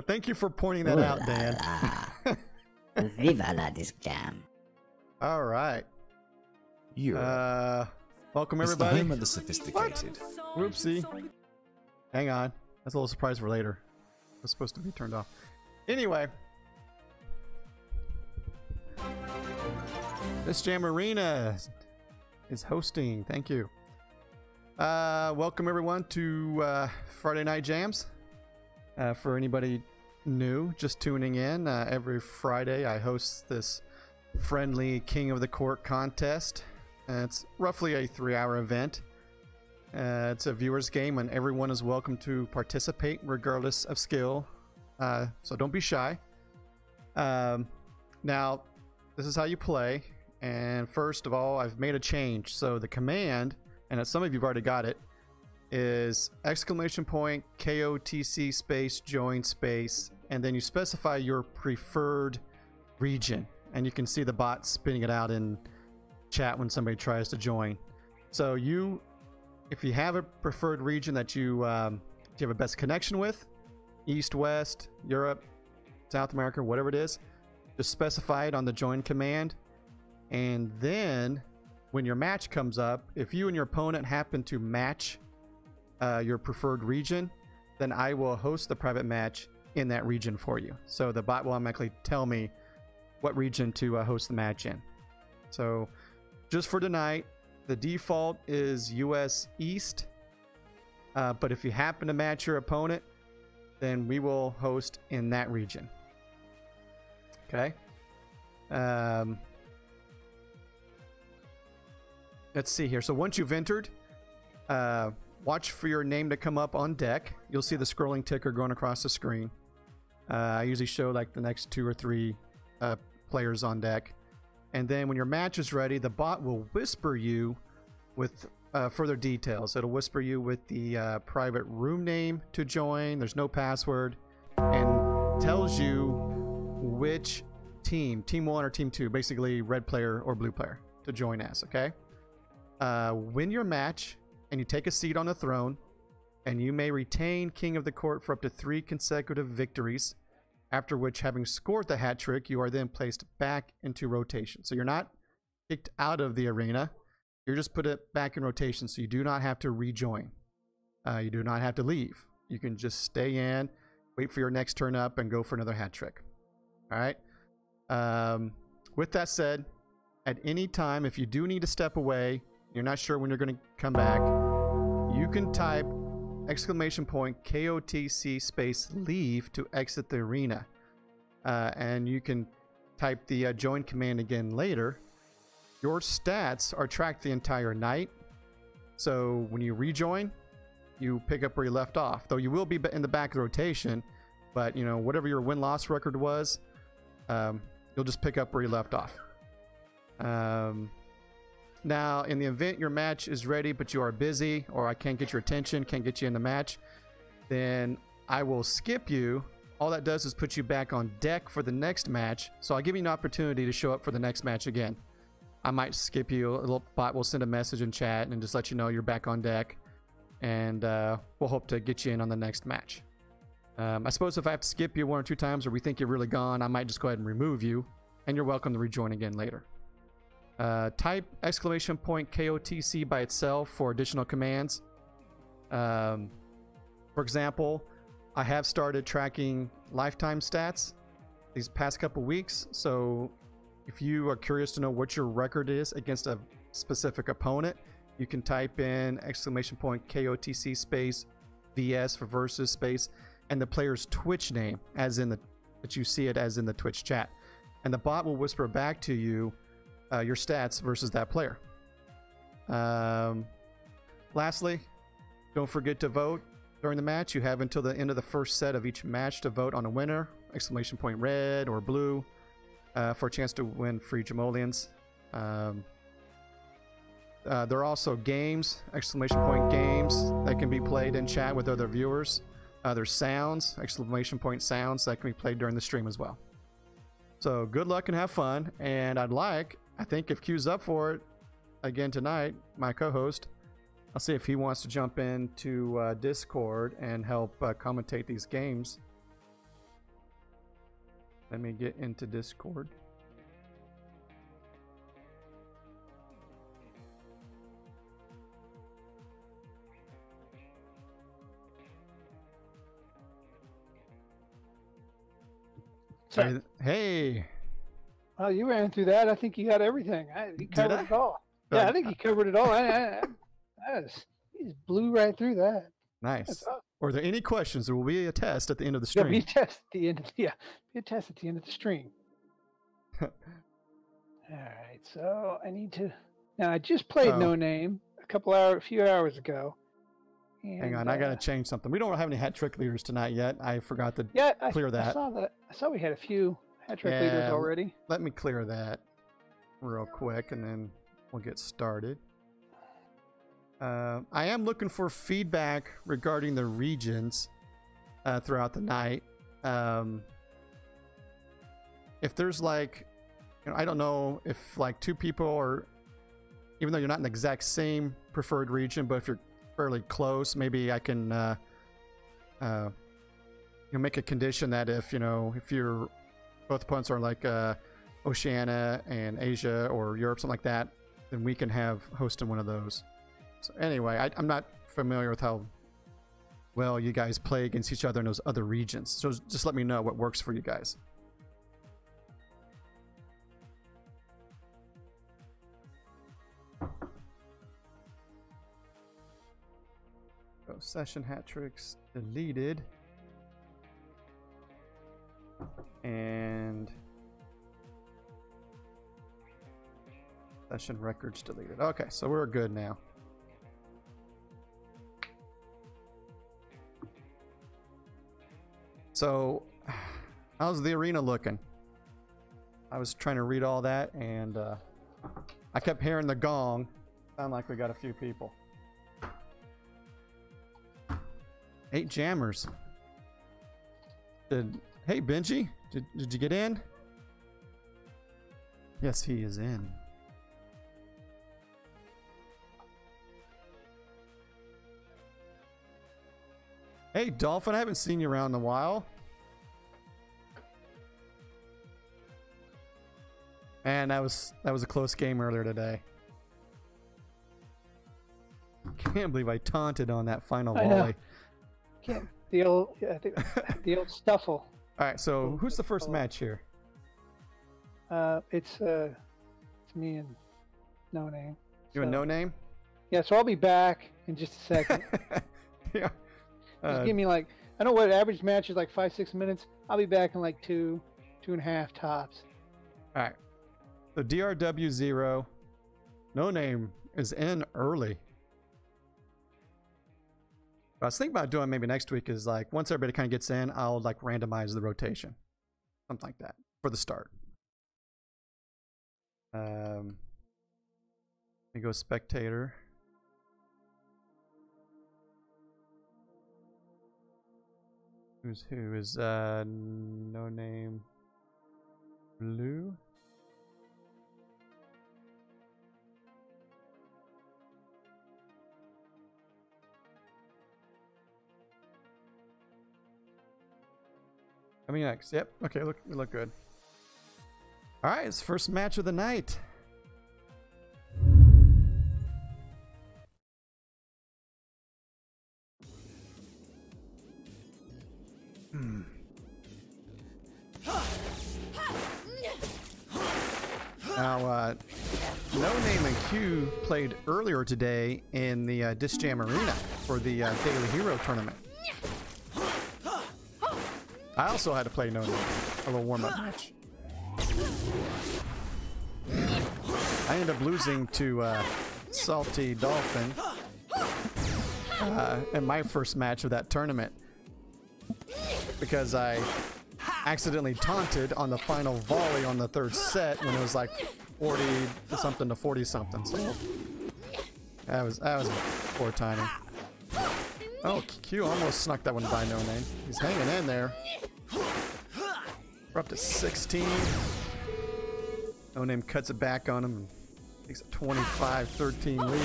Thank you for pointing that out, Dan. Viva la disc jam. All right. Welcome It's everybody. the home of the sophisticated. What? Whoopsie. Hang on. That's a little surprise for later. It was supposed to be turned off. Anyway. This Jam Arena is hosting. Thank you. Welcome everyone to Friday Night Jams. For anybody new just tuning in, every Friday I host this friendly King of the Court contest. It's roughly a 3-hour event. It's a viewer's game and everyone is welcome to participate regardless of skill. So don't be shy. Now, this is how you play. And first of all, I've made a change. So the command, and some of you've already got it, is !KOTC space join space, and then you specify your preferred region. And you can see the bot spitting it out in chat when somebody tries to join. So if you have a preferred region that you have a best connection with, East, West, Europe, South America, whatever it is, just specify it on the join command. And then when your match comes up, if you and your opponent happen to match your preferred region, then I will host the private match in that region for you. So the bot will automatically tell me what region to host the match in. So just for tonight, the default is US East. But if you happen to match your opponent, then we will host in that region. Okay. Let's see here. So once you've entered, watch for your name to come up on deck. You'll see the scrolling ticker going across the screen. I usually show like the next 2 or 3 players on deck. And then when your match is ready, the bot will whisper you with further details. It'll whisper you with the private room name to join. There's no password. And tells you which team 1 or team 2, basically red player or blue player, to join as, okay? Win your match and you take a seat on the throne, and you may retain King of the Court for up to 3 consecutive victories, after which, having scored the hat trick, you are then placed back into rotation. So you're not kicked out of the arena, you're just put it back in rotation, so you do not have to rejoin. You do not have to leave. You can just stay in, wait for your next turn up, and go for another hat trick. All right? With that said, at any time, if you do need to step away, you're not sure when you're going to come back, you can type !KOTC space leave to exit the arena. And you can type the join command again later. Your stats are tracked the entire night. So when you rejoin, you pick up where you left off. Though you will be in the back of the rotation, but you know, whatever your win-loss record was, you'll just pick up where you left off. Now, in the event your match is ready, but you are busy, or I can't get your attention, can't get you in the match, then I will skip you. All that does is put you back on deck for the next match. So I'll give you an opportunity to show up for the next match again. I might skip you. A little bot will send a message in chat and just let you know you're back on deck. And we'll hope to get you in on the next match. I suppose if I have to skip you 1 or 2 times, or we think you're really gone, I might just go ahead and remove you. And you're welcome to rejoin again later. Type !KOTC by itself for additional commands. For example, I have started tracking lifetime stats these past couple weeks. So if you are curious to know what your record is against a specific opponent, you can type in !KOTC space VS for versus space and the player's Twitch name, as in that you see it as in the Twitch chat. And the bot will whisper back to you your stats versus that player. Lastly, don't forget to vote during the match. You have until the end of the first set of each match to vote on a winner, !red or blue, for a chance to win free Jamoleons. There are also games, !games, that can be played in chat with other viewers. There's sounds, !sounds, that can be played during the stream as well. So good luck and have fun. And I think if Q's up for it again tonight, my co-host, I'll see if he wants to jump into Discord and help commentate these games. Let me get into Discord. Hey. Oh, you ran through that. I think you got everything. He covered it all. Yeah, I think he covered it all. He just blew right through that. Nice. Awesome. Are there any questions? There will be a test at the end of the stream. There'll be a test at the end of be a test at the end of the stream. All right, so I need to. Now I just played No Name a few hours ago. And, hang on, I gotta change something. We don't have any hat trick leaders tonight yet. I forgot to clear that. I saw we had a few hat trick leaders already. Let me clear that real quick, and then we'll get started. I am looking for feedback regarding the regions throughout the night. If there's like, I don't know if like two people are, even though you're not in the exact same preferred region, but if you're fairly close, maybe I can make a condition that if you're both opponents are like Oceania and Asia or Europe, something like that, then we can have host in one of those. So anyway, I'm not familiar with how well you guys play against each other in those other regions. So just let me know what works for you guys. So session hat tricks deleted. And session records deleted. Okay, so we're good now. So, how's the arena looking? I was trying to read all that, and I kept hearing the gong. Sound like we got a few people. 8 jammers. Hey, Benji, did you get in? Yes, he is in. Hey, Dolphin, I haven't seen you around in a while. Man, that was a close game earlier today. Can't believe I taunted on that final volley. Can't the old stuffle. All right, so who's the first match here? It's me and No Name. You and No Name? Yeah, so I'll be back in just a second. Yeah. Just give me like, I know what average match is, like 5-6 minutes. I'll be back in like 2.5 tops. All right. So DrW0, No Name is in early. What I was thinking about doing maybe next week is like once everybody kind of gets in, I'll like randomize the rotation, something like that for the start. Let me go spectator. Who's who? Is No Name Blue? Coming next. Yep. Okay, we look good. All right, it's first match of the night. Now, No Name and Q played earlier today in the Disc Jam Arena for the Daily Hero tournament. I also had to play No Name, a little warm-up match. I ended up losing to Salty Dolphin in my first match of that tournament because I accidentally taunted on the final volley on the third set when it was like 40 something to 40 something. So that was poor timing. Oh, Q almost snuck that one by No Name. He's hanging in there. We're up to 16. No Name cuts it back on him and takes a 25-13 lead.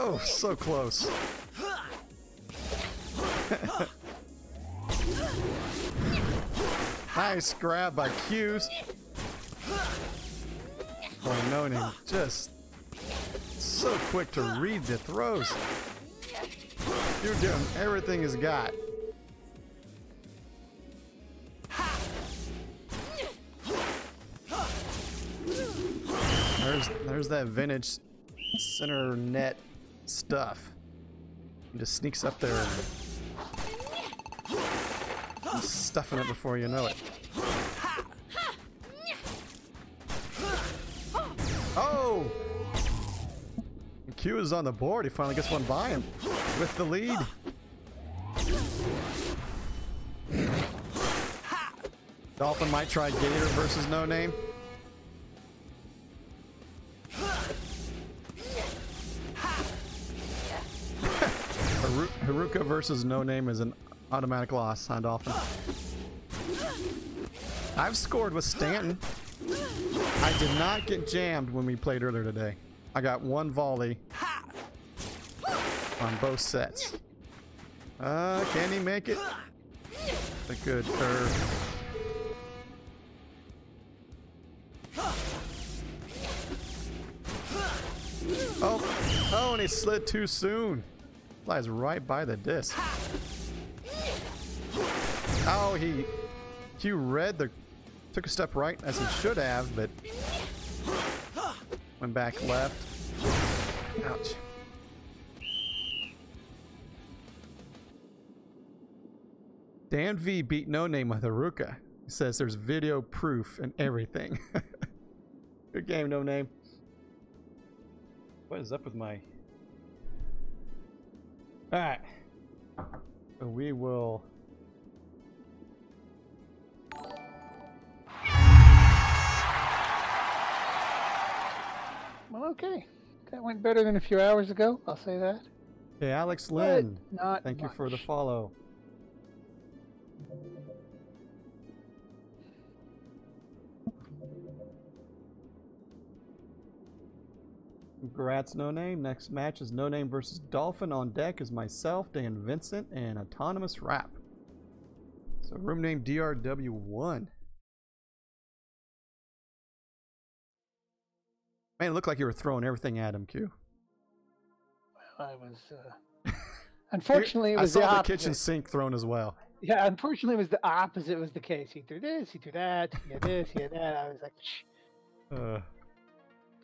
Oh, so close. Nice grab by Q's. Boy, no name. Just so quick to read the throws. You're doing everything he's got. There's that vintage center net stuff. He just sneaks up there and stuffing it before you know it. Oh! And Q is on the board. He finally gets one by him with the lead. Dolphin might try Gator versus No Name. Haruka versus No Name is an automatic loss on Dolphin. I've scored with Stanton. I did not get jammed when we played earlier today. I got one volley on both sets. Can he make it? A good curve. Oh, and he slid too soon. Flies right by the disc. Oh, Q read took a step right as he should have, but went back left. Ouch. Dan V beat No Name with Haruka. He says there's video proof and everything. Good game, No Name. What is up with my... Alright. So we will... Well, okay. That went better than a few hours ago, I'll say that. Hey, Alex Lynn. Not Thank you much. for the follow. Congrats, No Name. Next match is No Name versus Dolphin. On deck is myself, Dan Vincent, and Autonomous Rap. So room name DrW1. Man, it looked like you were throwing everything at him, Q. Well, I was... Unfortunately, it was I the saw the opposite. kitchen sink thrown as well. Yeah, unfortunately, it was the opposite was the case. He threw this, he threw that, he had this, he had that. I was like, shh.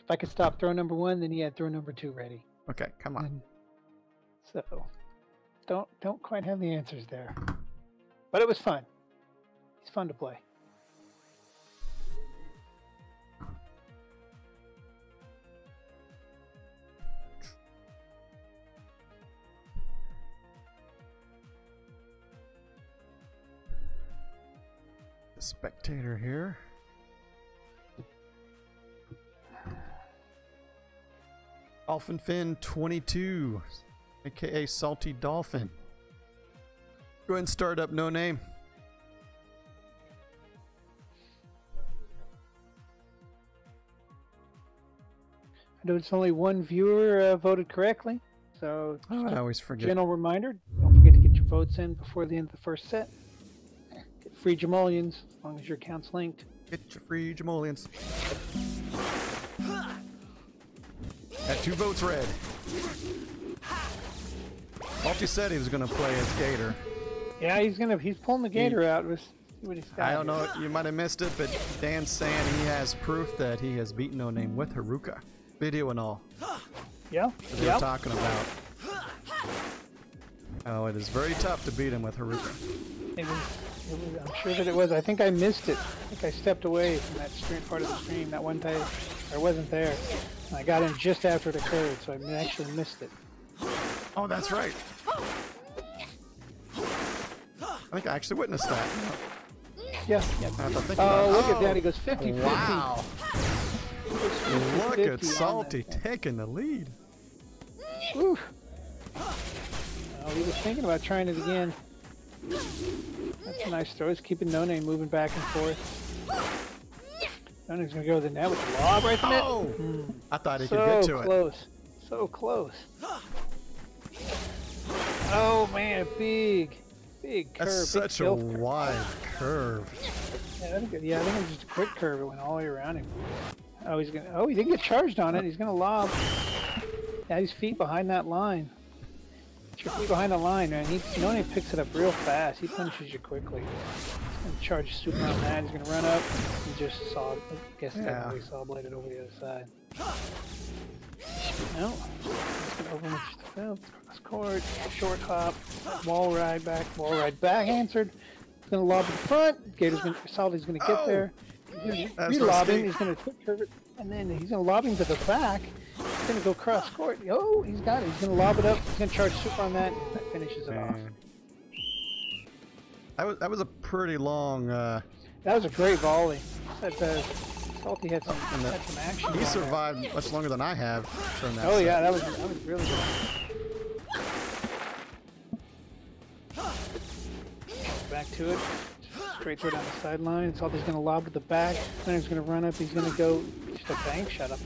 If I could stop throw number one, then he had throw number two ready. Okay, come on. And so, don't quite have the answers there. But it was fun. It's fun to play. The spectator here. Dolphin Fin 22, aka Salty Dolphin. Go ahead and start up No Name. I know it's only one viewer voted correctly, so I always forget. general reminder, don't forget to get your votes in before the end of the first set. Get free Jamolians, as long as your account's linked. Get your free Jamolians. Got 2 votes red. Salty said he was going to play as Gator. Yeah, he's pulling the Gator out. Let's see what he's got. I don't know, you might have missed it, but Dan's saying he has proof that he has beaten No Name with Haruka. Video and all. Yeah? That they're talking about. Oh, it is very tough to beat him with Haruka. I'm sure that it was. I think I missed it. I think I stepped away from that part of the stream that one time. I wasn't there. And I got in just after it occurred, so I actually missed it. Oh, that's right. I think I actually witnessed that. Yeah. I have to think Oh, about it. look at that. He goes 50-50. Wow. Look at 50-50 on Salty that. taking the lead. Whew. Oh, he was thinking about trying it again. That's a nice throw. He's keeping No Name moving back and forth. No Name's going to go to the net with the lob right in the net. Oh! I thought he could get to it. So close. So close. Oh man, big curve. That's such a wide curve. Yeah, I think it was just a quick curve. It went all the way around him. Oh, he didn't get charged on it. He's gonna lob. Yeah, his feet behind that line. Get your feet behind the line, man. No name picks it up real fast. He punishes you quickly. He's gonna charge super on that. He's gonna run up and just saw. I guess technically saw bladed over the other side. No. He's gonna open with cross court, short hop, wall ride back, answered. He's gonna lob in front. Salty's gonna get there. He's gonna re-lob him. He's gonna quick curve it, and then he's gonna lob him to the back. He's gonna go cross court. Oh, he's got it. He's gonna lob it up. He's gonna charge super on that. And that finishes it off. That was a pretty long. That was a great volley. Salty had some action. He survived much longer than I have. Oh yeah, that was really good. Back to it. Straight throw down the sideline. Salty's going to lob to the back. Then he's going to run up. He's going to go just a bank shot up.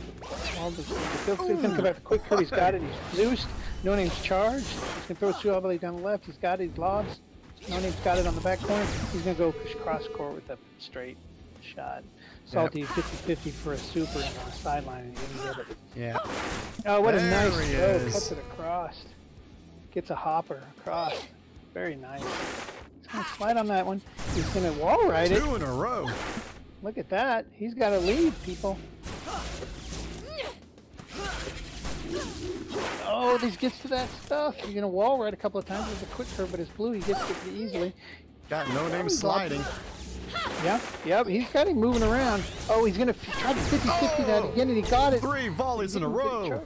He's going to come back for quick curve. He's got it. He's Zeused. No name's charged. He's going to throw it all the way down the left. He's got it. He lobs. No name's got it on the back corner. He's going to go cross court with a straight shot. Salty 50-50 for a super on the sideline, and he didn't get it. Yeah. Oh, what a nice throw. Cuts it across. Gets a hopper across. Very nice. He's going to slide on that one. He's going to wall ride it. 2 in a row. Look at that. He's got a lead, people. Oh, he gets to that stuff. He's going to wall ride a couple of times with a quick curve, but it's blue. He gets it pretty easily. Got no name sliding. Yep, he's got him moving around. Oh, he's going to try to 50-50 that again, and he got it. 3 volleys in a row.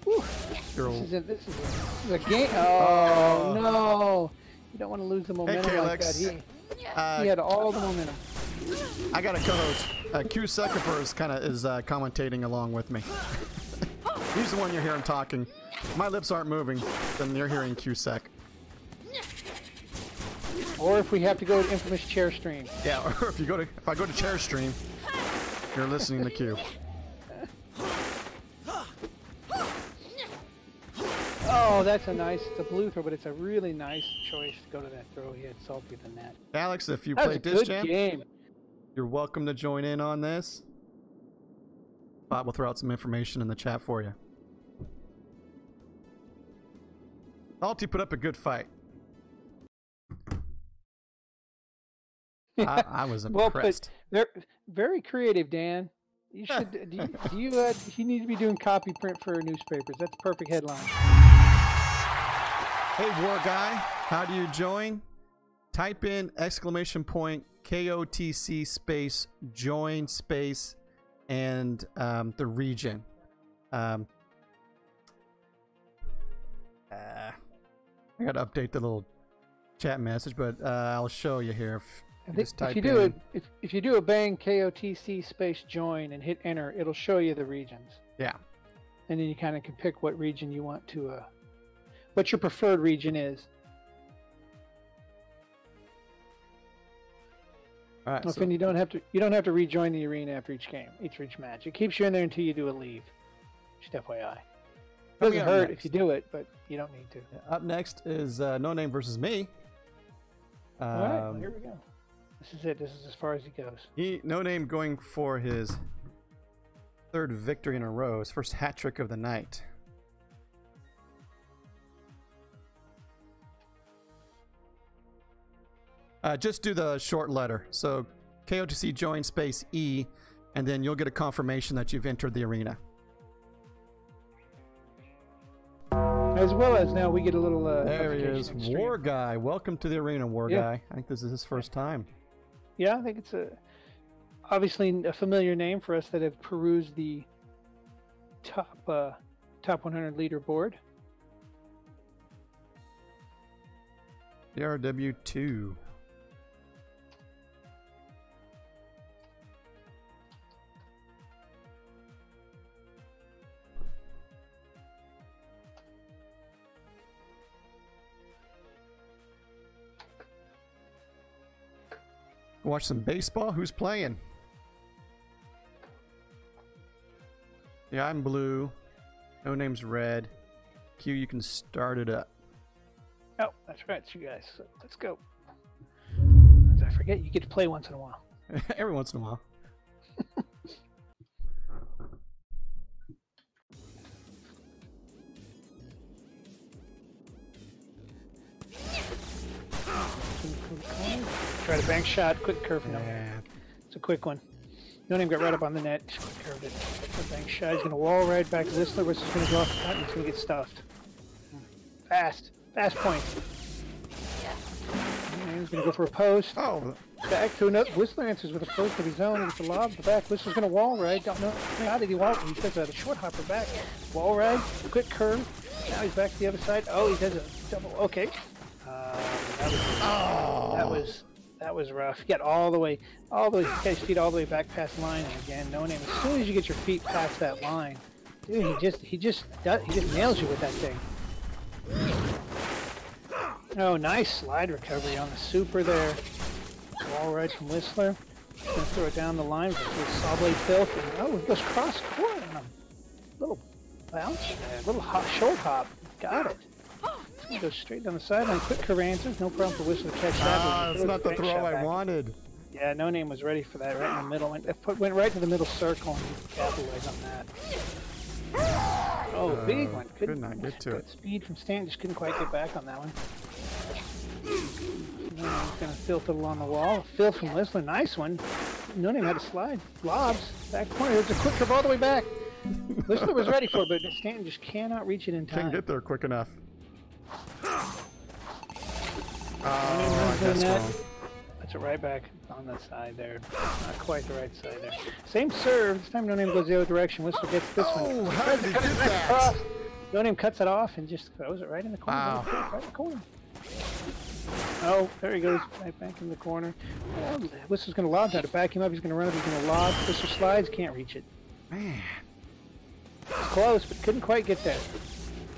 This is a game. Oh, no. You don't want to lose the momentum like that. He had all the momentum. I got a co-host. Q Sekifer is commentating along with me. He's the one you're hearing talking. My lips aren't moving, then you're hearing Q Sec. Or if we have to go to infamous chair stream. Yeah, or if I go to chair stream, you're listening to Q. Oh, that's it's a blue throw, but it's a really nice choice to go to that throw. He had Salty than that. Alex, if you played this jam, game. You're welcome to join in on this. Bob will throw out some information in the chat for you. Salty put up a good fight. I was impressed. Well, but very creative, Dan. You should. You need to be doing copy print for newspapers. That's a perfect headline. Hey, War Guy, how do you join? Type in !KOTC space join space and the region. I got to update the little chat message, but I'll show you here. If you do a bang KOTC space join and hit enter, it'll show you the regions. Yeah. And then you kind of can pick what region you want to, what your preferred region is. All right. And you don't have to rejoin the arena after each game, each match. It keeps you in there until you do a leave. Just FYI. It doesn't hurt if you do it, but you don't need to. Up next is No Name versus me. All right, well, here we go. This is it. This is as far as he goes. No Name going for his 3rd victory in a row. His first hat trick of the night. Just do the short letter. So KOTC join space E, and then you'll get a confirmation that you've entered the arena. As well as now we get a little. There he is, War Guy. Welcome to the arena, War Guy. I think this is his first time. Yeah, I think it's obviously a familiar name for us that have perused the top 100 leaderboard. DrW2. Watch some baseball. Who's playing? Yeah, I'm blue. No Name's red. Q, you can start it up. Oh, that's right, it's you guys. So let's go. As I forget, you get to play once in a while. Every once in a while. Try to bank shot, quick curve. No, Yeah. it's a quick one. No name got right up on the net. Just quick curved it. The bank shot. He's gonna wall right back to Whistler. Whistler's gonna go off the top. He's gonna get stuffed. Fast point. And he's gonna go for a post. Oh, Back to another. Whistler answers with a post of his own. He gets the lob. The back. Whistler's gonna wall ride. Don't know how did he wall? He does a short hopper back. Wall ride. Quick curve. Now he's back to the other side. Oh, he does a double. Okay. That was rough. Get all the way, get his feet all the way back past the line, and again, no name. As soon as you get your feet past that line, dude, he just nails you with that thing. Oh, nice slide recovery on the super there. Wall ride from Whistler. Gonna throw it down the line with his saw blade filth, and oh, it goes cross court on a little bounce there, little short hop. Got it. Go straight down the sideline. Quick curve answers. No problem for Whistler to catch that. It's not the throw I wanted. Yeah, no name was ready for that. Right in the middle. Went right to the middle circle and he capitalized on that. Oh, big one. Could not get to it. Speed from Stanton. Just couldn't quite get back on that one. No name's going to filth it along the wall. Filth from Whistler. Nice one. No name had to slide. Lobs. Back corner. There's a quick curve all the way back. Whistler was ready for it, but Stanton just cannot reach it in time. Can't get there quick enough. That's it right back on the side there. Not quite the right side there. Same serve. This time No Name goes the other direction. Whistler gets this one. Oh, how did he get that? No Name cuts it off and just throws it right in the corner. Wow. Right in the corner. Oh, there he goes. Right back in the corner. Oh, Whistler's going to lob now to back him up. He's going to run up. He's going to lob. Whistler slides. Can't reach it. Man. It's close, but couldn't quite get there.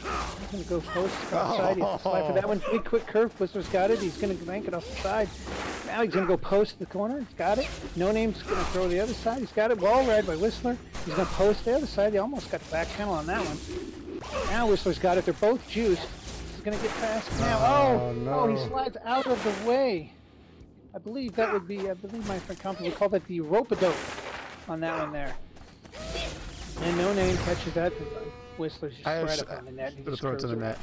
He's going to go post outside. He's going to slide for that one. Big quick curve. Whistler's got it. He's going to bank it off the side. Now he's going to go post the corner. He's got it. No Name's going to throw the other side. He's got it. Wall ride by Whistler. He's going to post the other side. He almost got the back panel on that one. Now Whistler's got it. They're both juiced. He's going to get past now. Oh, he slides out of the way. I believe that would be, my friend Compton would call that the rope-a-dope on that one there. And No Name catches that. Whistler's just right up on the net. He throw it to the net.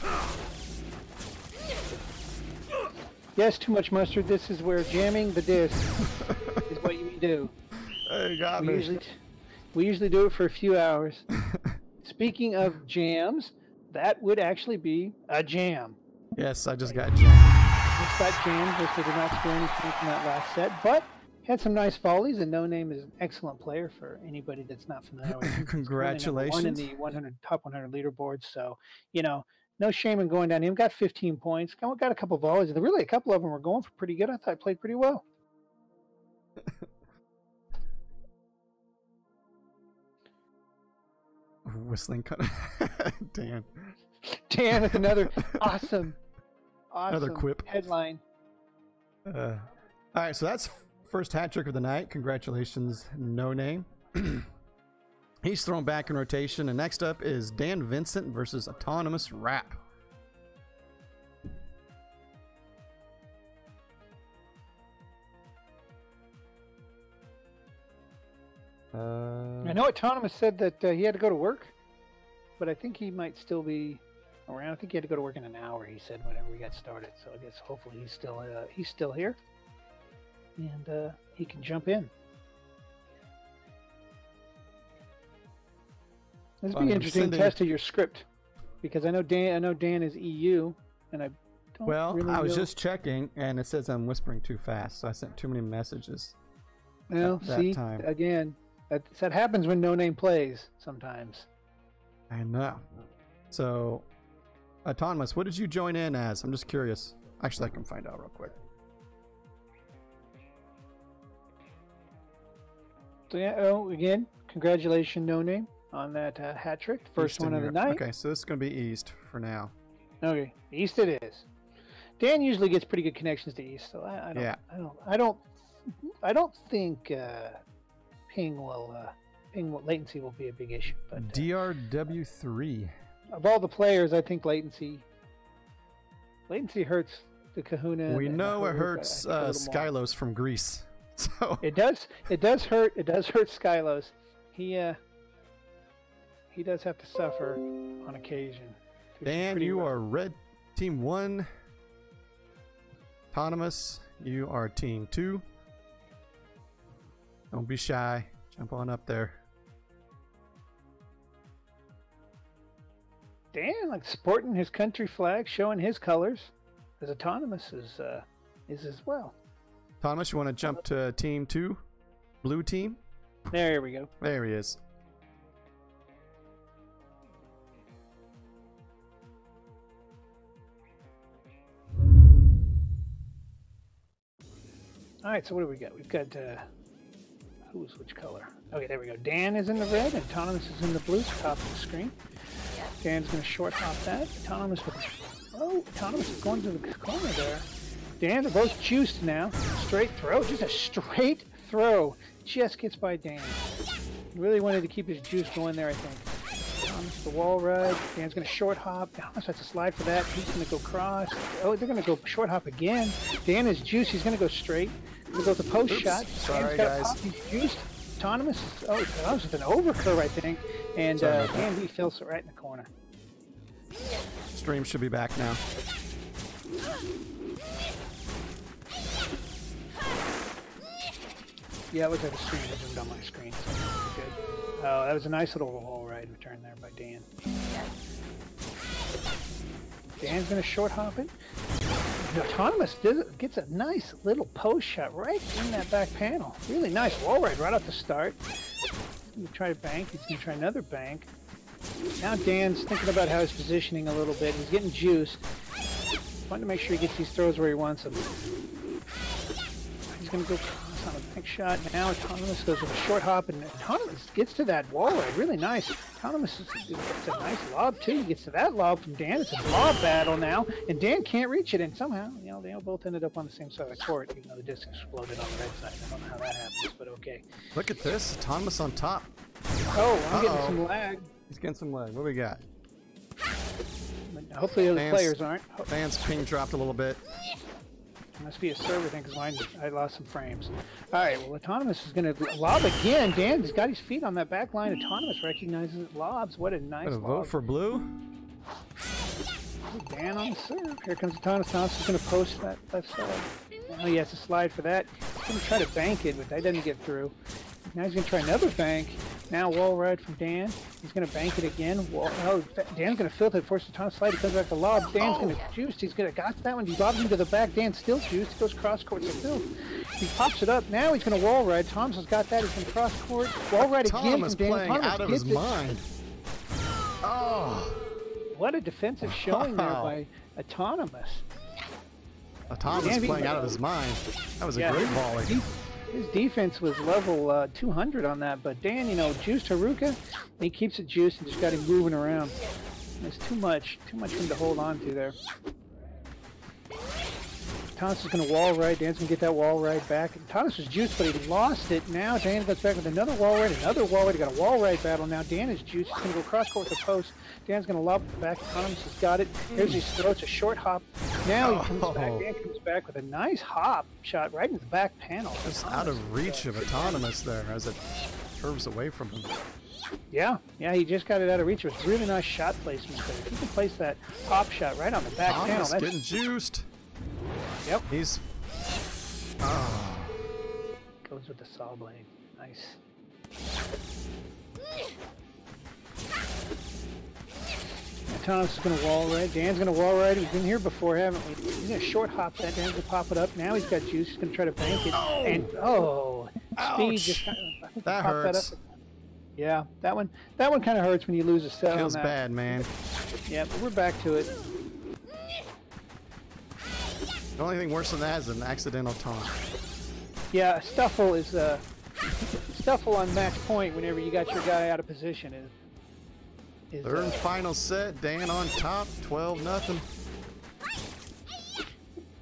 Yes, too much mustard. This is where jamming the disc is what you do. Hey, you got me. We usually do it for a few hours. Speaking of jams, that would actually be a jam. Yes, I just got jammed. Just got jammed. Whistler did not score anything from that last set, but had some nice volleys, and No Name is an excellent player for anybody that's not familiar with him. Congratulations. One in the top 100 leaderboard, so, you know, no shame in going down him. Got 15 points. Got a couple of volleys. Really, a couple of them were going for pretty good. I thought I played pretty well. Whistling cut. Dan with another awesome another quip headline. All right, so that's first hat trick of the night. Congratulations, No Name. He's thrown back in rotation, and next up is Dan Vincent versus Autonomous Rap. I know Autonomous said that he had to go to work, but I think he might still be around. I think he had to go to work in an hour, he said, whenever we got started. So I guess hopefully he's still here, and he can jump in. This would be an interesting test of your script, because I know Dan is EU, and I don't. Well, really I was know. just checking, and it says I'm whispering too fast, so I sent too many messages. Well, see, time. Again, that happens when No Name plays sometimes. I know. So, Autonomous, what did you join in as? I'm just curious. Actually, I can find out real quick. So yeah, again, congratulations, No Name, on that hat trick. First East one of the night. Okay, so this is going to be East for now. Okay, East it is. Dan usually gets pretty good connections to East, so I don't think ping latency will be a big issue. But DRW3. of all the players, I think latency hurts the Kahuna. We know it Haruka, hurts I think, a little more. Skylos from Greece. So It does hurt Skylos. He does have to suffer on occasion. Dan, you are red team 1. Autonomous, you are team 2. Don't be shy. Jump on up there. Dan, like sporting his country flag, showing his colors, as Autonomous is as well. Autonomous, you want to jump to team 2? Blue team? There we go. There he is. All right, so what do we got? We've got who's which color? Okay, there we go. Dan is in the red, and Autonomous is in the blue. Top of the screen. Dan's going to short hop that. Autonomous with Autonomous is going to the corner there. Dan, they're both juiced now. Straight throw, just a straight throw. Just gets by Dan. Really wanted to keep his juice going there, I think. Autonomous the wall ride. Dan's going to short hop. Autonomous has to slide for that. He's going to go cross. Oh, they're going to go short hop again. Dan is juiced. He's going to go straight. He's going to go with the post shot. Sorry, Dan's guys. He's juiced. Autonomous is, Autonomous with an overcurve, I think. And Dan, he fills it right in the corner. Stream should be back now. Yeah, it looks like the screen is zoomed on my screen. So good. Oh, that was a nice little wall ride return there by Dan. Dan's going to short hop it. Autonomous gets a nice little post shot right in that back panel. Really nice wall ride right off the start. He's going to try to bank. He's going to try another bank. Now Dan's thinking about how he's positioning a little bit. He's getting juiced. Wanting to make sure he gets these throws where he wants them. He's going to go cross on a bank shot. Now Autonomous goes with a short hop, and Autonomous gets to that wall ride. Really nice. Autonomous gets a nice lob, too. He gets to that lob from Dan. It's a lob battle now, and Dan can't reach it. And somehow, you know, they both ended up on the same side of the court, even though the disc exploded on the red side. I don't know how that happens, but okay. Look at this. Autonomous on top. Oh, I'm getting some lag. He's getting some lag. What do we got? Hopefully the other players aren't. Dan's ping dropped a little bit. Must be a server thing, because I lost some frames. All right, well, Autonomous is going to lob again. Dan's got his feet on that back line. Autonomous recognizes lobs. What a nice lob. Vote for blue. Dan on the serve. Here comes Autonomous. Autonomous is going to post that left side. Now he has to slide for that. He's going to try to bank it, but that doesn't get through. Now he's going to try another bank. Now wall ride from Dan. He's going to bank it again. Dan's going to filter it, force the Autonomous slide. He comes back to lob. Dan's going to juice. He's going to got that one. He lobs into the back. Dan's still juiced. He goes cross court to Phil. He pops it up. Now he's going to wall ride. Thomas has got that. He's going to cross court. Wall ride again from Dan. Playing out of his mind. Oh. What a defensive showing there by Autonomous. Autonomous playing out of his mind. That was a great volley. His defense was level 200 on that, but Dan, you know, juiced Haruka, and he keeps it juiced and just got him moving around. There's too much for him to hold on to there. Thomas is going to wall ride. Dan's going to get that wall ride back. Thomas was juiced, but he lost it. Now Dan goes back with another wall ride, another wall ride. He got a wall ride battle. Now Dan is juiced. He's going to go cross court with the post. Dan's going to lob it back. Thomas has got it. Here's his throw. It's a short hop. Now he comes back. Dan comes back with a nice hop shot right in the back panel. Just out of reach of Autonomous there as it curves away from him. Yeah, he just got it out of reach. It was really nice shot placement there. If you can place that hop shot right on the back panel. That's getting juiced. Yep. He's goes with the saw blade. Nice. Thomas is going to wall ride. Dan's going to wall ride. We've been here before, haven't we? He's going to short hop that. Dan's going to pop it up. Now he's got juice. He's going to try to bank it. Oh. And speed just kind of that hurts. That up. Yeah, that one kind of hurts when you lose a set. Feels bad, man. Yeah, but we're back to it. The only thing worse than that is an accidental taunt. Yeah, Stuffle is Stuffle on match point whenever you got your guy out of position is Third and final set, Dan on top, 12-0.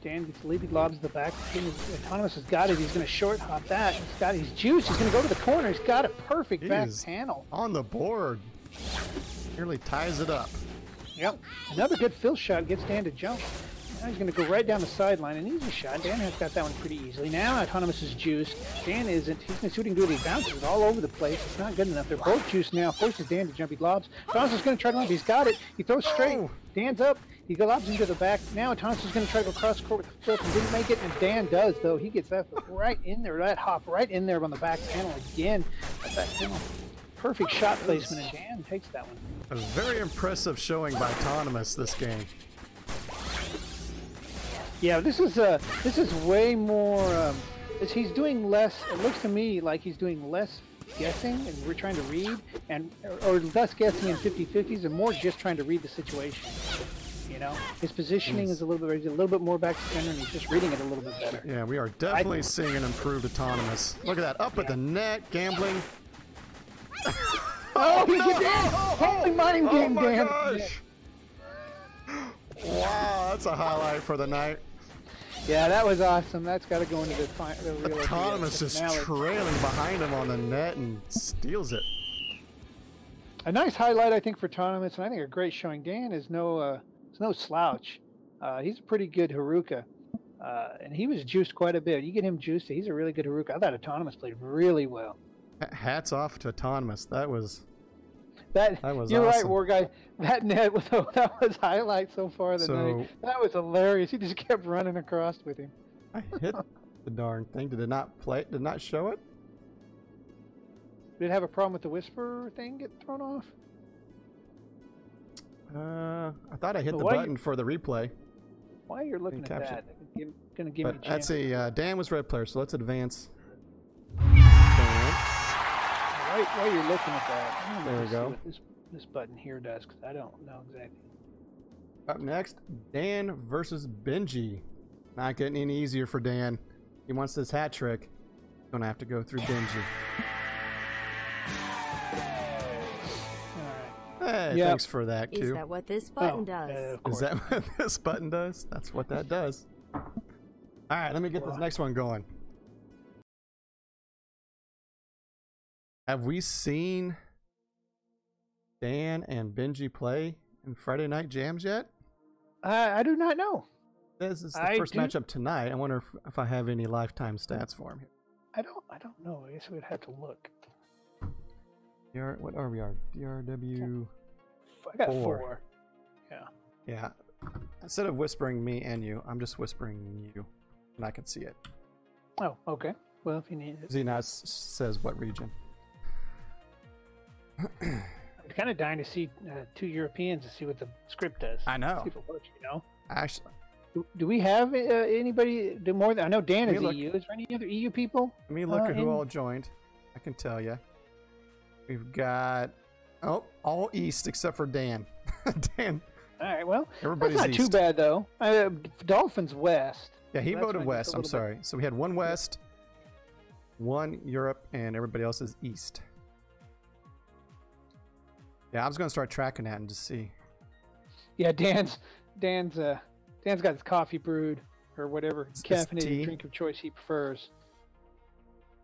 Dan gets lead, lobs the back. Autonomous has got it. He's going to short hop that. He's got his juice. He's going to go to the corner. He's got a perfect back panel. On the board. Nearly ties it up. Yep. Another good fill shot gets Dan to jump. Now he's going to go right down the sideline. An easy shot. Dan has got that one pretty easily. Now Autonomous is juiced. Dan isn't. He's going to see what he can do. He bounces all over the place. It's not good enough. They're both juiced now. Forces Dan to jump. He lobs. Autonomous is going to try to lump. He's got it. He throws straight. Oh. Dan's up. He lobs into the back. Now Autonomous is going to try to go cross court with the flip and didn't make it. And Dan does, though. He gets that right in there. That hop right in there on the back panel again. Perfect shot placement, and Dan takes that one. A very impressive showing by Autonomous this game. Yeah, this is way more. He's doing less. It looks to me like he's doing less guessing, and we're trying to read, or less guessing in 50-50s, and more just trying to read the situation. You know, his positioning is a little bit more back to center, and he's just reading it a little bit better. Yeah, we are definitely seeing an improved Autonomous. Look at that, up at the net, gambling. Oh, he gets in! Holy mind game, Dan! Gosh. Wow, that's a highlight for the night. Yeah, that was awesome. That's got to go into the real. Autonomous just trailing behind him on the net and steals it. A nice highlight, I think, for Autonomous, and I think a great showing. Dan is no slouch. He's a pretty good Haruka, and he was juiced quite a bit. You get him juiced, he's a really good Haruka. I thought Autonomous played really well. Hats off to Autonomous. That was you're awesome. right, War Guy. That net was highlight so far of the night. That was hilarious. He just kept running across with him. I hit the darn thing. Did it not play? Did not show it? Did it have a problem with the Whisper thing get thrown off? I thought I hit the button for the replay. Why you're looking at that? Gonna give me. That's Dan was red player, so let's advance. While you're looking at that, there we go. What this button here does, because I don't know exactly. Up next, Dan versus Benji. Not getting any easier for Dan. He wants this hat trick. Gonna have to go through Benji. Hey, thanks for that, Q. Is that what this button does? Is that what this button does? That's what that does. All right, let me get this next one going. Have we seen Dan and Benji play in Friday Night Jams yet? I do not know. This is the first matchup tonight. I wonder if I have any lifetime stats for him here. I don't know. I guess we'd have to look. What are we? DRW. I got 4. Yeah. Yeah. Instead of whispering me and you, I'm just whispering you, and I can see it. Oh, okay. Well, if you need it. Xenos says what region. I'm kind of dying to see 2 Europeans to see what the script does. I know. See if it works, you know? Actually. Do we have anybody do more than... I know Dan is EU. Is there any other EU people? Let me look at who all joined. I can tell you. We've got... Oh, all East except for Dan. Dan. All right, well, everybody's that's not East. too bad, though. Dolphins West. Yeah, he voted West. I'm sorry. So we had 1 West, 1 Europe, and everybody else is East. Yeah, I was going to start tracking that and just see. Yeah, Dan's got his coffee brewed or whatever caffeinated drink of choice he prefers.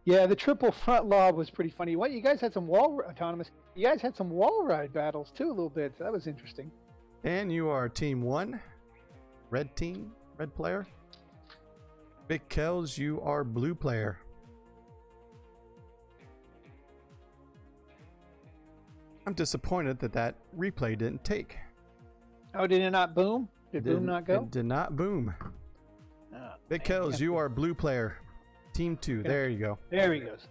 Yeah, the triple front lob was pretty funny. What, you guys had some Autonomous? You guys had some wall ride battles too a little bit. So that was interesting. And you are team 1, red team, red player. Big Kells, you are blue player. I'm disappointed that replay didn't take. Oh, did it not boom? Did boom not go? It did not boom. Oh, Big Kells, you are blue player. Team 2. There you go. There he goes.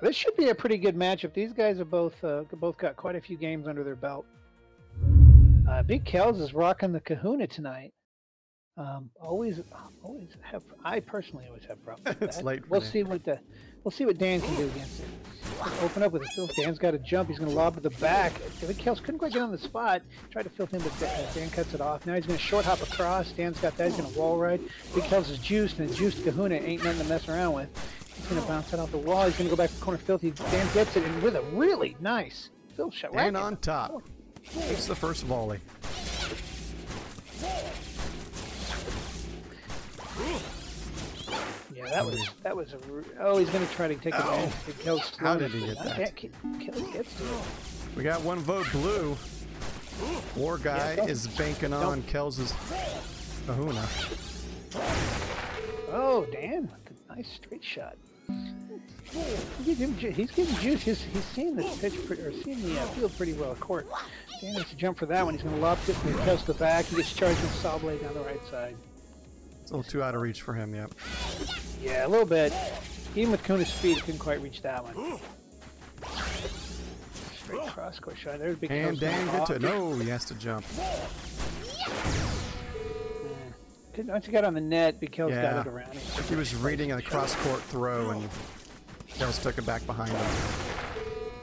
This should be a pretty good matchup. These guys have both got quite a few games under their belt. Big Kells is rocking the Kahuna tonight. I personally always have problems with that. It's late for we'll see what Dan can do against it. Open up with it. Dan's got to jump. He's going to lob to the back. Big Kells couldn't quite get on the spot. Tried to fill him, but Dan cuts it off. Now he's going to short hop across. Dan's got that. He's going to wall ride. Big Kells is juiced, and a juiced Kahuna ain't nothing to mess around with. He's going to bounce that off the wall. He's going to go back to the corner filthy. Dan gets it, and with a really nice fill shot. And on top. Takes the first volley. Yeah, that was oh, he's going to try to take advantage. How did he get that? Kells gets to it. We got 1 vote blue. War guy is banking on Kels' kahuna. Oh, Dan. Nice straight shot. He's getting juice. He's seeing this pitch, or seeing the field pretty well. Court. Dan has to jump for that one. He's going to lob it from the to the back. He gets charged with saw blade down the right side. It's a little too out of reach for him, yep. Yeah, a little bit. Even with Kuna's speed, he couldn't quite reach that one. Straight cross-court shot. There's big. And Dan good to no, he has to jump. Once he got on the net, Big Kels got it around him. He was reading a cross-court throw, and Kels took it back behind him.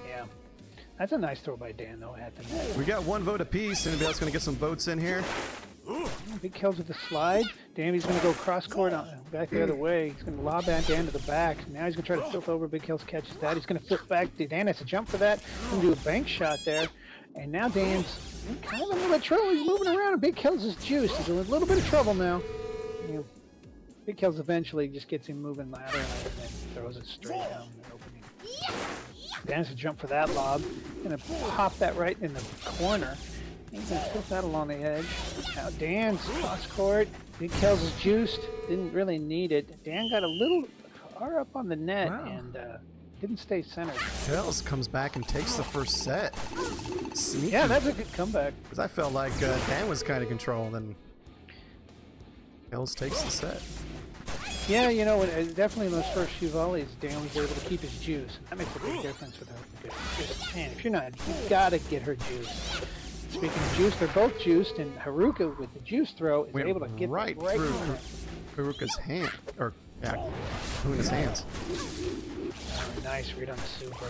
Yeah. That's a nice throw by Dan, though, at the net. We got one vote apiece. Anybody else going to get some votes in here? Big Kels with the slide. Danny's going to go cross-court back the other way. He's going to lob that Dan to the back. Now he's going to try to flip over. Big Kels catches that. He's going to flip back. Dan has to jump for that. He's going to do a bank shot there. And now Dan's kind of in a little bit of trouble. He's moving around, and Big Kels is juiced. He's in a little bit of trouble now. You know, Big Kels eventually just gets him moving laterally and then throws it straight down the opening. Dan has to jump for that lob. Going to pop that right in the corner. He's going to flip that along the edge. Now Dan's cross court. Big Kels is juiced. Didn't really need it. Dan got a little far up on the net and didn't stay centered. Kels comes back and takes the first set. Sneaky. Yeah, that's a good comeback. Because I felt like Dan was kind of controlled, and Kels takes the set. Yeah, you know, definitely in those first few volleys, Dan was able to keep his juice. That makes a big difference with her. Man, if you're not, you've got to get her juice. Speaking of juice, they're both juiced, and Haruka with the juice throw is able to get right through Haruka's hand, or Kuna's hands. Nice read on the super.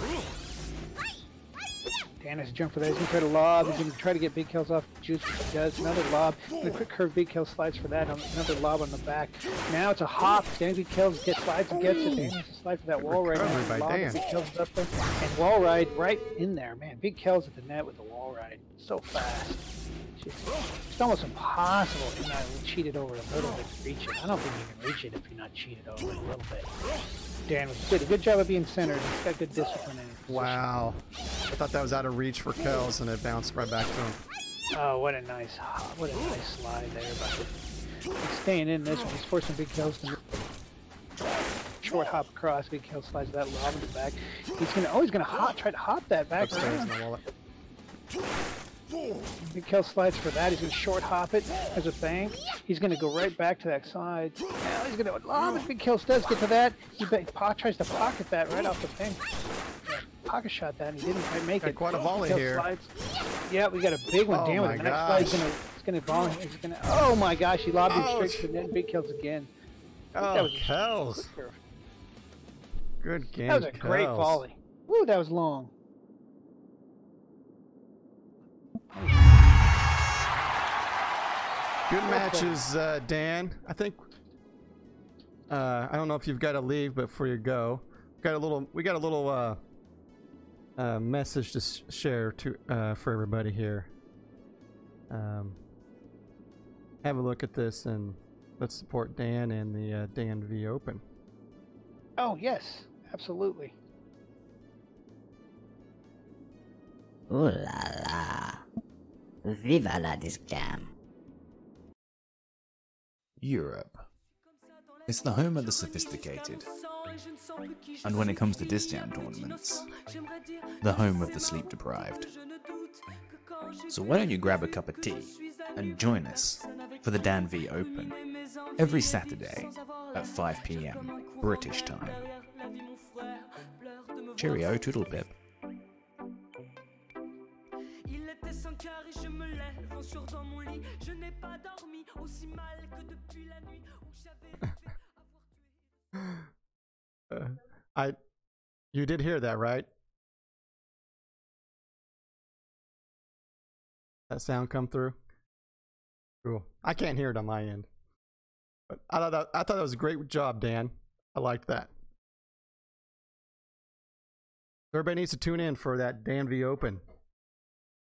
Dan has to jump for that. He's going to try to lob. He's going to try to get Big Kels off juice, which he does. Another lob. And a quick curve. Big Kels slides for that. Another lob on the back. Now it's a hop. Dan Big Kels slides and gets it. Dan has to slide for that wall ride. Big Kels is up there. And wall ride right in there. Man, Big Kels at the net with the wall ride. So fast. It's almost impossible if you're not cheated over a little bit to reach it. I don't think you can reach it if you're not cheated over it a little bit. Dan did a good job of being centered. He's got good discipline in it. Wow. I thought that was out of reach for Kels, and it bounced right back to him. Oh, what a nice slide there. But he's staying in this one. He's forcing Big Kels to move. Short hop across. Big Kels slides that lob in the back. He's going to try to hop that back around. Big Kels slides for that. He's going to short hop it as a bank. He's going to go right back to that side. Now he's going to lob it. Big Kels does get to that. He tries to pocket that right off the bank. Pocket shot that, and he didn't quite make it. Quite a volley here. Slides. Yeah, we got a big one. Damn it. The next slide he's going to volley. Oh my gosh, he lobbed him straight to the net. Big Kels again. Oh, Kels. Good game. That was a great volley. Woo, that was long. Good matches, Dan. I think I don't know if you've got to leave, but before you go, we got a little message to share for everybody here. Have a look at this and let's support Dan and the Dan V Open. Oh yes, absolutely. Ooh la la. Viva la discam. Europe. It's the home of the sophisticated. And when it comes to disc jam tournaments, the home of the sleep deprived. So why don't you grab a cup of tea and join us for the Dan V Open every Saturday at 5 PM British time. Cheerio, toodle pip. You did hear that, right? That sound come through? Cool. I can't hear it on my end. But I thought that was a great job, Dan. I liked that. Everybody needs to tune in for that Dan V Open.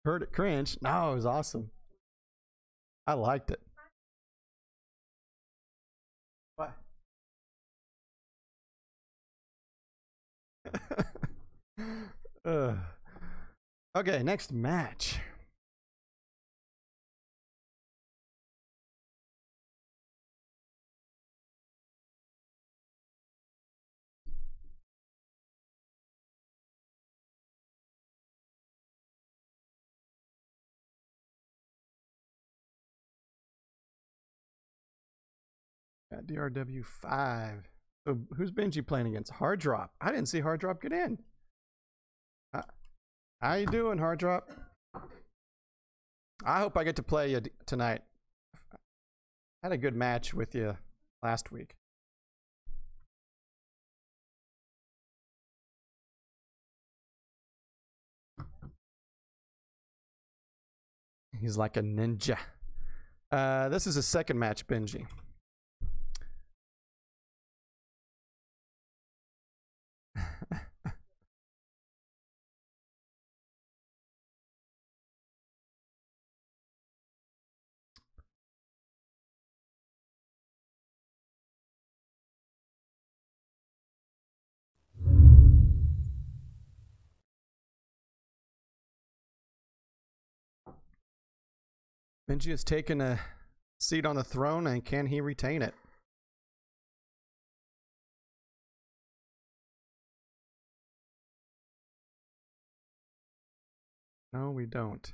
Heard it cringe? No, it was awesome. I liked it. What? Okay, next match. Got DRW5. So who's Benji playing against? Hard Drop. I didn't see Hard Drop get in. How you doing, Hard Drop? I hope I get to play you tonight. I had a good match with you last week. He's like a ninja. This is his second match, Benji. Benji has taken a seat on the throne, and can he retain it? No, we don't.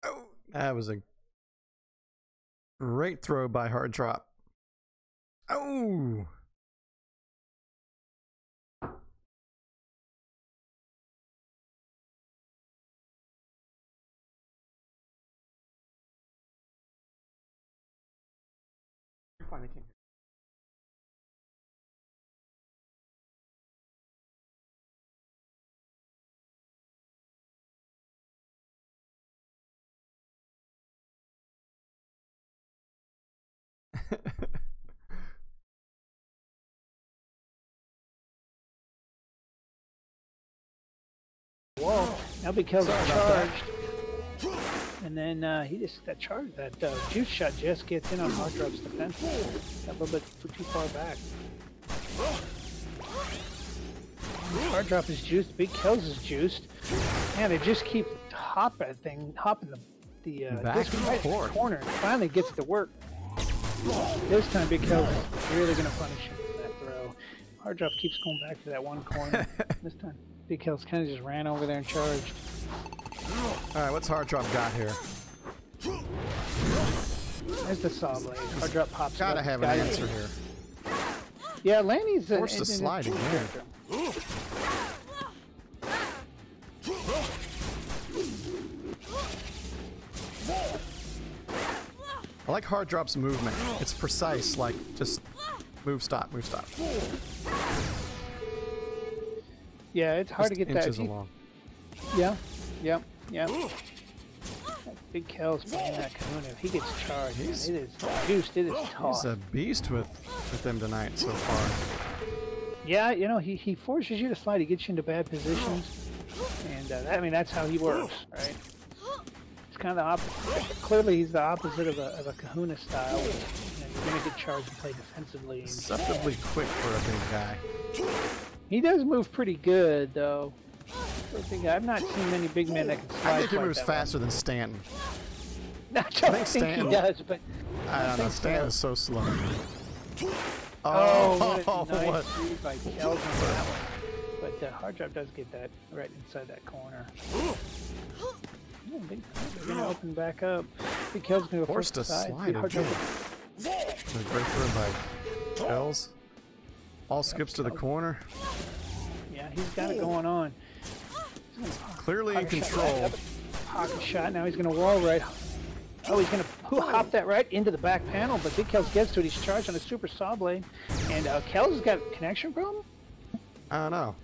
Oh, that was a great throw by Hard Drop. Oh! You're fine, I can't. Whoa! Now because charged, and then he just got charged. That juice shot just gets in on Hard Drop's defense. Got a little bit too far back. Hard Drop is juiced. Big Kills is juiced. Man, they just keep hopping the back right corner. And finally gets it to work. This time, Big Kills is really going to punish him for that throw. Hard Drop keeps going back to that one corner. This time, Big Kills kind of just ran over there and charged. All right, what's Hard Drop got here? There's the saw blade. Hard Drop pops. Gotta have an answer here. Yeah, Lanny's forced to slide again. I like Hard Drop's movement. It's precise, like just move, stop, move, stop. Yeah, it's hard just to get inches that. along. Yeah. Big Kills playing that Kahuna. If he gets charged, it is juiced. It is tough. He's a beast with them tonight so far. Yeah, you know, he forces you to slide. He gets you into bad positions, and I mean that's how he works, right? It's kind of the opposite. Clearly, he's the opposite of a Kahuna style. You know, you're gonna get charged and play defensively. Deceptively quick for a big guy. He does move pretty good, though. For a big guy, I've not seen many big men that can slide. I think he like moves that faster than Stanton. I don't think he does, but I don't know. Stanton is so slow. What a nice read by Kelvin on that one. But Hard Drop does get that right inside that corner. They're gonna open back up. Big Kel's gonna go Forced to slide again. A great throw by Kells. All skips to the corner. Yeah, he's got it going on. Clearly in control. Pocket shot. Now he's gonna wall right. Oh, he's going to hop that right into the back panel, but Big Kells gets to it. He's charged on a super saw blade. And Kells has got a connection problem? I don't know.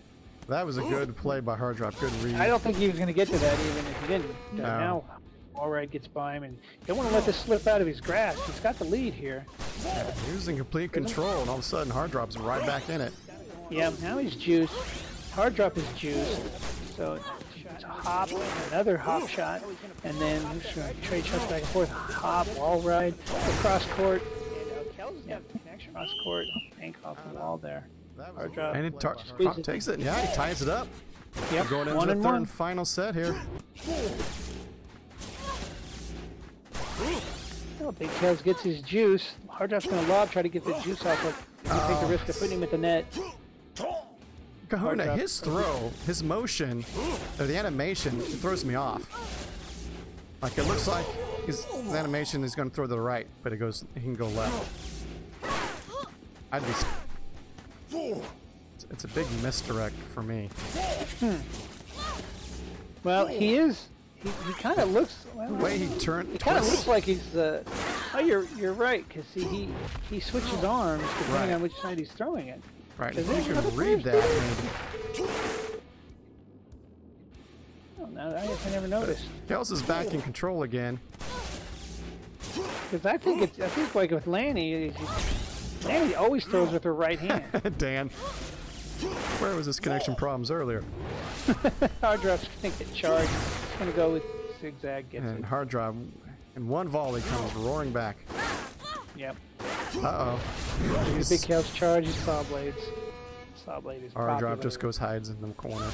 That was a good play by Hard Drop. Good read. I don't think he was going to get to that even if he didn't. No. Now, Allright gets by him, and you don't want to let this slip out of his grasp. He's got the lead here. Yeah, he was in complete control, and all of a sudden Hard Drop's right back in it. Yeah, now he's juiced. Hard Drop is juiced. So it's a hop, another hop shot, and then trade shots back and forth. Hop, wall ride, across court. Yeah, cross court, bank off the wall there. Hard Drop. And Drop takes it. Yeah, he ties it up. Yep. We're going into one the and third one. and final set here. Well, Big Tails gets his juice. Hard Drop's gonna lob, try to get the juice off. Like, he'll take the risk of putting him at the net. Kahuna, Hard his drop. throw, his motion, or the animation, it throws me off. Like, it looks like his animation is going to throw to the right, but he can go left. I'd be... It's a big misdirect for me. Well, he is. He kind of looks. Well, The way he turned... it kind of looks like he's. Oh, you're right. Because he switches arms depending Right. on which side he's throwing it. Right, Does if you it? can read that, maybe. Oh, no, I never noticed. Kels is back in control again. Because I think like with Lanny, Lanny always throws with her right hand. Dan. Where was his connection problems earlier? Hard Drop's gonna get charged. He's gonna go with zigzag. Gets And it. hard drive, and one volley comes roaring back. Yep. Uh-oh. The Big Tails charge. His saw blades. Saw blade is Hard drive popular. just goes hides in the corner.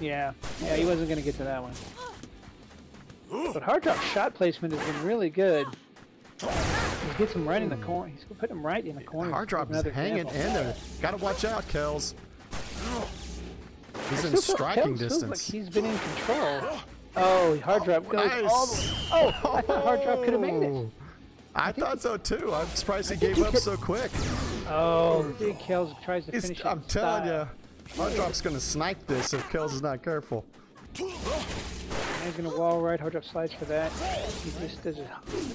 Yeah, he wasn't gonna get to that one. But Hard Drop's shot placement has been really good. He gets him right in the corner. He's gonna put him right in the corner. Hard drop is Another hanging example. in there. Gotta watch out, Kels. He's in Still feel- striking Tails feels distance. like he's been in control. Oh, Hard Drop goes Nice. all the way. Oh, I thought Hard Drop could have made it. I thought so too. I'm surprised he gave up so quick. Oh, Big Kels tries to It's- finish it. I'm in telling style. you, Hard Drop's gonna snipe this if Kels is not careful. Now he's gonna wall right. Hard Drop slides for that. He just does it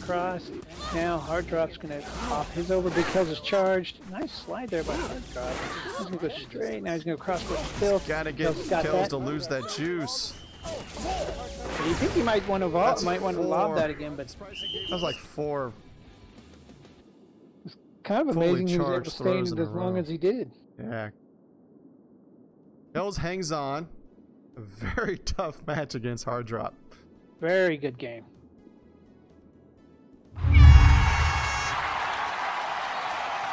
across. Now Hard Drop's gonna off his over. Big Kels is charged. Nice slide there by Hard Drop. He's gonna go straight. Now he's gonna cross for Filth. Gotta get Kels got Kels that. to lose that juice. You think he might want to That's might want to lob four. that again, but That was like 4. kind of Fully amazing he was able to charged stay throws in in it a as long row. as he did. Yeah. Kels hangs on. A very tough match against Hard Drop. Very good game.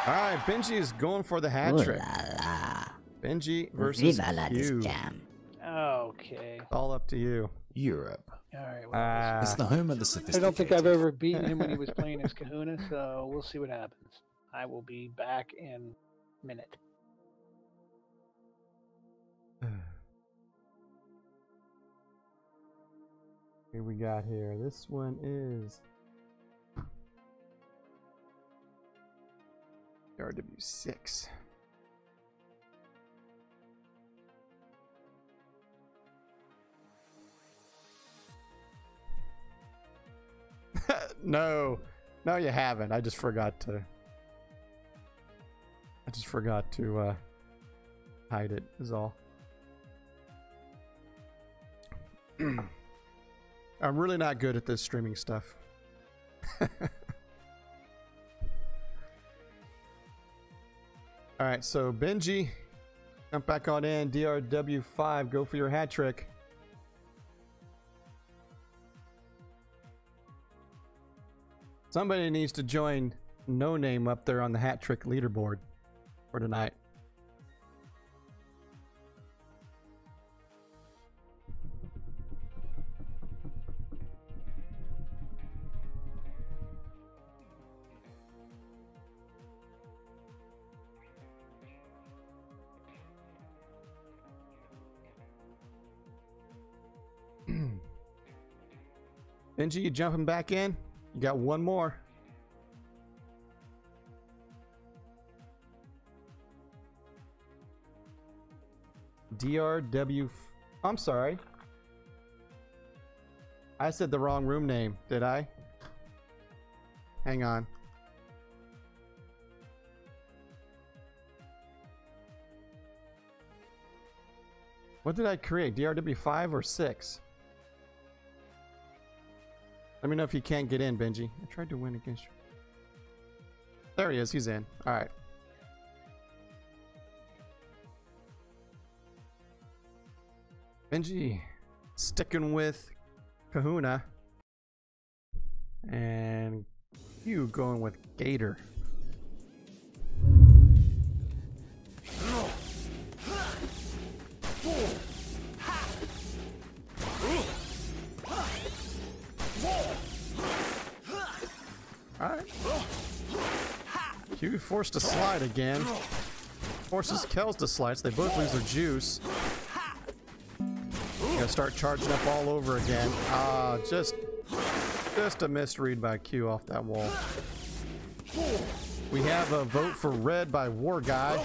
All right, Benji is going for the hat Ooh trick. la la. Benji versus Viva la you. discam. Okay. All up to you. Europe. All right. Well, It's the home of the I sophisticated. don't think I've ever beaten him when he was playing as Kahuna, so we'll see what happens. I will be back in a minute. Here we got here. This one is RW6. No, you haven't. I just forgot to hide it. Is all. I'm really not good at this streaming stuff. Alright, so Benji, jump back on in. DrW5, go for your hat trick. Somebody needs to join No Name up there on the hat trick leaderboard for tonight. Benji, you jumping back in? You got one more. DrW. I'm sorry. I said the wrong room name, did I? Hang on. What did I create? DrW5 or 6? Let me know if you can't get in, Benji. I tried to win against you. There he is. He's in. All right. Benji sticking with Kahuna. And you going with Gator. Q forced to slide again. Forces Kells to slide, so they both lose their juice. Gonna start charging up all over again. Ah, just a misread by Q off that wall. We have a vote for red by War Guy.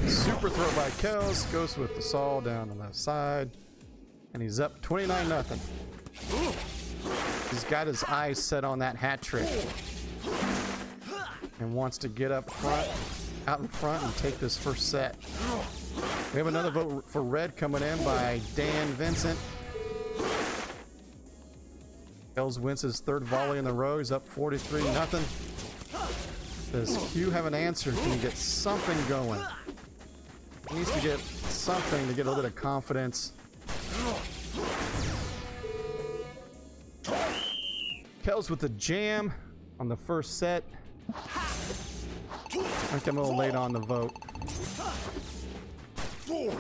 Super throw by Kells, goes with the saw down the left side. And he's up 29-0. He's got his eyes set on that hat trick. And wants to get up front, out in front and take this first set. We have another vote for red coming in by Dan Vincent. Kells wins his third volley in the row. He's up 43-0. Does Q have an answer? Can he get something going? He needs to get something to get a little bit of confidence. Kells with the jam on the first set. I think I'm a little late on the vote. Q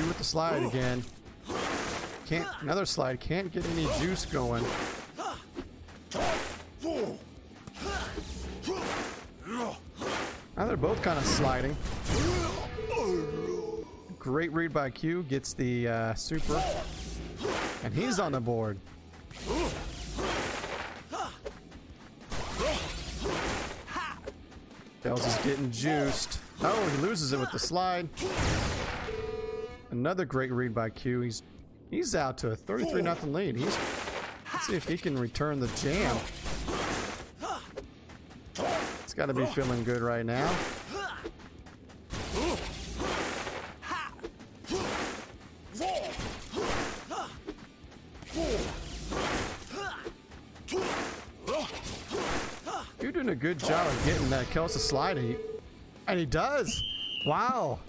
with the slide again. Can't, another slide, can't get any juice going. Now they're both kind of sliding. Great read by Q, gets the super, and he's on the board. Kells is getting juiced. Oh, he loses it with the slide. Another great read by Q. He's out to a 33-0 lead. Let's see if he can return the jam. It's got to be feeling good right now. You're doing a good job of getting that Kells to slide, and he does. Wow.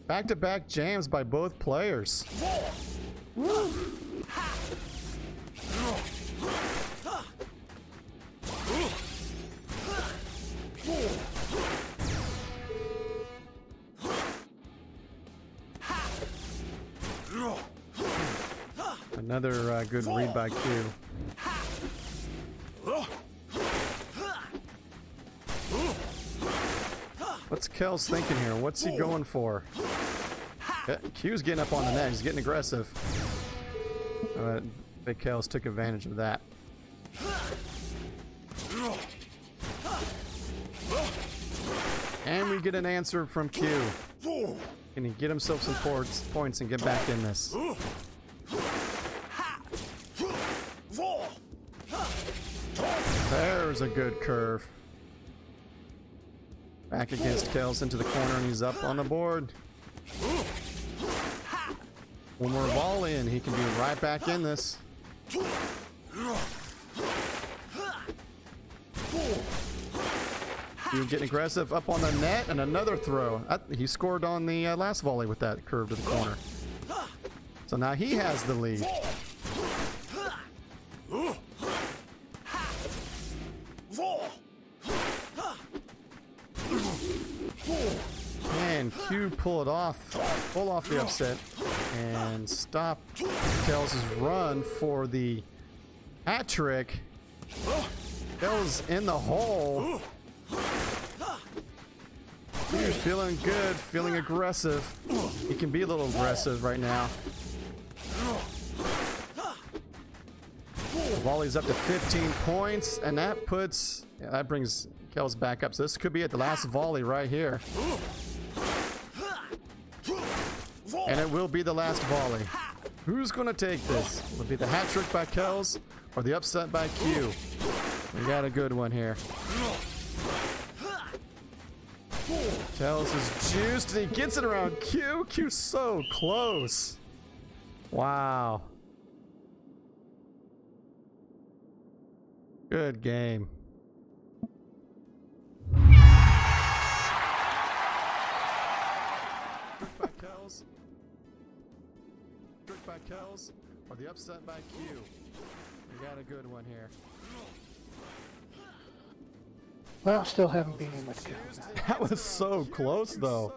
Back-to-back jams by both players. Woo. Another good read by Q. What's Kells thinking here? What's he going for? Q's getting up on the net. He's getting aggressive. Big Kells took advantage of that. And we get an answer from Q. Can he get himself some points and get back in this? There's a good curve. Back against Kells into the corner, and he's up on the board. One more volley and he can be right back in this. He's getting aggressive up on the net, and another throw. He scored on the last volley with that curve to the corner. So now he has the lead. Can Q pull it off, pull off the upset, and stop Kells' run for the hat trick? Kells in the hole. He's feeling good, feeling aggressive. He can be a little aggressive right now. The volley's up to 15 points, and that brings Kells back up. So this could be at the last volley right here. And it will be the last volley. Who's going to take this? Will it be the hat trick by Kells or the upset by Q? We got a good one here. Kells is juiced and he gets it around Q. Q's so close. Wow. Good game. Trick by Kells or the upset by Q. We got a good one here. Well, still haven't been able to. That was so close, though.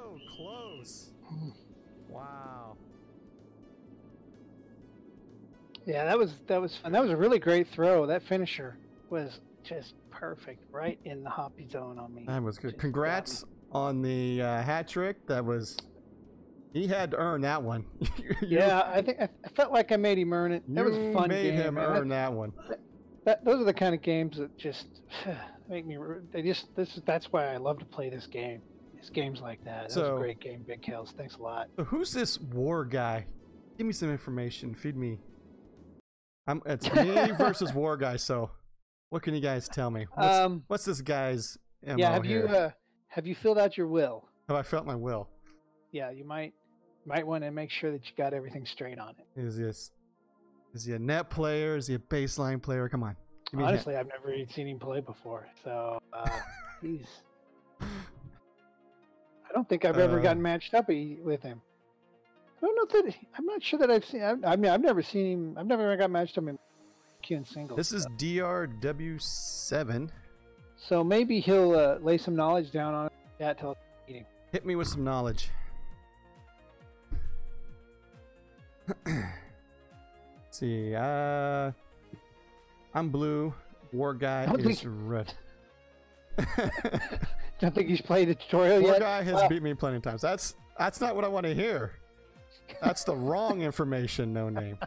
Yeah, that was fun. That was a really great throw. That finisher was just perfect, right in the hoppy zone on me. That was good. Congrats on the hat trick. That was. He had to earn that one. Yeah, I think I felt like I made him earn it. That was a fun game. You made him earn that one. Those are the kind of games that just make me. That's why I love to play this game. It's games like that. That was a great game, Big Kells. Thanks a lot. So who's this war guy? Give me some information. Feed me. It's me versus war guy. So, what can you guys tell me? What's this guy's MO here? Have you filled out your will? Have I felt my will? Yeah, you might want to make sure that you got everything straight on it. Is he a net player? Is he a baseline player? Come on. Honestly, I've never seen him play before, so he's. I don't think I've ever gotten matched up with him. I don't know that. I'm not sure that I've seen. I mean, I've never seen him. I've never got matched up in Q and singles. This is DrW7. So maybe he'll lay some knowledge down on that till meeting. Hit me with some knowledge. Let's see. I'm blue. War guy is red. Don't think he's played a tutorial yet. War guy has beat me plenty of times. That's not what I want to hear. That's the wrong information. No name.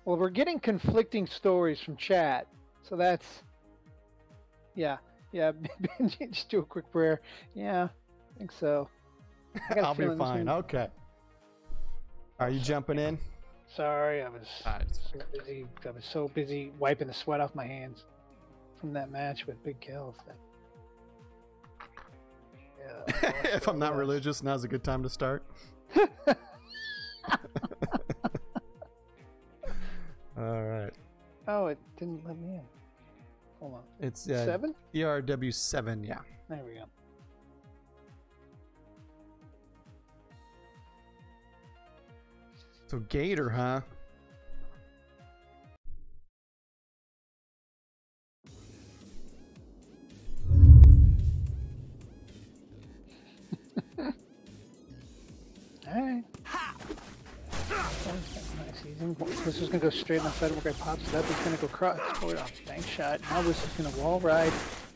Well, we're getting conflicting stories from chat, so that's yeah. Just do a quick prayer. Yeah, I think so. I'll be fine. Okay. Are you jumping in? Sorry, I was so busy wiping the sweat off my hands from that match with Big Kells. Yeah, if I'm not religious, now's a good time to start. All right. Oh, it didn't let me in. Hold on. It's 7? DrW7, yeah. There we go. So Gator, huh? Alright. This is gonna go straight on the side. Where guy pops it up. He's gonna go cross forward off bank shot. Now this is gonna wall ride.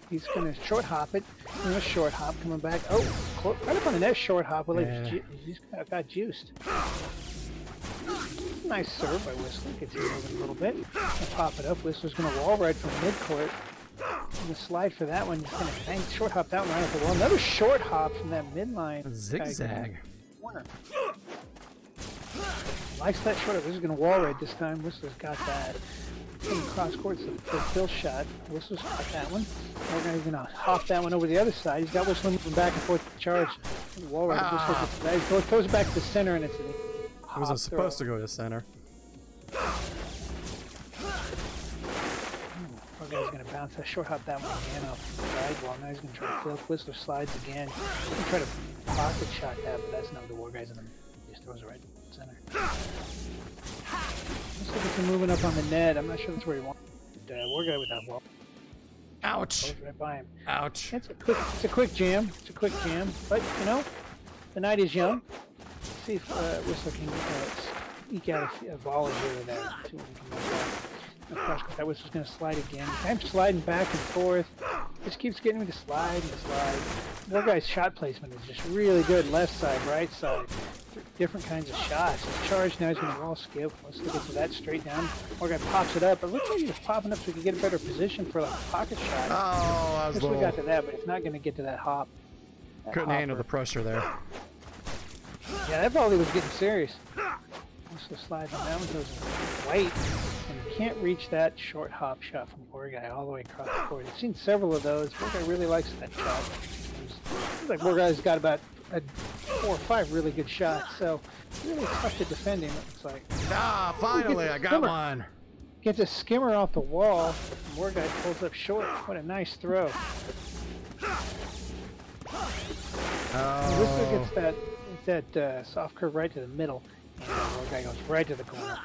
He's gonna short hop it. And a short hop coming back. Oh, right up on the net short hop. Well, he's got juiced. Nice serve by Whistler. Gets him moving a little bit. Gonna pop it up. Whistler's gonna wall ride from midcourt. Gonna slide for that one. He's gonna bang short hop that one right at the wall. Another short hop from that midline. Zigzag. Corner. Likes that short hop. This is gonna wall ride this time. Whistler's got that. Cross court, so Phil shot. Whistler's got that one. He's gonna hop that one over the other side. He's got Whistler moving back and forth to charge. Wall ride. Whistler goes back to the center, and it's a it wasn't supposed to go to center. Our guy's gonna bounce that short hop that one again off the sidewall. Now he's gonna try to fill. Whistler slides again. He's gonna try to pocket shot that, but that's not the War guy's in the. He just throws it right to the center. Looks like it's moving up on the net. I'm not sure that's where he wants. War guy with that wall. Ouch! Right by him. Ouch! It's a quick jam. It's a quick jam. But you know, the night is young. Let's see if Whistler can eke out a volley here or there. See what we can make that. That Whistler's going to slide again. I'm sliding back and forth. Just keeps getting me to slide and slide. War guy's shot placement is just really good. Left side, right side. Different kinds of shots. He's charged now. He's going to wall skip. Let's look at that straight down. War guy pops it up. It looks like he's popping up so he can get a better position for like a pocket shot. Oh, I was Whistler got to that, but it's not going to get to that hop. Couldn't handle the pressure there. Yeah, that volley was getting serious. Whistler slides on that one, goes white, and you can't reach that short hop shot from War guy all the way across the court. I've seen several of those. War guy really likes that shot. Seems like War guy's got about 4 or 5 really good shots, so really tough to defend him, it looks like. Ah, finally, I got one. Gets a skimmer off the wall, and War guy pulls up short. What a nice throw. Oh. Whistler gets that soft curve right to the middle, and War guy goes right to the corner.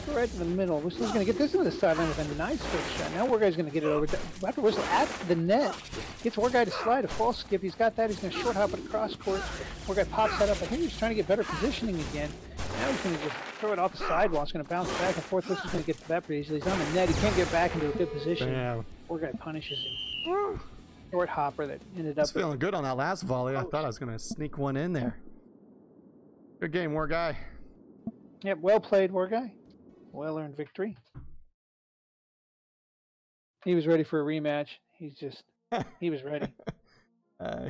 Go right to the middle. Whistler's going to get this into the sideline with a nice first shot. Now War Guy's going to get it over. After Whistler at the net, gets War Guy to slide a false skip. He's got that. He's going to short hop it across court. War Guy pops that up. I think he's trying to get better positioning again. Now he's going to just throw it off the sidewall. It's going to bounce back and forth. Whistler's going to get to that pretty easily. He's on the net. He can't get back into a good position. Damn. War Guy punishes him. Short hopper that ended up. I was feeling good on that last volley. I thought I was going to sneak one in there. Good game, War Guy. Yep, well played, War Guy. Well-earned victory. He was ready for a rematch. He was ready.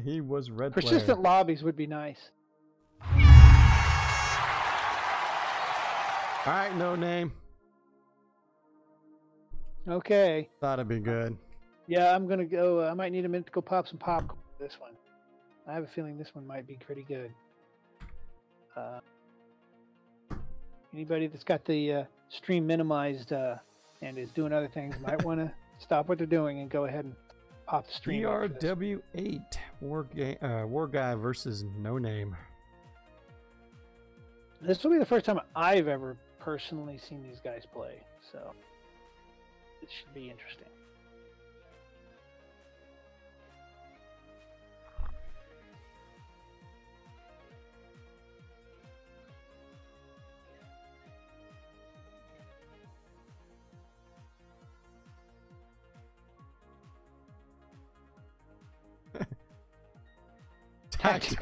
He was red. Persistent lobbies would be nice. All right, no name. Okay. That'd be good. Yeah, I'm gonna go. I might need a minute to go pop some popcorn for this one. I have a feeling this one might be pretty good. Anybody that's got the stream minimized and is doing other things might want to stop what they're doing and go ahead and pop the stream. DrW8 War Guy versus No Name. This will be the first time I've ever personally seen these guys play, so it should be interesting. Tactic.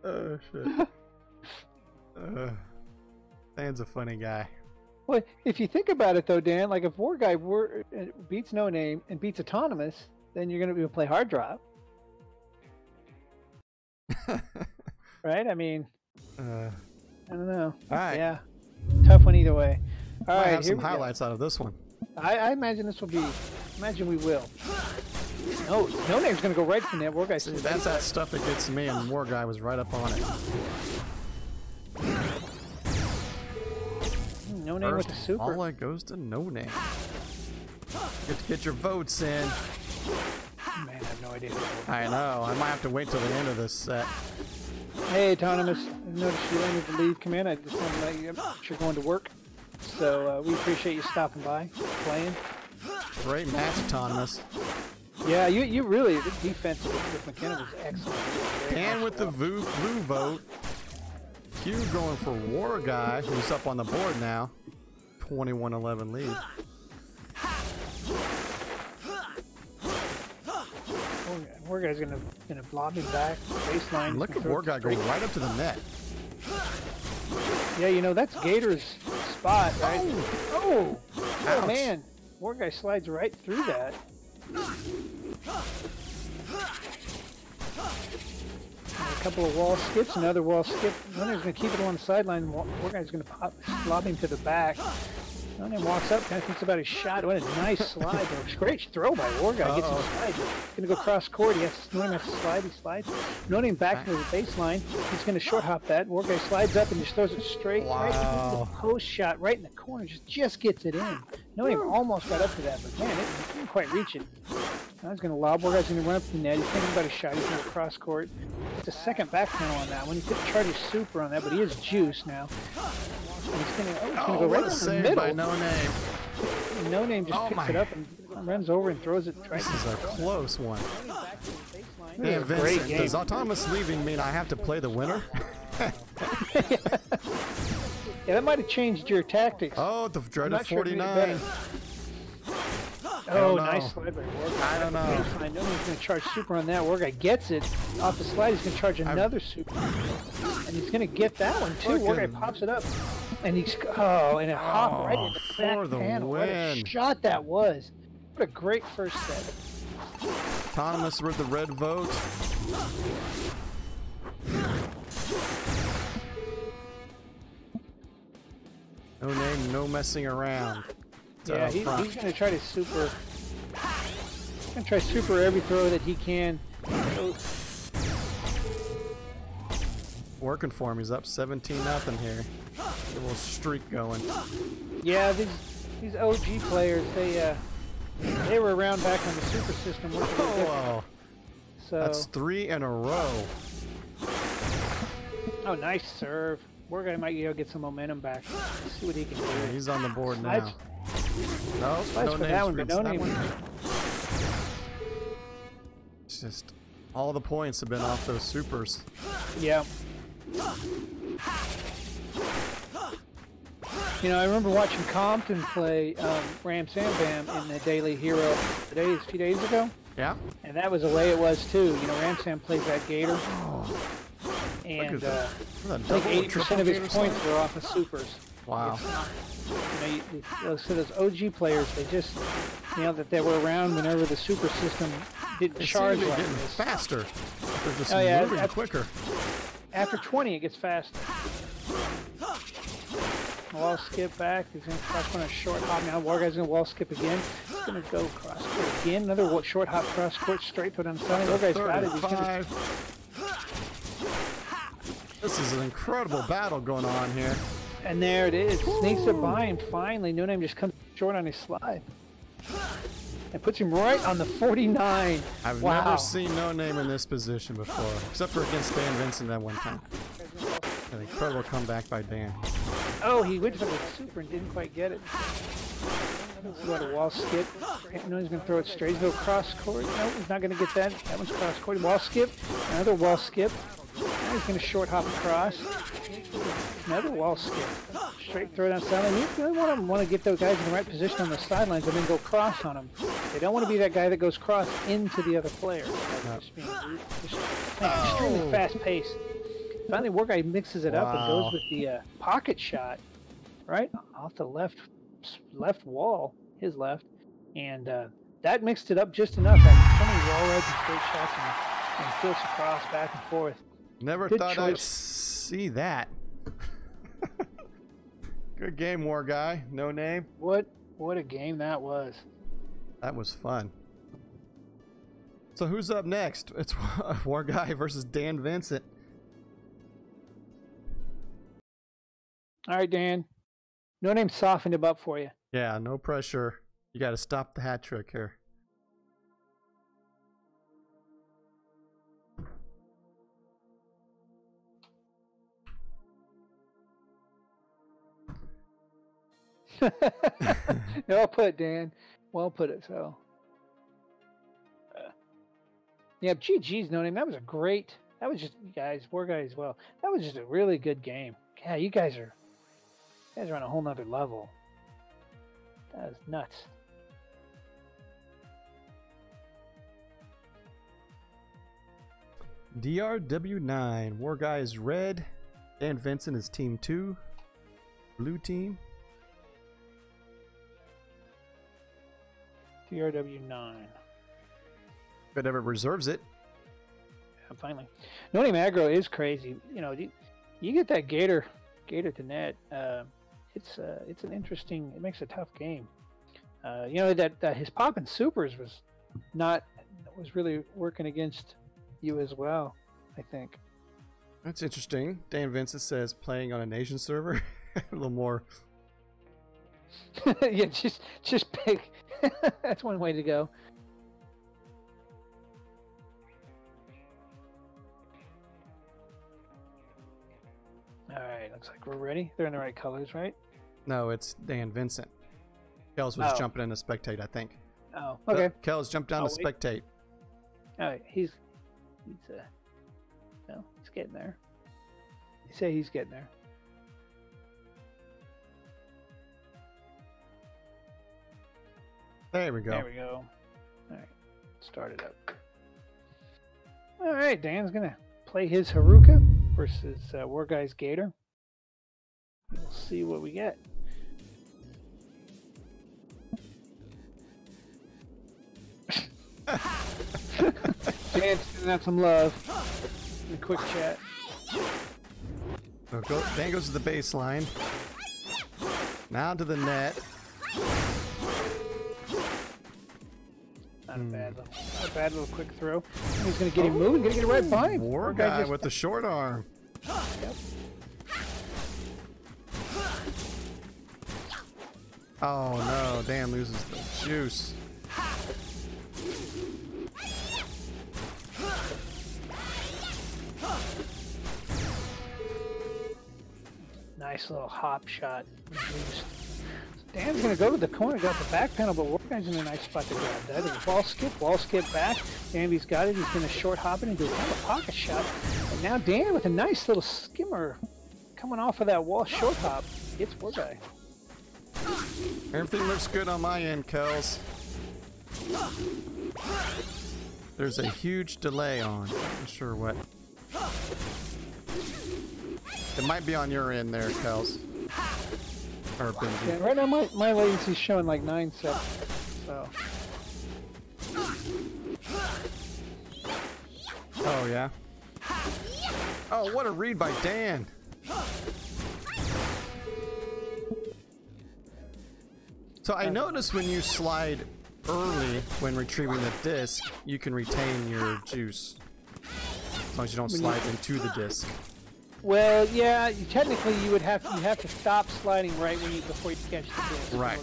Oh shit. Dan's a funny guy. Well, if you think about it though, Dan, like if War Guy beats No Name and beats Autonomous, then you're going to be able to play Hard Drop. Right? I mean, I don't know. All right. Yeah. Tough one either way. All Might right. have Here some highlights out of this one. I imagine this will be. Imagine we will. No Name's going to go right to the net. War Guy. See, that's that stuff that gets me, and War Guy was right up on it. No Name with First the super. volley goes to No Name. Get your votes in. Man, I have no idea. I know. I might have to wait till the end of this set. Hey, Autonomous. I noticed you wanted to leave command. I just wanted to let you know that you're going to work. So we appreciate you stopping by, playing. Great match, Autonomous. Yeah, you really, the defense with McKenna was excellent. And with the blue vote, Q going for War Guy, who's up on the board now. 21-11 lead. War Guy's gonna blob him back, baseline. Look at War Guy going right up to the net. Yeah, you know, that's Gator's spot, right? Oh Ouch. man. War Guy slides right through that. And a couple of wall skips, another wall skip. Runner's going to keep it on the sideline. War Guy's going to lob him to the back. Runner walks up, kind of thinks about his shot. What a nice slide. Great throw by War Guy. Gets him slide. He's going to go cross court. He has to slide. He slides. No Name back to the baseline. He's going to short hop that. War Guy slides up and just throws it straight right into the post shot, right in the corner. Just gets it in. No Name almost got up to that, but man, it didn't quite reach it. Now he's going to lob. War Guy's going to run up the net. He's thinking about his shot. He's going to cross court. It's a second back panel on that one. He could charge his super on that, but he is juice now. And he's going to go right in the middle. By No Name. No Name just picks it up and runs over and throws it right. This is a close one. Hey, Vincent, does Autonomous leaving mean I have to play the winner? Yeah, that might have changed your tactics. Oh, the dreaded 49. Oh, nice slide by War Guy. I don't know. I know he's going to charge super on that. War Guy gets it off the slide. He's going to charge another super. And he's going to get that one, too. War Guy pops it up. And he's, and it hopped right in the back panel. What a shot that was. What a great first set. Autonomous with the red vote. No Name, no messing around. Yeah, he's going to try to super. He's going to try super every throw that he can. Working for him. He's up 17-0 here. A little streak going. Yeah, these OG players, they They were around back on the Super System. Oh, so that's 3 in a row. Oh, nice serve. War guy might get some momentum back. Let's see what he can do. Yeah, he's on the board now. Slides. No, Slides no for that names one, but no that name. one. It's just all the points have been off those supers. Yeah. You know, I remember watching Compton play Ram Sam Bam in the Daily Hero a few days ago. Yeah. And that was the way it was too. You know, Ram Sam plays that Gator. And I think 80% of his points were off of supers. Wow. You know, so those OG players, they just, you know, that they were around whenever the super system didn't charge like getting this. faster. They're just moving quicker. After 20, it gets faster. Wall skip back. He's going to cross on a short hop. Now War Guy's going to wall skip again. He's going to go cross court again. Another short hop cross court straight put on the side. War Guy's got it. He's gonna... This is an incredible battle going on here. And there it is. Sneaks it by, and finally, No Name just comes short on his slide. And puts him right on the 49. I've never seen No Name in this position before, except for against Dan Vincent that one time. An incredible comeback by Dan. Oh, he went for the super and didn't quite get it. He's got a wall skip. No, he's going to throw it straight. He's going to cross court. No, he's not going to get that. That one's cross court. Wall skip. Another wall skip. Now he's going to short hop across. Another wall skip. Straight throw down sideline. You really want to get those guys in the right position on the sidelines and then go cross on them. They don't want to be that guy that goes cross into the other player. Just extremely fast pace. Finally, War Guy mixes it up and goes with the pocket shot, right off the left wall, his left, and that mixed it up just enough. So many wall edge and straight shots and flips across back and forth. Never Good thought choice. I'd see that. Good game, War Guy. No Name. What a game that was. That was fun. So who's up next? It's War Guy versus Dan Vincent. All right, Dan. No Name softened him up for you. Yeah, no pressure. You got to stop the hat trick here. Well put, Dan. Well put it, so. Yeah, GG's No Name. That was a great. That was just, you guys, War Guy as well. That was just a really good game. Yeah, you guys are on a whole nother level. That was nuts. DrW9. War Guy is red. Dan Vincent is team 2. Blue team. DrW9. If it ever reserves it. Yeah, finally. No Name aggro is crazy. You know, you get that Gator to net. It's an interesting. It makes a tough game. You know that his pop and supers was really working against you as well. I think. That's interesting. Dan Vincent says playing on a nation server. A little more. Yeah, just pick. That's one way to go. All right, looks like we're ready. They're in the right colors, right? No, it's Dan Vincent. Kels was jumping in to spectate, I think. Oh, okay. Kels jumped down to wait. spectate. All right, he's getting there. You say he's getting there. There we go. There we go. All right, start it up. All right, Dan's gonna play his Haruka versus War Guy's Gator. We'll see what we get. Dan's sending out some love in a quick chat. Dan goes to the baseline. Now to the net. Not a bad little quick throw. He's gonna get him moving, gonna get it right by him. War Guy with the short arm. Yep. Oh no, Dan loses the juice. nice little hop shot. Boost. Dan's going to go to the corner, got the back panel, but Warguy's in a nice spot to grab that. There's a wall skip back. Danby's got it. He's going to short hop it and do kind of a pocket shot. And now Dan with a nice little skimmer coming off of that wall short hop gets Warguy. Everything looks good on my end, Kels. There's a huge delay on. Not sure what. It might be on your end there, Kels. Or Benji. Yeah, right now my latency's showing like 9 seconds. So. Oh yeah. Oh, what a read by Dan. So I noticed when you slide early when retrieving the disc, you can retain your juice. As long as you don't slide into the disc. Well, yeah, technically you have to stop sliding right before you catch the disc. Right.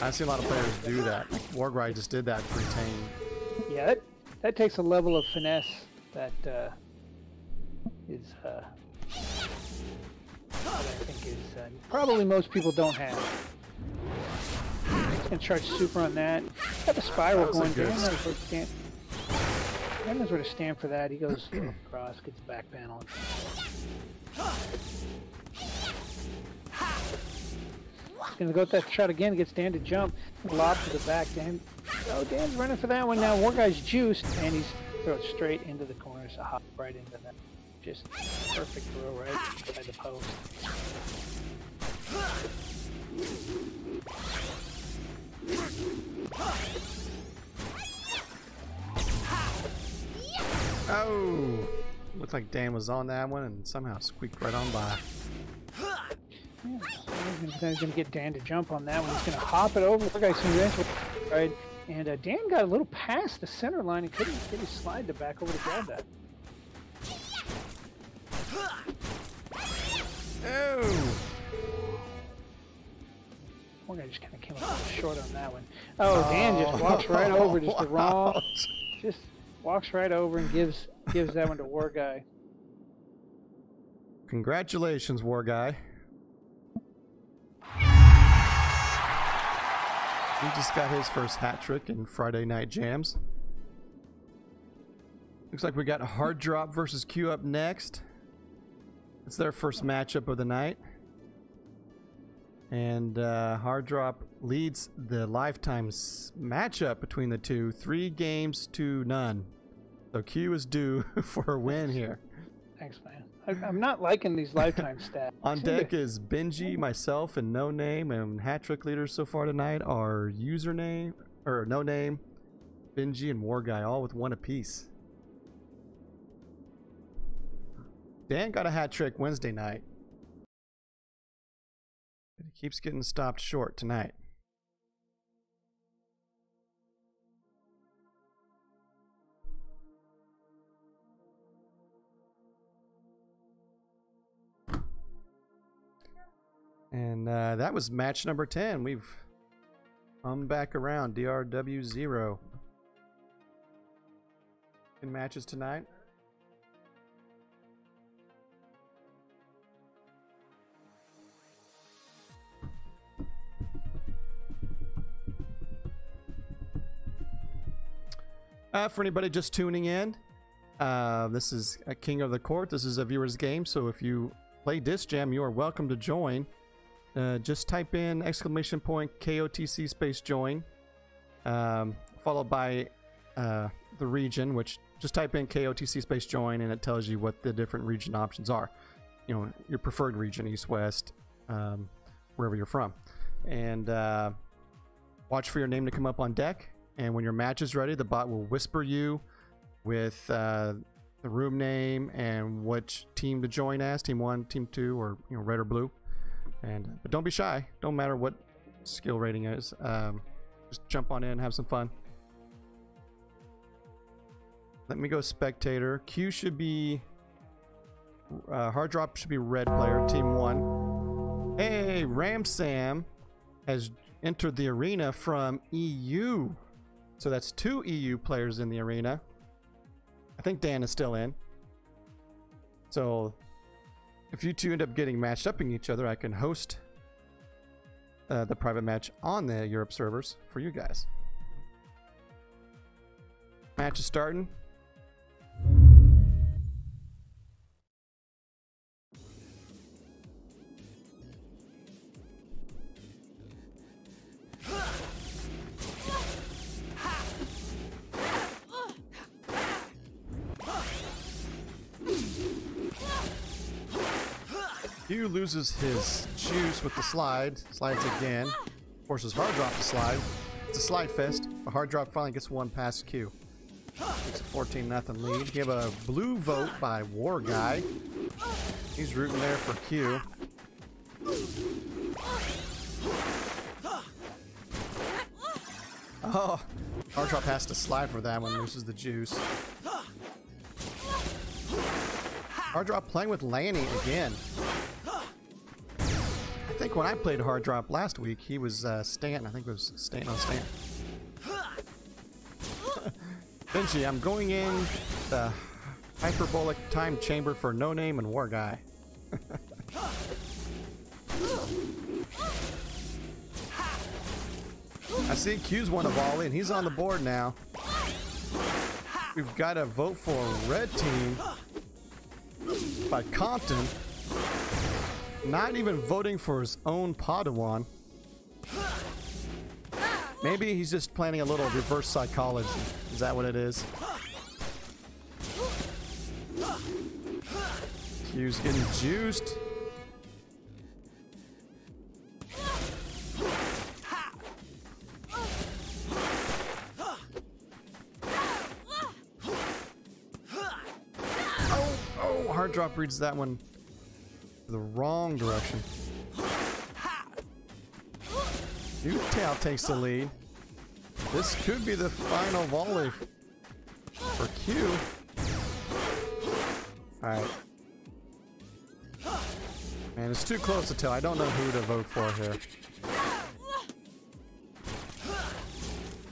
I see a lot of players do that. Like Warguy just did that to retain. Yeah, that takes a level of finesse that is I think is probably most people don't have. Gonna charge super on that. Got the spiral going. Dan knows where to stand for that. He goes across, gets the back panel. Gonna go with that shot again. Gets Dan to jump. Lob to the back. Dan's running for that one now. Warguy's juiced, and he's thrown straight into the corners. A hop right into that. Just perfect throw right by the post. Oh! Looked like Dan was on that one and somehow squeaked right on by. Yeah, he's going to get Dan to jump on that one. He's going to hop it over. Right, and Dan got a little past the center line and couldn't get his slide to back over to grab that. Oh! One guy just kind of came up a little short on that one. Oh, Dan just walks right over, just the wrong. Just walks right over and gives that one to Warguy. Congratulations, Warguy. He just got his first hat trick in Friday Night Jams. Looks like we got Hard Drop versus Q up next. It's their first matchup of the night. And Hard Drop leads the lifetime matchup between the two, 3 games to none. So Q is due for a win here. Thanks, man. I'm not liking these lifetime stats. On deck is Benji, myself, and No Name, and hat trick leaders so far tonight are Username, or No Name, Benji, and Warguy, all with 1 apiece. Dan got a hat trick Wednesday night. But he keeps getting stopped short tonight. And that was match number 10. We've come back around. DrW0. In matches tonight. For anybody just tuning in, this is a King of the Court. This is a viewer's game, so if you play Disc Jam, you are welcome to join. Just type in ! KOTC space join, followed by the region, which just type in KOTC space join, and it tells you what the different region options are. You know, your preferred region, east, west, wherever you're from. And watch for your name to come up on deck. And when your match is ready, the bot will whisper you with the room name and which team to join as, team 1, team 2, or red or blue. And but don't be shy. Don't matter what skill rating is. Just jump on in, have some fun. Let me go spectator. Q should be Hard Drop should be red player, team 1. Hey, Ram Sam has entered the arena from EU. So that's 2 EU players in the arena. I think Dan is still in. So if you two end up getting matched up in each other, I can host the private match on the Europe servers for you guys. Match is starting. Q loses his juice with the slide. Slides again. Forces hard drop to slide. It's a slide fest. A hard drop finally gets one past Q. Takes a 14-0 lead. You have a blue vote by War Guy. He's rooting there for Q. Oh, hard drop has to slide for that one. Loses the juice. Hard drop playing with Lanny again. I think when I played hard drop last week, he was Stanton. I think it was Stanton on Stanton. Benji, I'm going in the hyperbolic time chamber for No Name and War Guy. I see Q's won a volley and he's on the board now. We've got a vote for red team by Compton. Not even voting for his own Padawan. Maybe he's just planning a little reverse psychology. Is that what it is? Q's getting juiced. Oh, hard drop reads that one the wrong direction. U-Tail takes the lead. This could be the final volley for Q. Alright. Man, it's too close to tell. I don't know who to vote for here.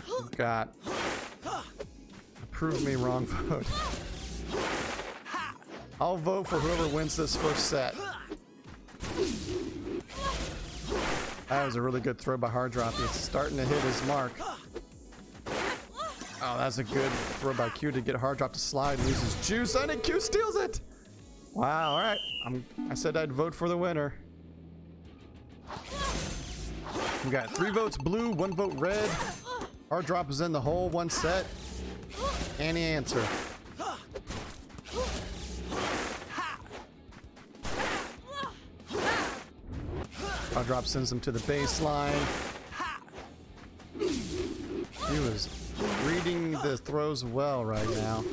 We've got a prove me wrong vote. I'll vote for whoever wins this first set. That was a really good throw by Hard Drop. He's starting to hit his mark. Oh, that's a good throw by Q to get Hard Drop to slide. Loses juice, and Q steals it. Wow, all right. I said I'd vote for the winner. We got 3 votes blue, 1 vote red. Hard Drop is in the hole, 1 set. Any answer. Hard Drop sends him to the baseline. He was reading the throws well right now.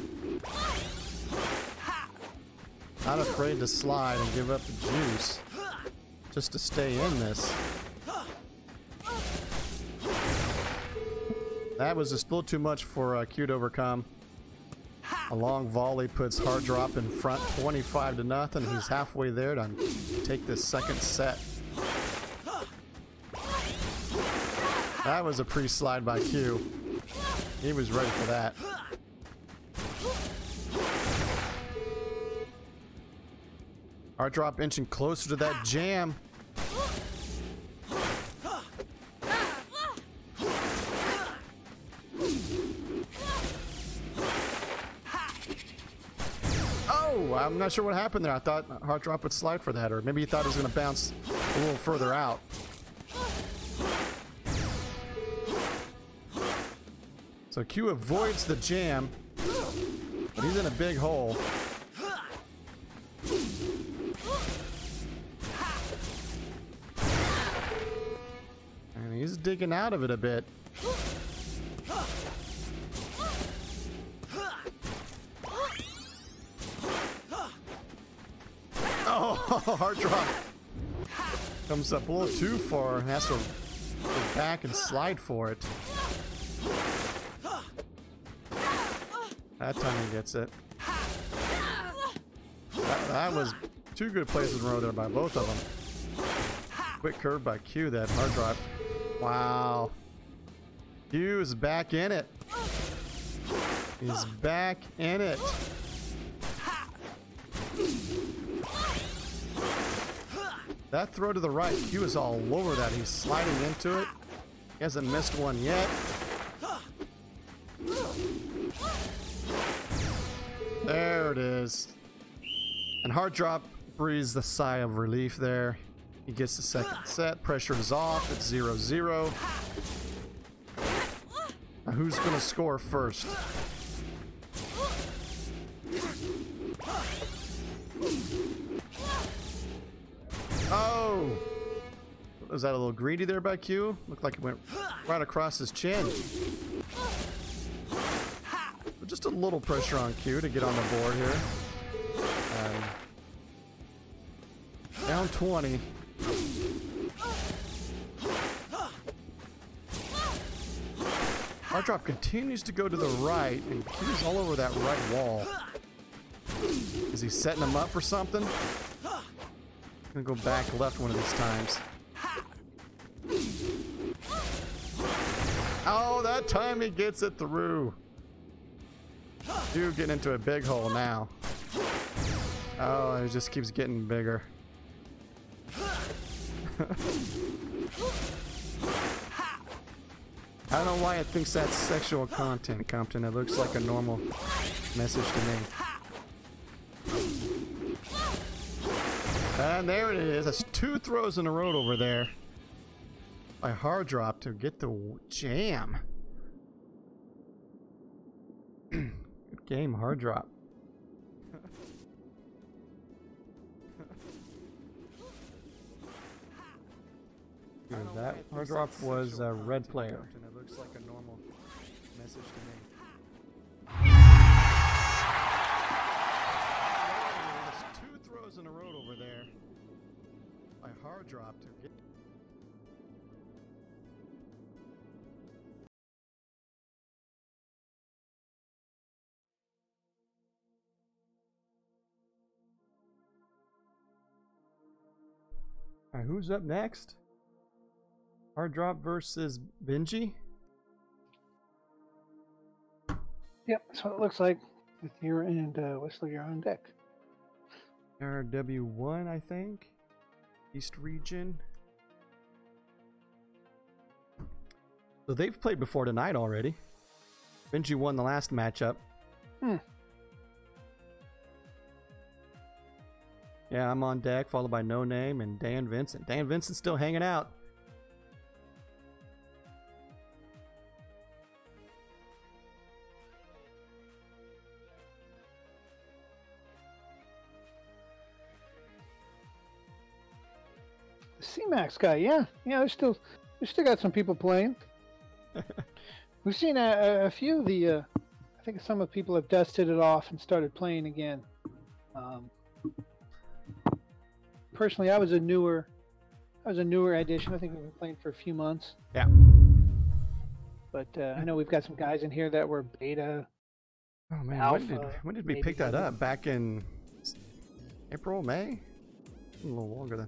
Not afraid to slide and give up the juice just to stay in this. That was just a little too much for Q to overcome. A long volley puts Hard Drop in front 25-0. He's halfway there to take this second set. That was a pre-slide by Q. He was ready for that. Hard Drop inching closer to that jam. Oh, I'm not sure what happened there. I thought Hard Drop would slide for that, or maybe he thought it was going to bounce a little further out. So Q avoids the jam, but he's in a big hole. And he's digging out of it a bit. Oh, Hard Drop comes up a little too far and has to go back and slide for it. That time he gets it. That was 2 good places in a row there by both of them. Quick curve by Q, that Hard Drop. Wow. Q is back in it. He's back in it. That throw to the right, Q is all over that. He's sliding into it. He hasn't missed one yet. There it is. And hard drop breathes the sigh of relief there. He gets the second set. Pressure is off. It's 0-0. Now who's going to score first? Oh! Was that a little greedy there by Q? Looked like it went right across his chin. But just a little pressure on Q to get on the board here. Down 20. Hard drop continues to go to the right, and Q's all over that right wall. Is he setting him up for something? I'm gonna go back left one of these times. Oh, that time he gets it through. Dude getting into a big hole now. Oh, it just keeps getting bigger. I don't know why it thinks that's sexual content, Compton. It looks like a normal message to me. And there it is. That's 2 throws in a row over there by hard drop to get the jam. Good game, hard drop. That hard drop was a red player. It looks like a normal message to me. There's 2 throws in a row over there by hard drop to get. Alright, who's up next? Hard drop versus Benji? Yep, that's what it looks like. With you and Whistler, you're on deck. RW1, I think. East region. So they've played before tonight already. Benji won the last matchup. Yeah, I'm on deck, followed by No Name and Dan Vincent. Dan Vincent's still hanging out. C-Max guy, yeah, we still got some people playing. We've seen a few of the. I think some of the people have dusted it off and started playing again. Personally, I was a newer addition. I think we've been playing for a few months. Yeah. But I know we've got some guys in here that were beta. Oh man, alpha, when did we pick that up? Back in April, May? A little longer than.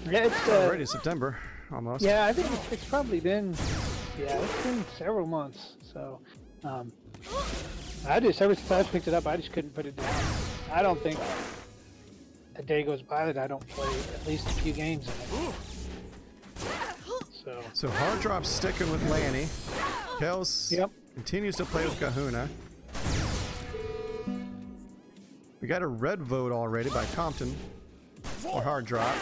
Yeah, it's already September almost. Yeah, I think it's probably been. Yeah, it's been several months. So, ever since I picked it up, I just couldn't put it down. I don't think a day goes by that I don't play at least a few games in it. So hard drop's sticking with Lanny. Kels continues to play with Kahuna. We got a red vote already by Compton for hard drop.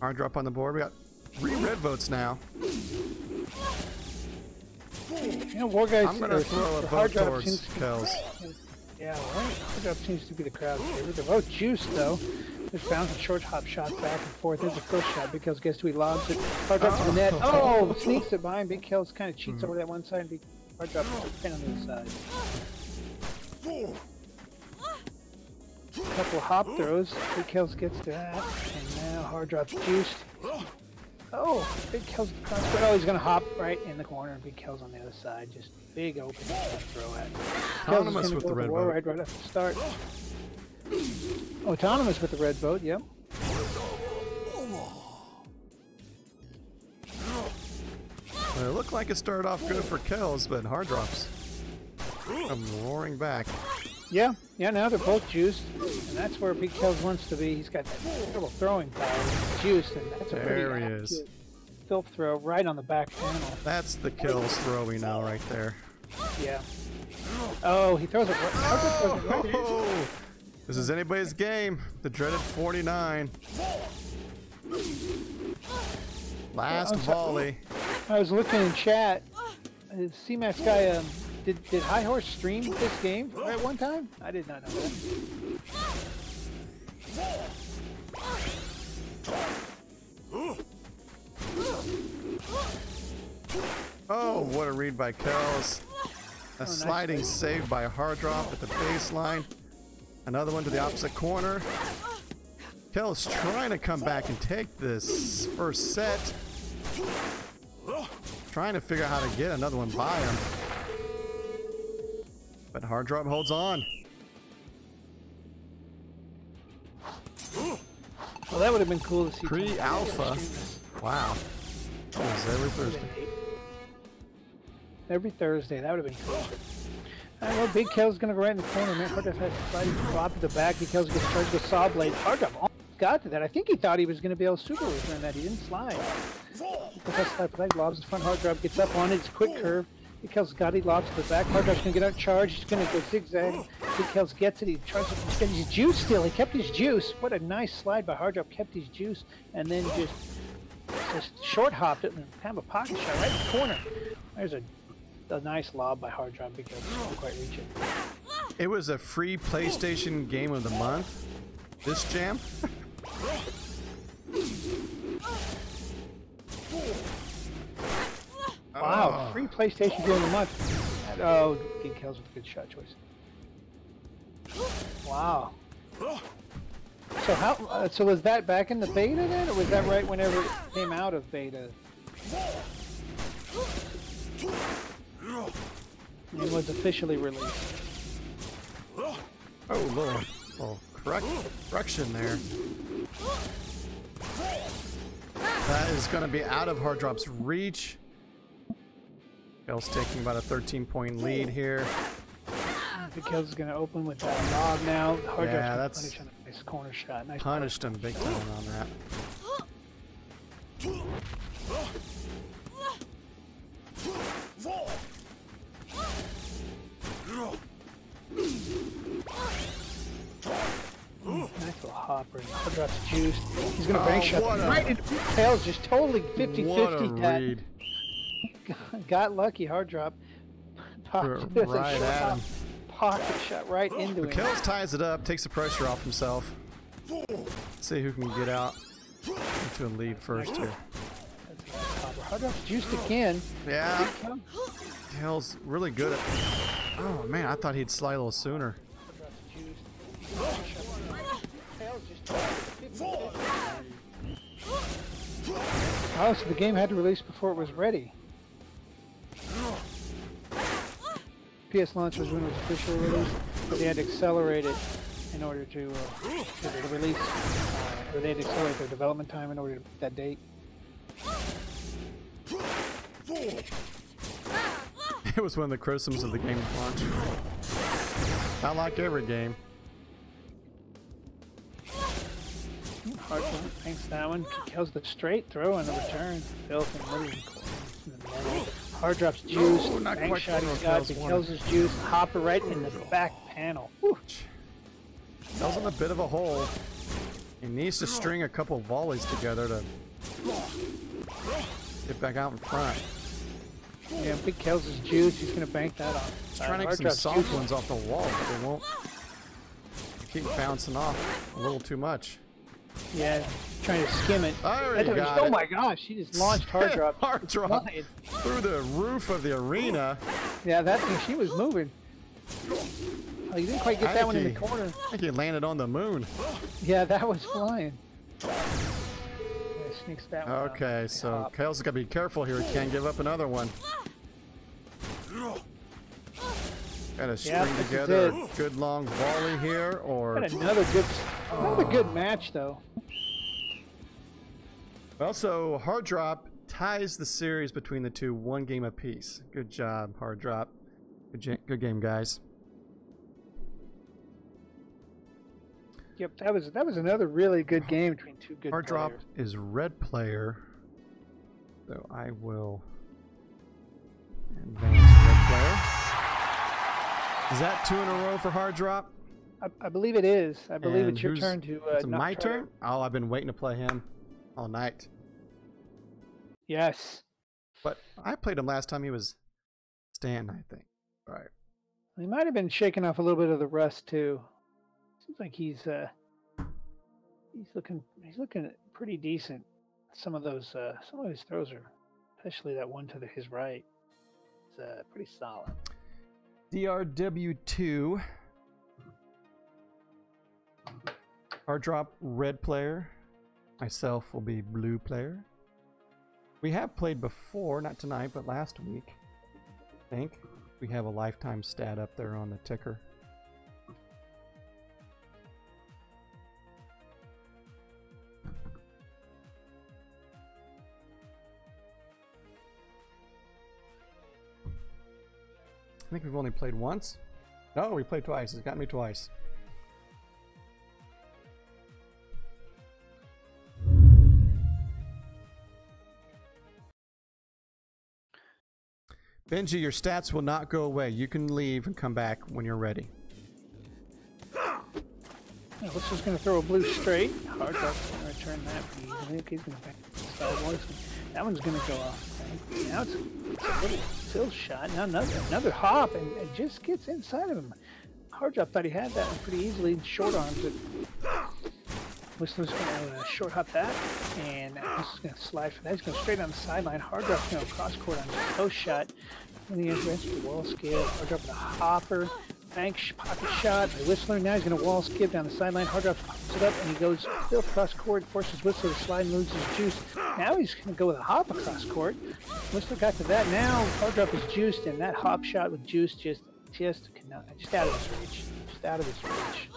Hard drop on the board. We got 3 red votes now. War guys. I'm gonna throw a vote towards Kels. Yeah, hard drop seems to be the crowd's favorite. They're both juiced though. Just bouncing short hop shots back and forth. There's a first shot. Big Kels gets to he lobs it. Hard drop to the net. Oh, sneaks it behind. Big Kels kind of cheats over that one side. And hard drop to the pin on the other side. A couple of hop throws. Big Kels gets to that. And now hard drop's juiced. Oh, Big Kels across. Oh, he's gonna hop right in the corner. Big Kels on the other side. Just big open throw at. Autonomous with the red vote. Right off the start. Autonomous with the red vote. Yep. Well, it looked like it started off good for kills, but hard drops come roaring back. Yeah, now they're both juiced, and that's where Big Kells wants to be. He's got that incredible throwing power. He's juiced, and that's a There he pretty is. filth throw right on the back panel. That's the kills throw we know right there. Yeah. Oh, he throws it right. Oh, this is anybody's game. The dreaded 49. Last volley. I was looking in chat. C-Max guy, did High Horse stream this game at one time? I did not know that. Oh, what a read by Kells. A nice sliding save by Hard Drop at the baseline. Another one to the opposite corner. Kells trying to come back and take this first set. Trying to figure out how to get another one by him. But Hard Drop holds on. Well, that would have been cool to see. Pre-alpha. Wow. That was every Thursday. Every Thursday, that would have been cool. Well, Big Kel's gonna go right in the corner, man. Hard Drop has to slide drop to the back. Big Kel's gonna charge the saw blade. Hard Drop almost got to that. I think he thought he was gonna be able to super return that. He didn't slide. Leg lobs the front. Hard Drop gets up on it. It's a quick curve. Big Kel's got it. Lobs to the back. Hard Drop's gonna get out charged. He's gonna go zigzag. Big Kel's gets it. He tries to get his juice still. He kept his juice. What a nice slide by Hard Drop. Kept his juice and then just short hopped it and have a pocket shot right in the corner. There's a nice lob by Hard Drop because he couldn't quite reach it. It was a free PlayStation Game of the Month. This jam. Wow, free PlayStation Game of the Month. Oh, Big Kells with a good shot choice. Wow. So how? So was that back in the beta then, or was that right whenever it came out of beta? It was officially released. Oh, Lord. Oh, correction there. That is going to be out of Hard Drop's reach. Kells taking about a 13-point lead here. Big Kells is going to open with that lob now. Hard Yeah, Drop's that's on a nice corner shot. Nice punished him big time on that. Nice little hopper. Hard Drop's juiced. He's going to bank shot right into Kells. Just totally 50-50 that. Read. Got lucky. Hard Drop. Right at him. Pocket shot right into him. Kells ties it up, takes the pressure off himself. Let's see who can get out into a lead first here. Hard Drop's juiced again. Yeah. Kells really good at. Oh man, I thought he'd slide a little sooner. Oh, so the game had to release before it was ready. PS launch was when it was officially released, but they had to accelerate it in order to the release, or they had to accelerate their development time in order to put that date. It was one of the criticisms of the game's launch. Not like every game. Hard one, thanks that one. Kills the straight throw and the return. Filth and middle in the middle. Hard Drop's juice. Not Bank quite shot sure he's if got. Kells He won. kills his juice. Hopper right in the back panel. Woo. Kells in a bit of a hole. He needs to string a couple volleys together to get back out in front. Yeah, Big Kells his juice. He's gonna bank that off. He's trying to get some soft ones off the wall, but they won't. They keep bouncing off a little too much. Yeah, trying to skim it. There you got oh it. my gosh, he just launched Hard Drop. Hard Drop through the roof of the arena. Yeah, that thing, she was moving. Oh, you didn't quite get that one in the corner. I think he landed on the moon. Yeah, that was flying. Yeah, sneaks that one Okay, out. so Kells got to be careful here. He can't give up another one. Got to string this is together a it. good long volley here, or Got another good match though. also Hard Drop ties the series between the two 1 game apiece. Good job, Hard Drop. Good game, guys. Yep, that was another really good game between two good Hard players. Drop is red player, so I will advance red player. Is that 2 in a row for Hard Drop? I believe it is. I believe And it's your who's- turn to. It's not my try to- turn? Oh, I've been waiting to play him all night. Yes. But I played him last time he was Stan, I think. Right. He might have been shaking off a little bit of the rust too. Seems like he's looking pretty decent. Some of his throws are, especially that one to his right, is pretty solid. DrW2. Hard Drop red player. Myself will be blue player. We have played before, not tonight, but last week. I think we have a lifetime stat up there on the ticker. I think we've only played once. No, we played twice. It's got me twice. Benji, your stats will not go away. You can leave and come back when you're ready. Yeah, let's just going to throw a blue straight. Hard Drop's going to return that pretty easily. Okay, he's going to back sideways. That one's going to go off. Okay. Now it's a little still shot. Now another hop, and it just gets inside of him. Hard Drop thought he had that one pretty easily. Short arms it. Whistler's going to short hop that, and this is going to slide for that. He's going straight on the sideline. Hard Drop's going to cross court on his post shot. On the edge, the wall skip. Hard Drop with a hopper. Pocket shot by Whistler. Now he's going to wall skip down the sideline. Hard Drop pops it up, and he goes still cross court, forces Whistler to slide and loses his juice. Now he's going to go with a hop across court. Whistler got to that. Now Hard Drop is juiced, and that hop shot with juice just out of his reach. Just out of his reach.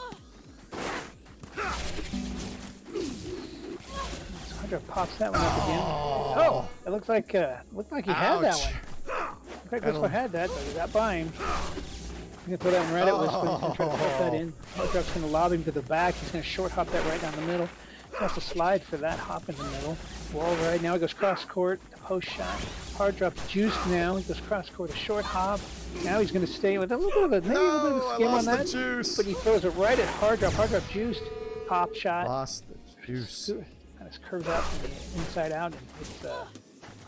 So Hard Drop pops that one up again. Oh, it looked like he had that one. Looked like Whistler had that, but he got by him. He's going to throw that one right at Whistler. He's going to try to put that in. Hard Drop's going to lob him to the back. He's going to short hop that right down the middle. He has to slide for that hop in the middle. Wall right now. He goes cross court. Post shot. Hard Drop's juiced now. He goes cross court. A short hop. Now he's going to stay with a little bit of a skim on that. But he throws it right at Hard Drop. Hard Drop juiced. Hop shot. Lost the juice. Kind of curves out from the inside out. And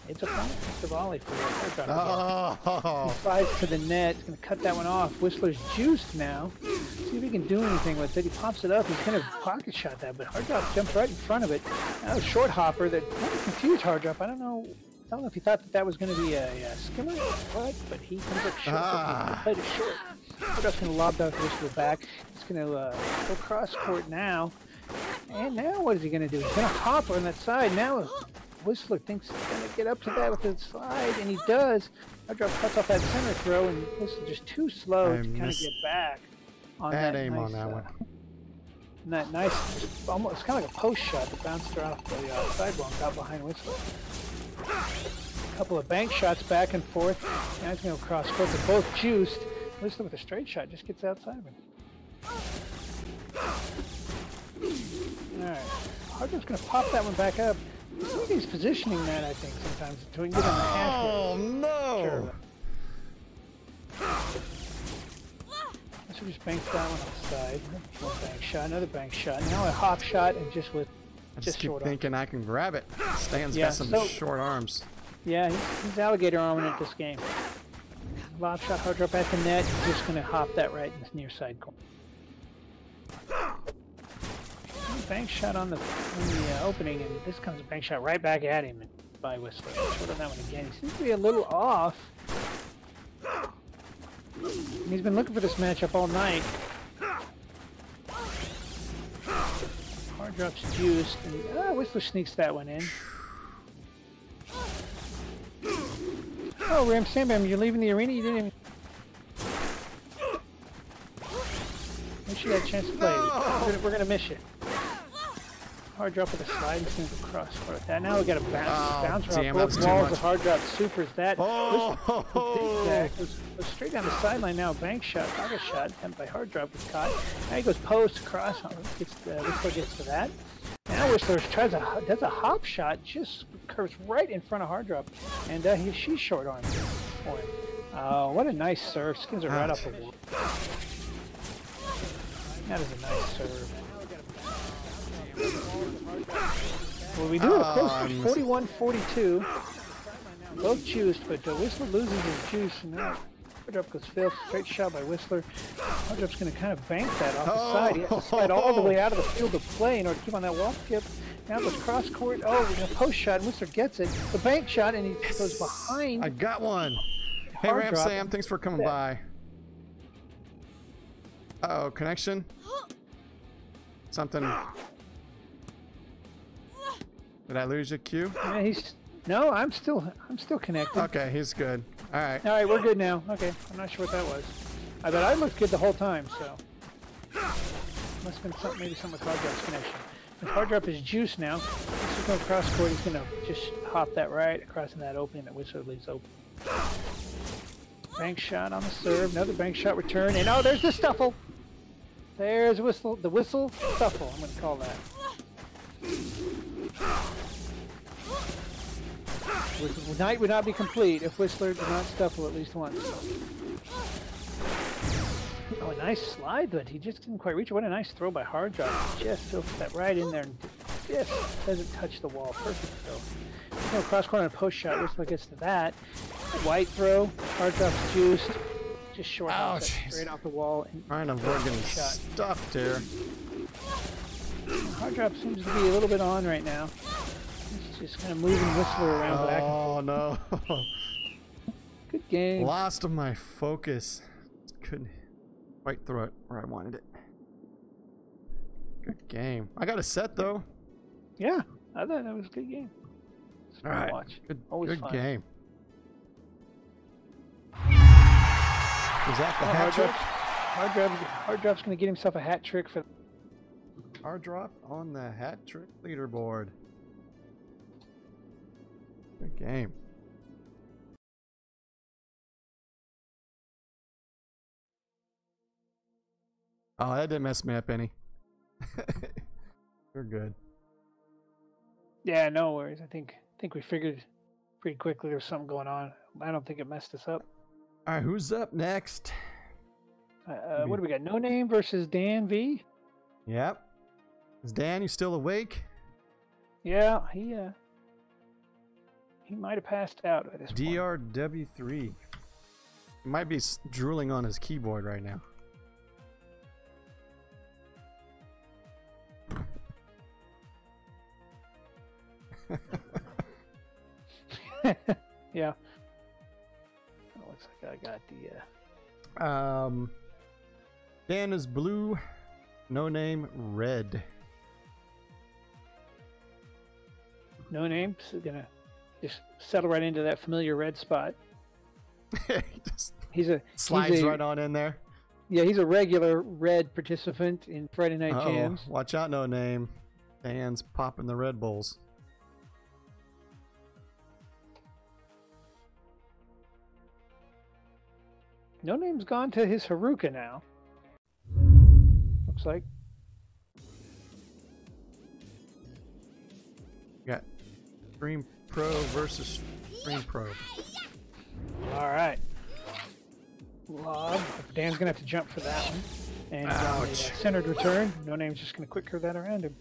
it's a point. It's a volley for Hard Drop. Oh. He slides to the net. He's going to cut that one off. Whistler's juiced now. See if he can do anything with it. He pops it up. He's going to pocket shot that, but Hard Drop jumps right in front of it. Now a short hopper that kind of confused Hard Drop. I don't know if he thought that was going to be a skimmer or what, but he comes up short. He played it short. Hard Drop's going to lob that to Whistler back. He's going to go cross court now. And now what is he going to do? He's going to hop on that side. Now Whistler thinks he's going to get up to that with his slide, and he does. Hard Drop cuts off that center throw, and Whistler just too slow to kind of get back on that. Bad aim nice, on that one. That nice, almost it's kind of like a post shot that bounced her off the sidewall and got behind Whistler. A couple of bank shots back and forth. Now he's going to cross court. They're both juiced. Whistler with a straight shot just gets outside of him. All right. Hard Drop's going to pop that one back up. He's positioning that, I think, sometimes to get on the hash. Oh, no! Sure. So just banks that one outside. One bank shot, another bank shot. Now a hop shot, and just with I just keep short thinking I can grab it. Stan's Yeah, got some so- short arms. Yeah, he's alligator arming it this game. Lob shot, Hard Drop at the net. He's just going to hop that right in this near side corner. Bank shot on the opening, and this comes a bank shot right back at him by Whistler. Short on that one again. He seems to be a little off. And he's been looking for this matchup all night. Hard Drop's juiced, and Whistler sneaks that one in. Oh, Ram Sandbam, you're leaving the arena? You didn't even... Wish you had a chance to play. No! We're gonna miss you. hard drop with a slide. He's going to go cross court. That now we got a bounce damn, off that was both too walls much. of hard drop supers. That Oh! goes straight down the sideline now. Bank shot, target shot, attempt by hard drop was caught. Now he goes post cross. Whistler gets to that. Now Whistler does a hop shot, just curves right in front of hard drop, and she's short armed for him. Oh, what a nice serve! Skins are right off the wall. That is a nice serve. Well, we do a close 41-42. Both juiced, but Whistler loses his juice, and now hard drop goes failed. Straight shot by Whistler. Hard drop's going to kind of bank that off the side. He has to slide all the way out of the field of play in order to keep on that wall skip. Now goes cross court. Oh, we're going to post shot. Whistler gets it. The bank shot, and he goes behind. I got one. Hey, Ram Sam, thanks for coming by. Uh-oh, connection? Something. Did I lose your cue? Yeah, no, I'm still connected. Okay, he's good. All right. All right, we're good now. Okay, I'm not sure what that was. I bet I looked good the whole time, so must have been maybe some with hard drop's connection. If hard drop is juice now, he's going cross court. He's going to just hop that right across in that opening that Whistler leaves open. Bank shot on the serve. Another bank shot return, and oh, there's the stuffle. There's the whistle stuffle. I'm going to call that. The night would not be complete if Whistler did not stuffle at least once. Oh, a nice slide, but he just didn't quite reach it. What a nice throw by hard drop. Just filters that right in there and just doesn't touch the wall. Perfect throw. No cross court on a post shot. Whistler gets to that. White throw. Hard drop's juiced. Just short straight off the wall. Trying to avoid getting stuffed here. Hard drop seems to be a little bit on right now. He's just kind of moving Whistler around back and forth. Oh no. Good game. Lost my focus. Couldn't quite throw it where I wanted it. Good game. I got a set though. Yeah, I thought that was a good game. All right. Watch. Good fun. game. Was that the hat trick? Hard drop's going to get himself a hat trick for. Hard drop on the hat trick leaderboard. Good game. Oh, that didn't mess me up any. We're good. Yeah, no worries. I think we figured pretty quickly there was something going on. I don't think it messed us up. All right, who's up next? What do we got? No Name versus Dan V. Yep. Is Dan, you still awake? Yeah, he might have passed out at this point. DrW3. He might be drooling on his keyboard right now. Yeah. It looks like I got the. Dan is blue. No Name red. No Name's gonna just settle right into that familiar red spot. He slides right on in there. Yeah, he's a regular red participant in Friday Night Jams. Watch out, No Name. Dan's popping the Red Bulls. No Name's gone to his Haruka now. Looks like. Got Stream Pro versus Stream Pro. All right. Lob. Dan's gonna have to jump for that one. And a centered return. No Name's just gonna quick curve that around him.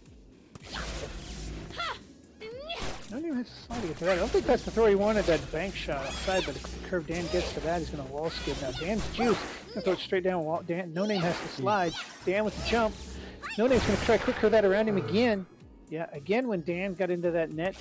No Name has to slide to get to that. I don't think that's the throw he wanted, that bank shot outside, but the curve Dan gets to that, he's gonna wall skid. Now Dan's juice. He's gonna throw it straight down wall. No Name has to slide. Dan with the jump. No Name's gonna try quick curve that around him again. Yeah, again when Dan got into that net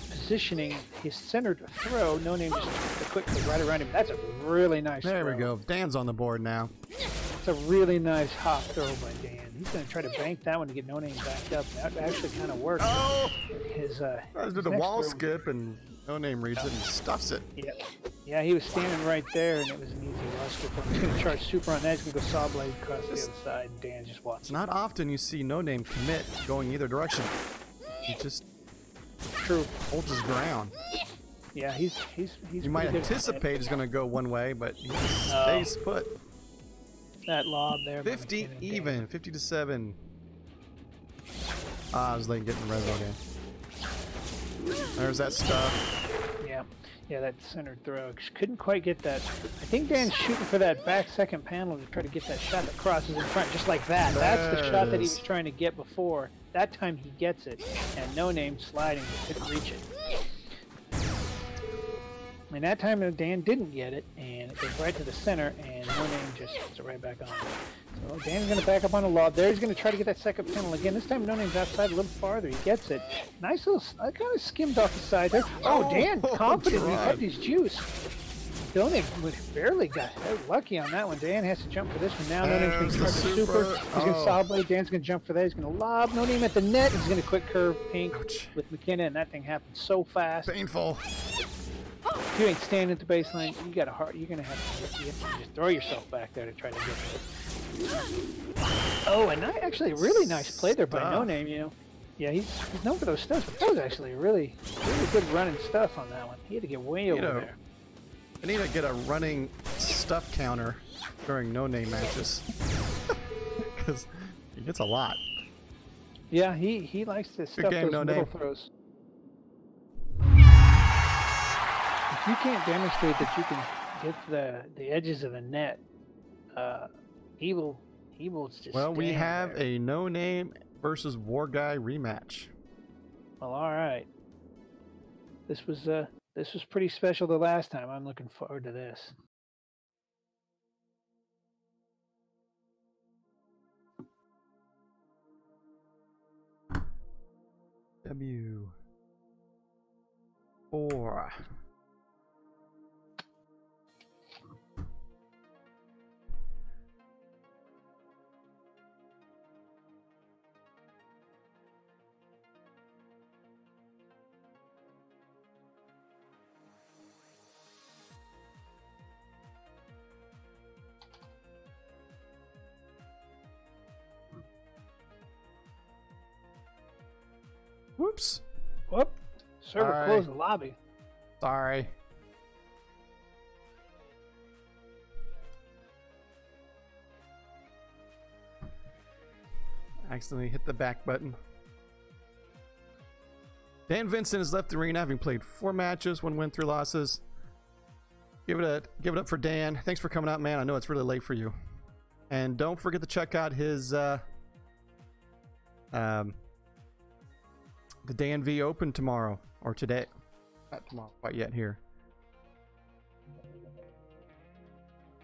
positioning, his centered throw, No Name just took the quick curve right around him. That's a really nice throw. There we go. Dan's on the board now. It's a really nice hop throw by Dan. He's going to try to bank that one to get No Name backed up. That actually kind of worked. Oh! His did the wall skip and No Name reads it and stuffs it. Yeah. Yeah, he was standing right there and it was an easy wall skip. He's going to charge super on that. He's going to go saw blade across the other side and Dan just watched. It's not often you see No Name commit going either direction. He just True. holds his ground. Yeah, he's You might pretty good at anticipate he's going to go one way, but he just stays put. that lob there. by 50 McKinnon. even, 50 to 7. I was like getting revo again. There's that stuff. Yeah, that center throw. Couldn't quite get that. I think Dan's shooting for that back second panel to try to get that shot that crosses in front, just like that. That's the shot that he was trying to get before. That time he gets it, and No Name sliding, couldn't reach it. And that time Dan didn't get it, and it goes right to the center, and No Name just puts it right back on. So Dan's going to back up on a lob. There he's going to try to get that second panel again. This time No Name's outside a little farther. He gets it. Nice little, I kind of skimmed off the side there. Oh, Dan confidently kept his juice. No Name barely got lucky on that one. Dan has to jump for this one. Now No Name's going to try for super. He's going to solid blade. Dan's going to jump for that. He's going to lob. No Name at the net. He's going to quick curve pink with McKinnon, and that thing happened so fast. Painful. If you ain't standing at the baseline, you got a heart. You're gonna have to just throw yourself back there to try to get it. Oh, and actually, a really nice play there by No Name. You know, yeah, he's known for those stuffs, but that was actually a really good running stuff on that one. He had to get way over there. I need to get a running stuff counter during No Name matches because he gets a lot. Yeah, he likes to stuff game, those No middle Name. throws. If you can't demonstrate that you can get the edges of the net, he will just. Well, we have there. a No Name versus War Guy rematch. Well, all right. This was pretty special the last time. I'm looking forward to this. W4. Whoops. Whoop. Server Sorry. closed the lobby. Sorry. Accidentally hit the back button. Dan Vincent has left the arena having played 4 matches, 1 win, 3 losses. Give it up for Dan. Thanks for coming out, man. I know it's really late for you. And don't forget to check out his the Dan V Open tomorrow, or today. Not tomorrow quite yet here.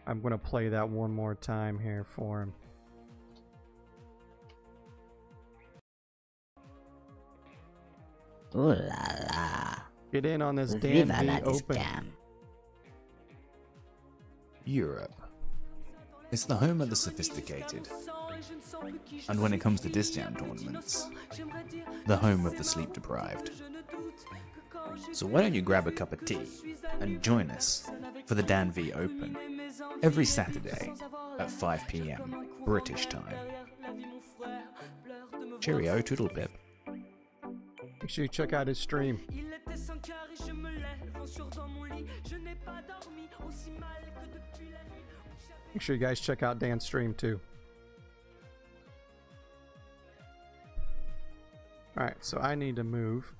I'm going to play that one more time here for him. Ooh la la. Get in on this Dan Viva V la Open. discam. Europe. It's the home of the sophisticated. And when it comes to disc jam tournaments, the home of the sleep deprived. So why don't you grab a cup of tea and join us for the Dan V Open every Saturday at 5 PM British time. Cheerio, toodlepip. Make sure you check out his stream. Make sure you guys check out Dan's stream too. Alright, so I need to move.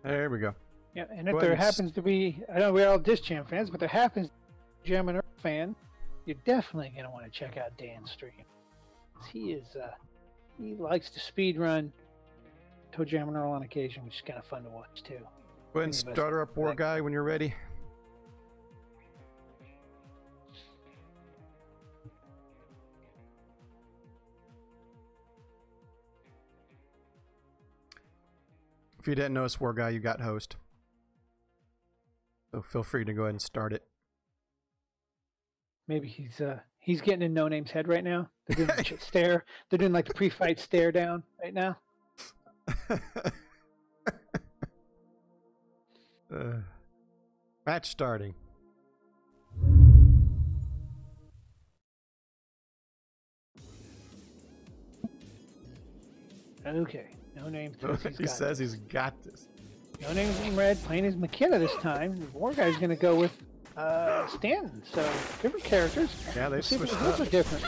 There we go. Yeah, and if Go there ahead and happens to be, I know we're all Disc Jam fans, but there happens to be a Jam and Earth fan, you're definitely going to want to check out Dan's stream. He likes to speed run Toe Jam and Earl on occasion, which is kind of fun to watch too. Go ahead and start her up, War Guy, when you're ready. If you didn't notice, War Guy, you got host. So feel free to go ahead and start it. Maybe he's getting in No Name's head right now. They're doing the stare. They're doing like the pre-fight stare down right now. Match starting. Okay. No name. He says he's got this. No name's in red. Playing as McKenna this time. The war guy's going to go with Stanton. So different characters. Yeah, they switched up. Those are different.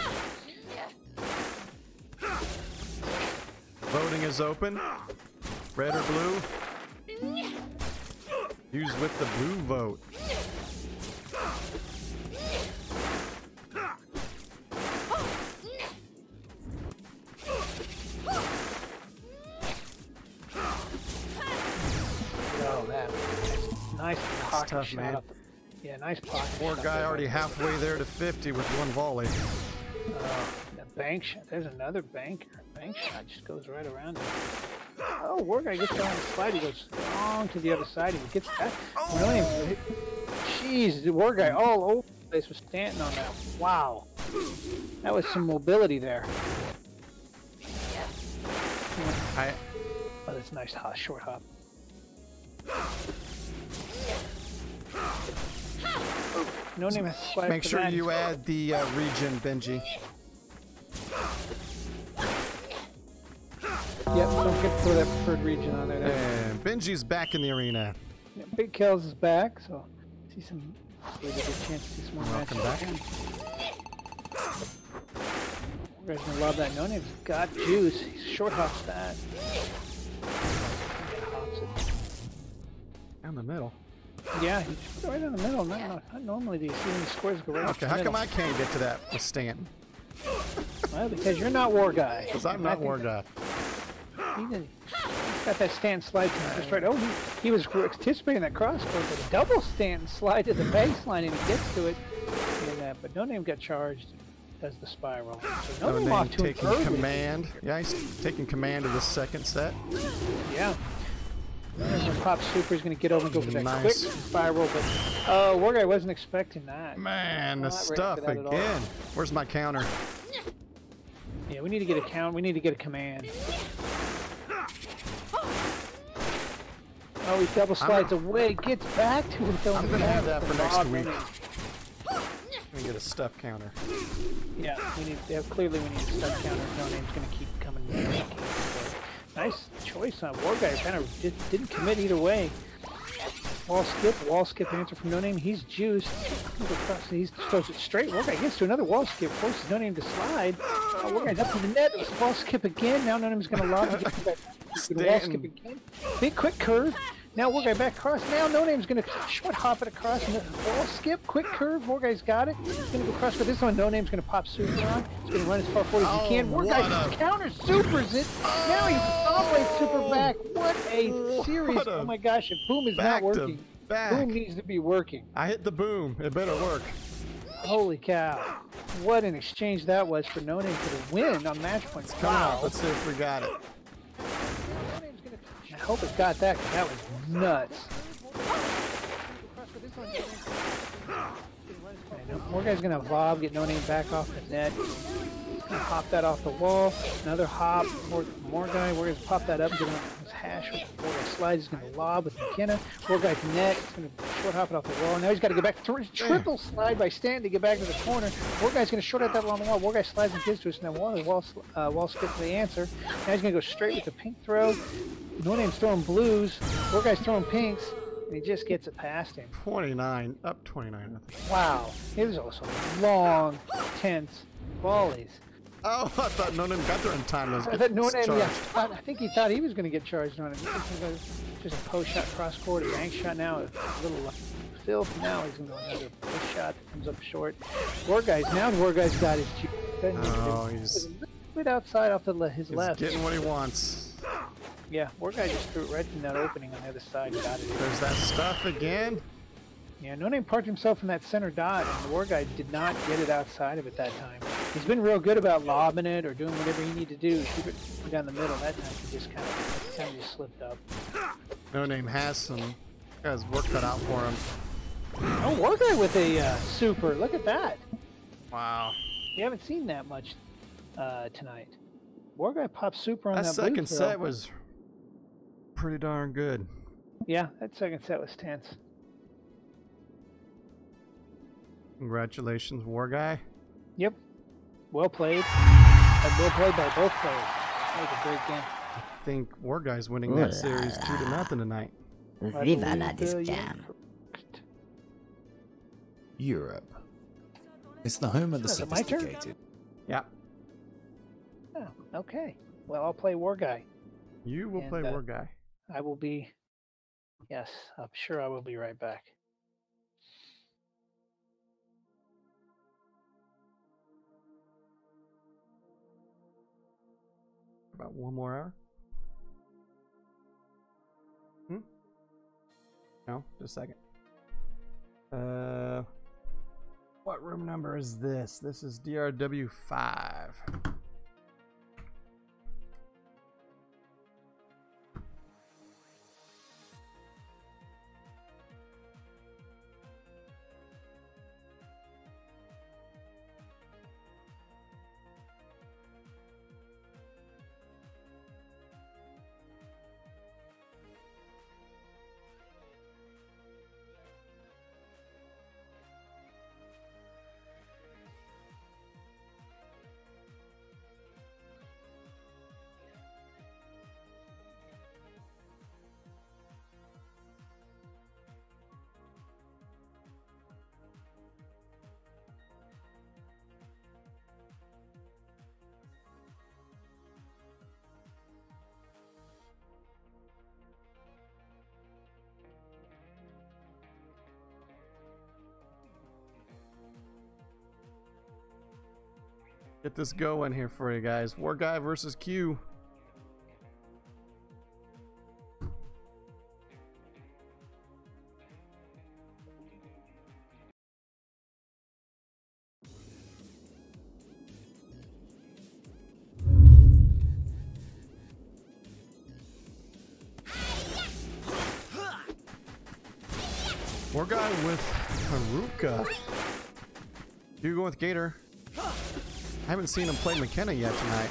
Voting is open. Red or blue? Use with the blue vote. Oh, that nice pocket tough, shot. man. Yeah, nice pocket. Poor shot guy there. already halfway there to 50 with one volley. That bank shot. There's another banker. Bank shot just goes right around him. Oh, war guy gets down the slide. He goes long to the other side. He gets that. Really? Jeez, the war guy all over the place was Stanton on that. Wow. That was some mobility there. Oh, that's a nice short hop. No name has to slide. Make for sure that. you add the region, Benji. Yep, don't forget to throw that preferred region on there. And Benji's back in the arena. Yeah, Big Kells is back, so see some. Maybe a good chance to see some more Welcome matches. back. You guys gonna love that. No name's got juice. He short hops that. Hops it. Down the middle. Yeah, he just put it right in the middle. Not normally do you see any scores go right up Okay, the how middle. come I can't get to that with Stanton? Well, because you're not war guy. Because I'm not war guy. He's got that stand slide just right. Oh, he was anticipating that cross court, but a double stand slide to the baseline, and he gets to it. And, but No Name got charged. Does the spiral. So No Name off name to an taking early- command. Yeah, he's taking command of the second set. Yeah. There's a pop super. He's going to get over and go for that quick Nice. spiral, but war guy wasn't expecting that. Man, the Not ready for stuff that at all. again. Where's my counter? Yeah, we need to get a count. We need to get a command. Oh, he double slides away, gets back to it though. I'm gonna have that for next Lob week. in. Let me get a stuff counter. Yeah, we need. Yeah, clearly we need a start counter. No Name's gonna keep coming. Nice choice on war guy. Kind of didn't commit either way. Wall skip answer from No Name. He's juiced. He throws it straight. War guy gets to another wall skip. Forces No Name to slide. Oh, war guy's up to the net. Wall skip again. Now No Name's gonna lob it. Wall skip again. Big quick curve. Now war guy back across. Now No Name's gonna short hop it across. And wall skip. Quick curve. War guy's got it. He's gonna go across. But this one No Name's gonna pop super on. He's gonna run as far forward as he can. War guy counter supers it. Now he's always super back. What a series! Oh my gosh! If boom is not working, boom needs to be working. I hit the boom. It better work. Holy cow! What an exchange that was for No Name for the win on match point. Come on, let's see if we got it. I hope it got that, 'cause that was nuts. More guy's gonna lob, get No Name back off the net. Gonna hop that off the wall. Another hop. More guy. We're gonna pop that up. Get him his hash. More guy slides. He's gonna lob with McKenna. More guy's net. He's gonna short hop it off the wall. Now he's got to get back. Triple slide by Stanton to get back to the corner. More guy's gonna short out that along the wall. More guy slides and gives to us. Now wall skip to the answer. Now he's gonna go straight with the pink throw. No Name's throwing blues. More guy's throwing pinks. And he just gets it past him. 29. Up 29. I think. Wow. It was also long, tense volleys. Oh, I thought No Name got there in time. I thought No Name, yeah, I think he thought he was going to get charged on it. Just a post shot cross court, a bank shot now, a little filth. Now he's going to go another post shot that comes up short. War guy's got his Oh, he's a little bit outside off his left. getting what he wants. Yeah, War guy just threw it right in that opening on the other side. Got it. There's that stuff again. Yeah, No Name parked himself in that center dot, and the War guy did not get it outside of it that time. He's been real good about lobbing it or doing whatever he needed to do to keep it down the middle. That time he just kind of just slipped up. No Name has some guys work cut out for him. Oh, War guy with a super. Look at that. Wow. You haven't seen that much tonight. War guy popped super on that second blue throw. set was pretty darn good. Yeah, that second set was tense. Congratulations, War Guy. Yep. Well played. Well played by both players. That was a great game. think War Guy's winning that series 2-0 tonight. Viva la disc jam. Europe. It's the home of the Is it my turn? sophisticated. Yeah. Oh, okay. Well, I'll play War Guy. You will play War Guy. I will be. Yes, I'm sure I will be right back. About 1 more hour. No, just a second. What room number is this? This is DRW 5. Get this going here for you guys. War Guy versus Q. War Guy with Haruka. You going with Gator. I haven't seen him play McKenna yet tonight.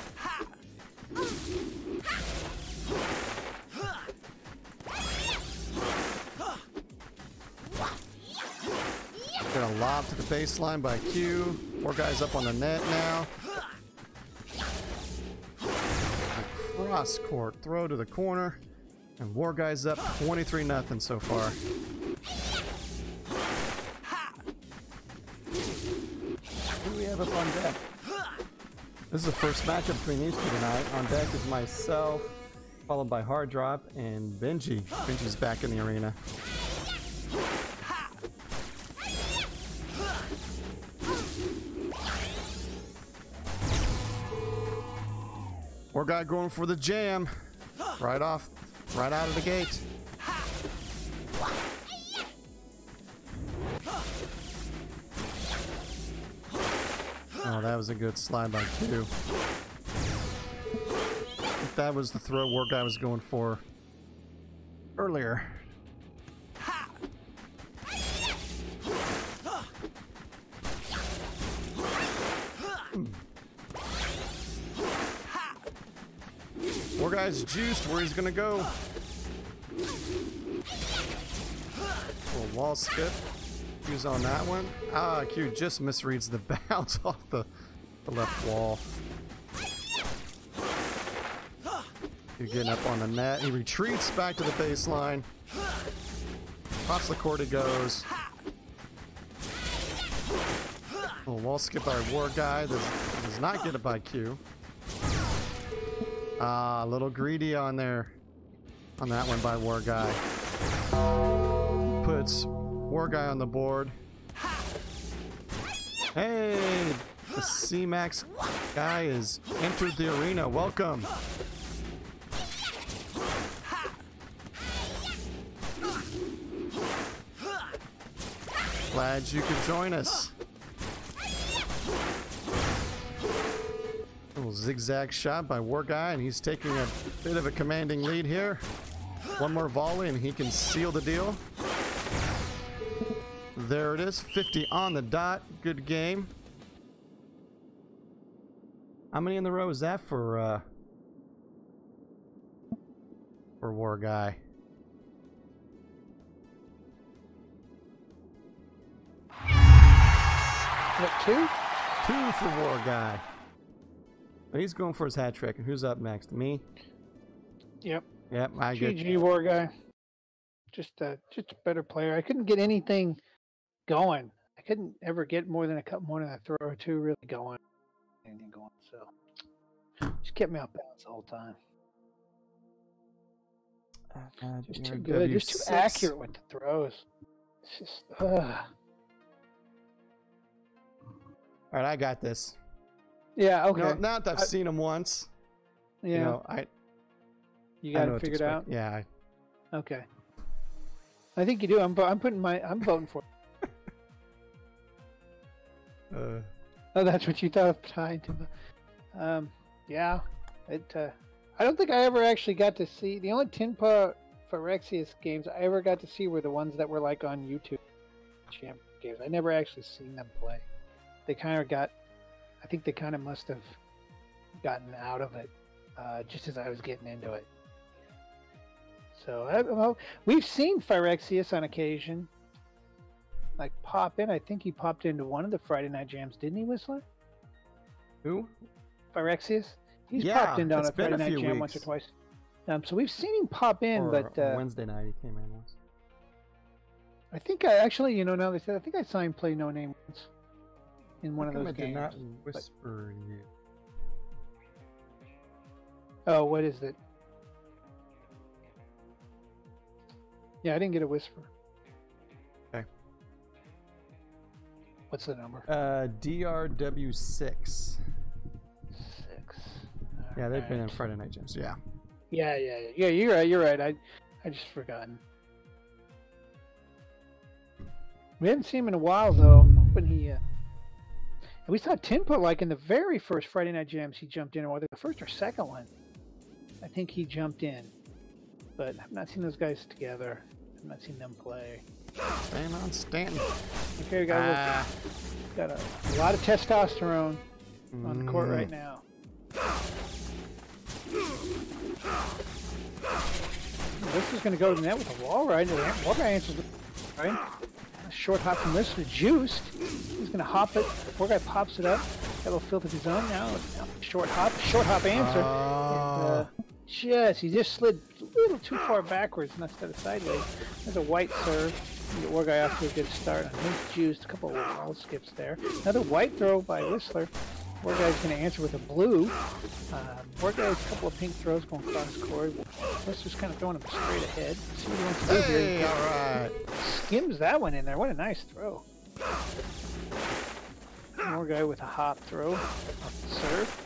Get a lob to the baseline by Q. War Guy's up on the net now. A cross court throw to the corner. And War Guy's up 23-0 so far. Who do we have up on deck? This is the first matchup between these two tonight. On deck is myself, followed by Hard Drop and Benji. Benji's back in the arena. War Guy going for the jam. Right out of the gate. Oh, that was a good slide by Q. I think that was the throw War Guy was going for earlier. War Guy's juiced where he's gonna go. Little wall skip. Q's on that one. Ah, Q just misreads the bounce off the left wall. Q getting up on the net. He retreats back to the baseline. Across the court he goes. Little wall skip by War Guy. Does not get it by Q. Ah, a little greedy on there. On that one by War Guy. Puts War Guy on the board. Hey, the C-Max guy has entered the arena. Welcome. Glad you could join us. A little zigzag shot by War Guy, and he's taking a bit of a commanding lead here. One more volley, and he can seal the deal. There it is, 50 on the dot. Good game. How many in the row is that for War Guy? What, 2? 2 for War Guy. He's going for his hat trick. And who's up next? Me? Yep. Yep, I get GG war guy. Just a better player. I couldn't get anything going. I couldn't ever get more than a throw or two really going. Anything going. So just kept me off balance the whole time. Just too good. Just too accurate with the throws. It's just. All right, I got this. Yeah. Okay. You know, now that I've seen him once. Yeah. You know, You got it figured out. Yeah. Okay. I think you do. I'm voting for it. Oh, that's what you thought tied to. Yeah. I don't think I ever actually got to see the only Tinpa Phyrexius games I ever got to see were the ones that were like on YouTube champ games. I never actually seen them play. They kind of got. I think they kind of must have gotten out of it just as I was getting into it. So, well, we've seen Phyrexius on occasion, like pop in. I think he popped into one of the Friday Night Jams, didn't he, Whistler? Who? Phyrexius. He's popped in on a Friday Night Jam once or twice. So we've seen him pop in, but Wednesday night he came in once. I think I actually, you know, now they said I think I saw him play No Name once in one of those games. I did not whisper you. Oh, what is it? Yeah, I didn't get a whisper. Okay. What's the number? DrW6. 6. Yeah, they've been in Friday Night Jams. Yeah. Yeah. You're right. I just forgotten. We haven't seen him in a while though. When he, we saw Tinpa like in the very first Friday Night Jams he jumped in, or whether the first or second one. I think he jumped in, but I've not seen those guys together. I've not seen them play. Staying on Stanton. Okay, we got a lot of testosterone on the court right now. This is going to go to the net with a wall ride. The wall guy answers right. A short hop from this to Juiced. He's going to hop it. The poor guy pops it up. Got a little filth of his own now. Short hop answer. He just slid a little too far backwards instead of sideways. There's a white serve. The war guy off to a good start. He's Juiced. A couple of wall skips there. Another white throw by Whistler. War guy's going to answer with a blue. War guy's a couple of pink throws going cross court. Whistler's kind of throwing him straight ahead. See what he wants to do here. All right. Skims that one in there. What a nice throw. War guy with a hop throw off the serve.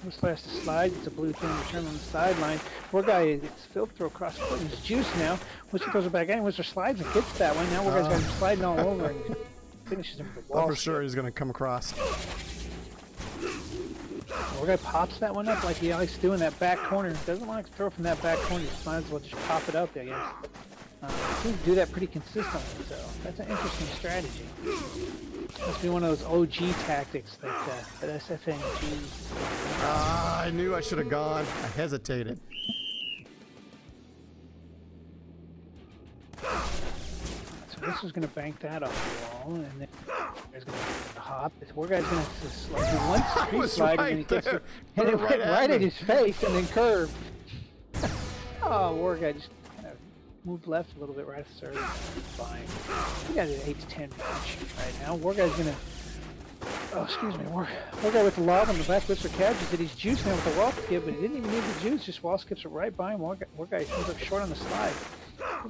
Whistler has to slide. It's a blue thing return on the sideline. War guy, it's Phil throw across the court. He's Juiced now. Whistler throws it back in. Whistler slides and gets that one. Now War guy's got him sliding all over and finishes him with the wall. For sure he's going to come across. War guy pops that one up like he likes to do in that back corner. Doesn't like to throw from that back corner. He might as well just pop it up, I guess. Seems to do that pretty consistently, so that's an interesting strategy. Must be one of those OG tactics that SFN used. I knew I should have gone. I hesitated. So this is going to bank that off the wall, and then there's going to hop. This war guy's going to slide do one street slide, and then he gets it right at his face, and then curve. Oh, war guy just kind of moved left a little bit right at serve. Fine. We got an 8-10 match right now. War guy's going to. Oh, excuse me. War guy with the lob on the back. Whistler catches it. He's Juiced now with the wall skip, but he didn't even need the juice. Just wall skips it right by him. War guy comes up short on the slide.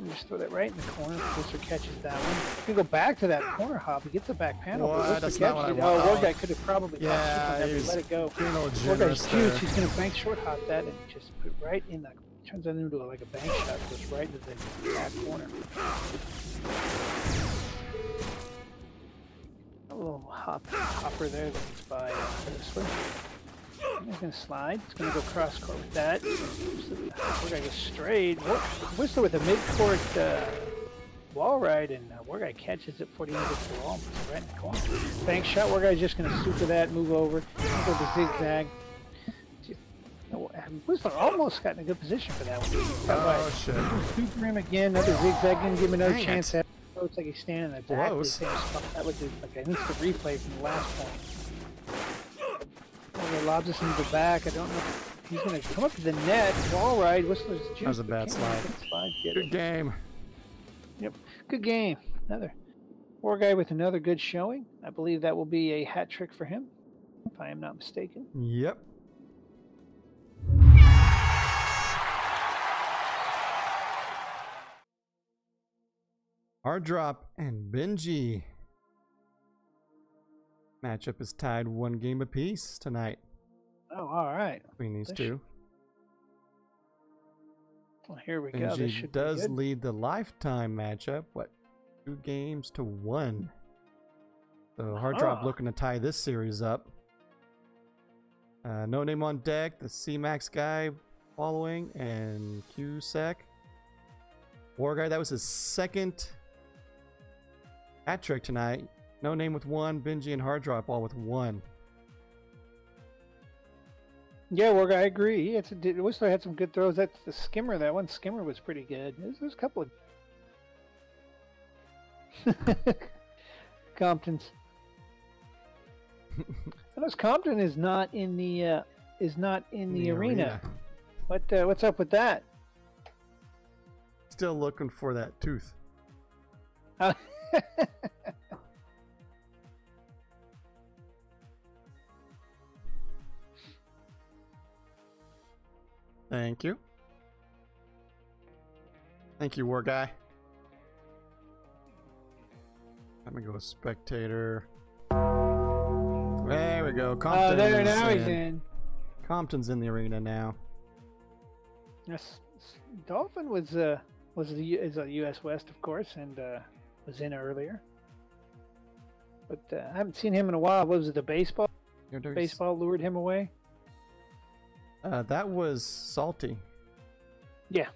Just throw that right in the corner. Whistler catches that one. He can go back to that corner hop. He gets the back panel. What? That's not what I want. Oh, War guy could have probably let it go. War guy's Juiced. He's going to bank short hop that and just put it right in the. Turns that into like a bank shot. Goes right into the back corner. A little hopper there that's by Whistler. He's going to slide. He's going to go cross court with that. War guy goes straight. Whistler with a mid-court wall ride, and War guy catches it before he even gets the wall. Right in the corner. Bank shot. War guy's just going to super that, move over, go the zigzag. Whistler almost got in a good position for that one. Oh, shit. Super him again. Another zigzag. Didn't give him another chance. It looks like he's standing in exactly the same spot. That was like an instant replay from the last point. He lobs us into the back. I don't know. He's going to come up to the net. All right, Whistler's juice. That was a bad slide. Good game. Yep, good game. Another War Guy with another good showing. I believe that will be a hat trick for him, if I am not mistaken. Yep. Hard Drop and Benji. Matchup is tied 1 game apiece tonight. Oh, all right. Between these two. Well, here we go. This Benji should does be good. lead the lifetime matchup. What? 2 games to 1. So Hard Drop looking to tie this series up. No Name on deck. The C-Max guy following. And Q-Sec. War Guy, that was his second hat trick tonight. No Name with 1. Benji and Hard Drop all with 1. Yeah, War Guy, I agree. Whistler had some good throws. That's the skimmer. That one skimmer was pretty good. There's a couple of Compton's. Notice Compton is not in the arena. What's up with that? Still looking for that tooth. Thank you. Thank you, War Guy. Let me go with spectator. There we go. Compton's there, now he's in. Compton's in the arena now. Yes, Dolphin is a U.S. West, of course, and was in earlier. But I haven't seen him in a while. What was it, the baseball? Baseball lured him away? That was Salty. Yeah.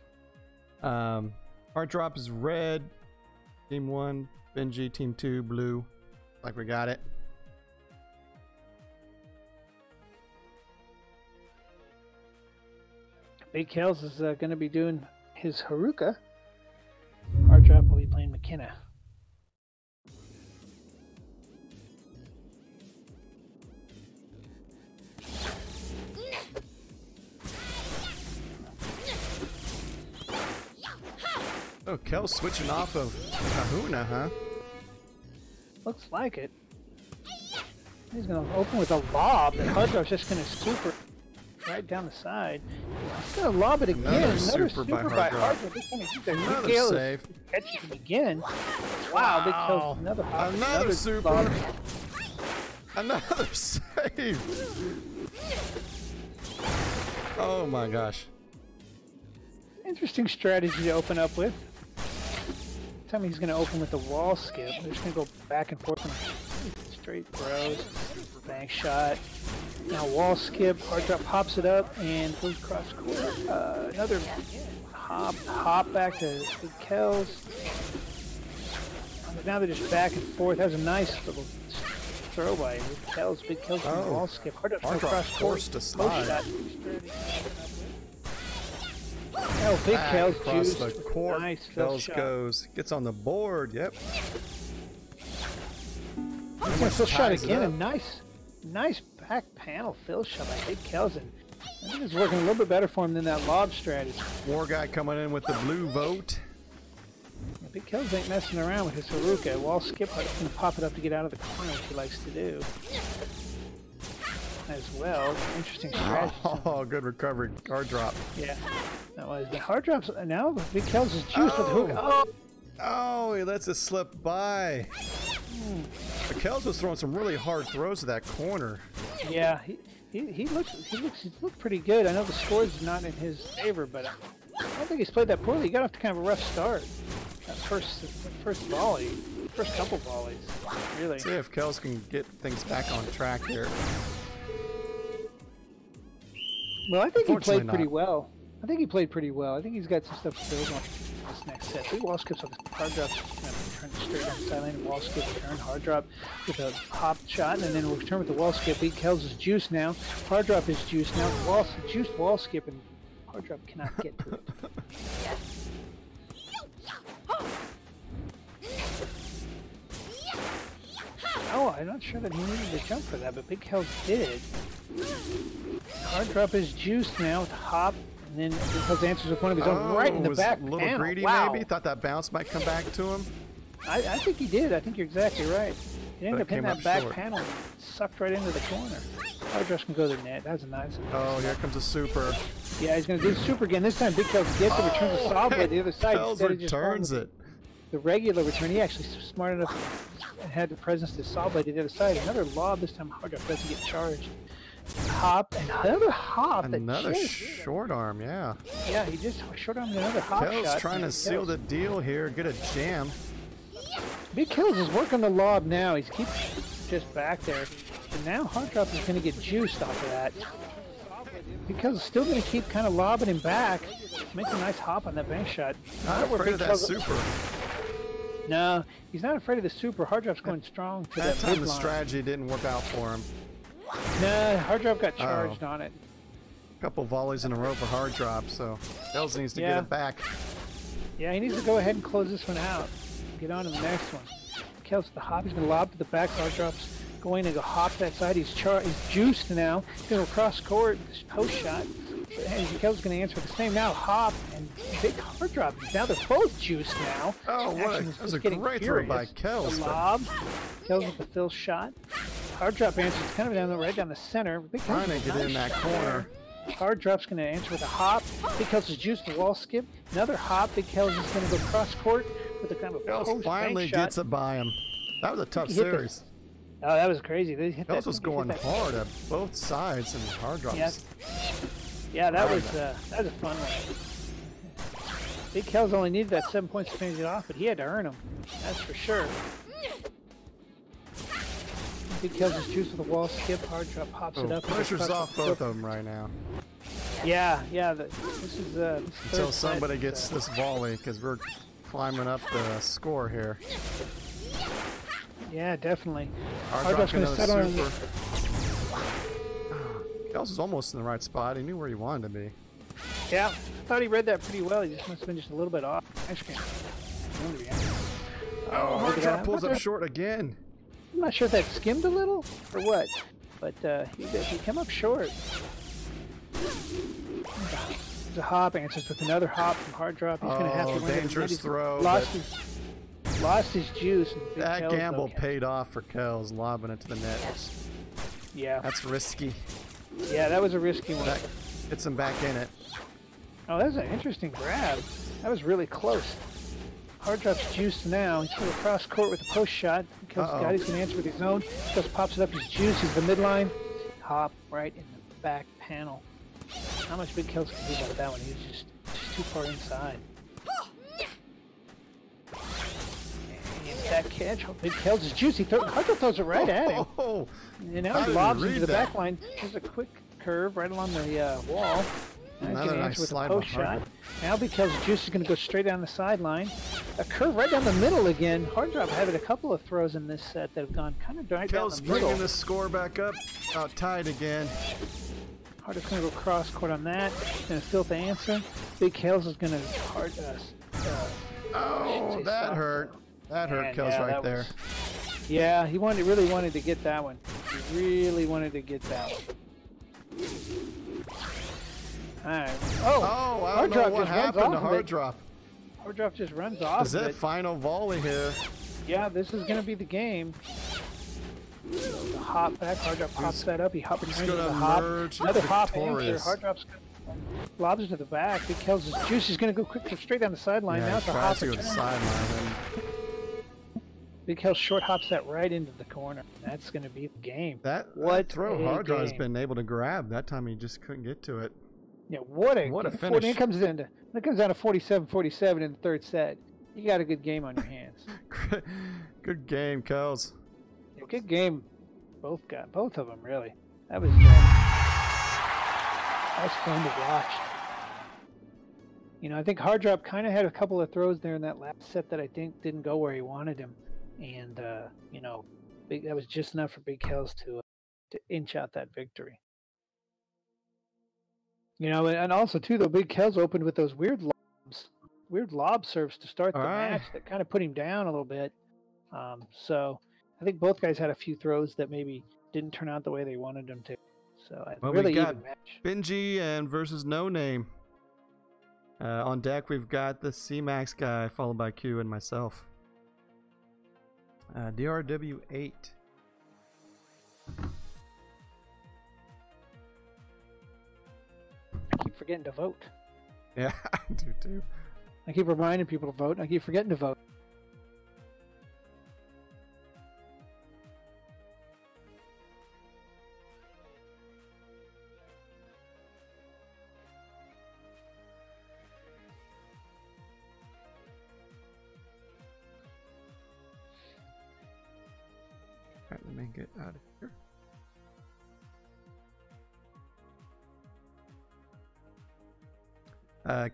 Hard Drop is red. Team 1. Benji, Team 2, blue. Like we got it. Big Kells is going to be doing his Haruka. Hard Drop will be playing McKenna. Oh, Kel's switching off of Kahuna, huh? Looks like it. He's going to open with a lob, and Hard Drop's just going to super right down the side. He's going to lob it again. Another super by Hard Drop. Another save. Catches him again. Wow, Big Kel's another hop. Another super. Lob. Another save. Oh my gosh. Interesting strategy to open up with. Tell me he's going to open with the wall skip. They're just going to go back and forth and straight throws. Bank shot. Now wall skip. Hard Drop pops it up and goes across court. Another hop back to Big Kells. Now they're just back and forth. That was a nice little throw by Big Kells. Big Kells on the wall skip. Hard Drop across forced to slide. Oh, Big Kells across the court. Nice Kells goes, gets on the board. Yep. Fill shot again. A nice back panel fill shot by Big Kells. And I think it's working a little bit better for him than that lob strategy. War Guy coming in with the blue vote. Yeah, Big Kells ain't messing around with his Haruka. Wall skip, I'm going to pop it up to get out of the corner, which he likes to do. As well, interesting strategy. Oh, good recovery. Hard Drop. Yeah, that was the Hard Drops. Now Big Kells is juiced with the hook. Oh, he lets it slip by. But Kells was throwing some really hard throws to that corner. Yeah, he looked pretty good. I know the score's not in his favor, but I don't think he's played that poorly. He got off to kind of a rough start. That first volley, first couple volleys, really. See if Kells can get things back on track here. Well, I think he played pretty well. I think he's got some stuff to build on this next set. Big wall skips on the Hard Drop, turn straight down the sideline, and wall skip, return, Hard Drop with a hop shot, and then we'll return with the wall skip. Big Kells is juiced now. Hard Drop is juiced now. Juiced wall skip, and Hard Drop cannot get to it. Oh, I'm not sure that he needed to jump for that, but Big Kells did. Hard drop is juiced now with hop, and then because answers with one of his own right in the was back a little panel. greedy, Wow. maybe. Thought that bounce might come back to him. I think he did. I think you're exactly right. He ended But it up hitting came that up back short. panel, and sucked right into the corner. Hard drop can go to the net. That was a nice one. Oh, here comes a super. Yeah, he's going to do the super again. This time, Big Kells gets it, returns the saw blade the other side. Kells Instead of just returns going it. with the regular return. He actually smart enough and had the presence to saw blade to the other side. Another lob. This time, Hard drop doesn't get charged. Hop, and another hop. Another that just, short arm, yeah. yeah, he just short armed another hop Kells shot. trying to Big seal Kells. the deal here, get a jam. Big Kells is working the lob now. He's keeps just back there. And now Hard drop is going to get juiced off of that. Big Kells is still going to keep kind of lobbing him back. Makes a nice hop on that bank shot. Not where afraid Big of that Kells- super. No, he's not afraid of the super. Hard drop's going strong to That that time mid the line. strategy didn't work out for him. No, Hard drop got charged on it. Couple volleys in a row for hard drop, so Kells needs to get Yeah. it back. Yeah, he needs to go ahead and close this one out. Get on to the next one. Kells with the hop. He's going to lob to the back. Hard drop's going to go hop that side. He's juiced now. He's going to cross court. This post shot. And Kells going to answer the same now. Hop and big Hard drop. Now they're both juiced now. Oh, what Action is that was a just getting great throw by furious. Kells. The but lob. Kells with the fill shot. Hard drop answers kind of down right down the center. Big Kells Trying to with a get in nice that shot corner. there. Hard drop's going to answer with a hop. Big Kells is juiced the wall skip. Another hop. Big Kells is going to go cross court with a kind of a Kells post finally bank shot. gets it by him. That was a tough He hit the- series. Oh, that was crazy. They hit Kells that, was he hit going that- hard at both sides, and hard drops. Yeah, yeah, that was a fun one. Big Kells only needed that 7 points to finish it off, but he had to earn them. That's for sure. Big Kells is juiced with a wall skip. Hard drop pops it Oh, up. pressure's Across off the both field. of them right now. Yeah, yeah. This is Until third somebody set, gets this volley, because we're climbing up the score here. Yeah, definitely. Hard Hard drop drop's going to settle another on. super. Kells was almost in the right spot. He knew where he wanted to be. Yeah, I thought he read that pretty well. He just must have been just a little bit off. Actually, Oh, look hard at drop that. pulls I'm up not short again. sure if that skimmed a little or what, but he came up short. There's a hop, answers with another hop from Hard drop. He's going to have to Oh, win it. dangerous He's throw, Lost his juice. And Big That Kells, gamble though, paid off for Kells, lobbing it to the net. Yeah, That's risky. yeah, that was a risky one. That gets him back in it. Oh, that was an interesting grab. That was really close. Hard drop's juiced now. He's going to cross court with a post shot. Kells got it. He's going to answer with his own. Kells pops it up. He's juiced. He's the midline. Hop right in the back panel. How much Big Kells can do about that one? He was just too far inside. And that catch. Oh, Big Kells is juicy. Hard drop throws it right at him. Oh, And now I he didn't lobs read into the that. back line. There's a quick curve right along the wall. Now he's Another going to nice answer with a slide post behind shot. Now because Juice is going to go straight down the sideline. A curve right down the middle again. Hard drop had a couple of throws in this set that have gone kind of right Kells down the middle. bringing the score back up. Tied again. Hard is going to go cross court on that. Going to filth the answer. Big Kells is going to hard. Oh, that hurt. That hurt Man, Kells yeah, right that there. was- Yeah, he really wanted to get that one. He really wanted to get that one. Alright. Oh, I Hard don't know drop what just runs happened to off of hard it. drop. Hard drop just runs off Is of it it. final volley here? Yeah, this is going to be the game. The hop back, Hard drop pops that up. He hops He's into gonna the hop. emerge Another hop answer. victorious. Hard drop's lobs it to the back. Big Kells is juice. He's going to go quick straight down the sideline. Yeah, now he it's a tries hop to go to the return. sideline. Big Kells short hops that right into the corner. That's going to be the game. That What throw a hard draw has game. been able to grab. That time he just couldn't get to it. Yeah, what a finish. It comes down to 47-47 in the third set. You got a good game on your hands. Good game, Kells. Yeah, good game. Both of them really. That was fun to watch. You know, I think Hard Drop kind of had a couple of throws there in that last set that I think didn't go where he wanted him, and you know, that was just enough for Big Kells to inch out that victory. You know, and also too, though, Big Kells opened with those weird lob serves to start the match that kind of put him down a little bit. So I think both guys had a few throws that maybe didn't turn out the way they wanted them to. So I Well, really we got even match. Benji and versus No Name. On deck, we've got the C-Max guy, followed by Q and myself. DrW8. I keep forgetting to vote. Yeah, I do too. I keep reminding people to vote. I keep forgetting to vote. Alright, let me get out of here.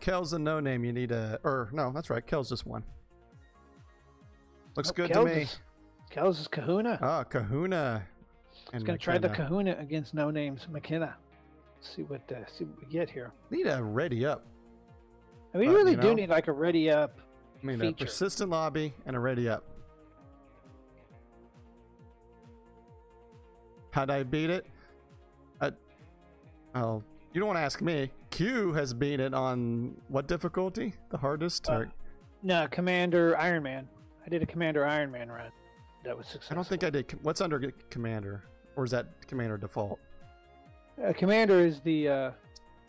Kel's a No Name. You need a... Or, no, that's right. Kel's just one. Looks good to me. Kel's is Kahuna. Ah, Kahuna. He's going to try the Kahuna against No Name's McKenna. See what we get here. Need a ready up. And we really do need like a ready up a feature. persistent lobby and a ready up. How'd I beat it? Oh, you don't want to ask me. Q has beat it on what difficulty? The hardest? No, Commander Iron Man. I did a Commander Iron Man run. That was successful. I don't think I did. What's under Commander? Or is that Commander default? Commander is the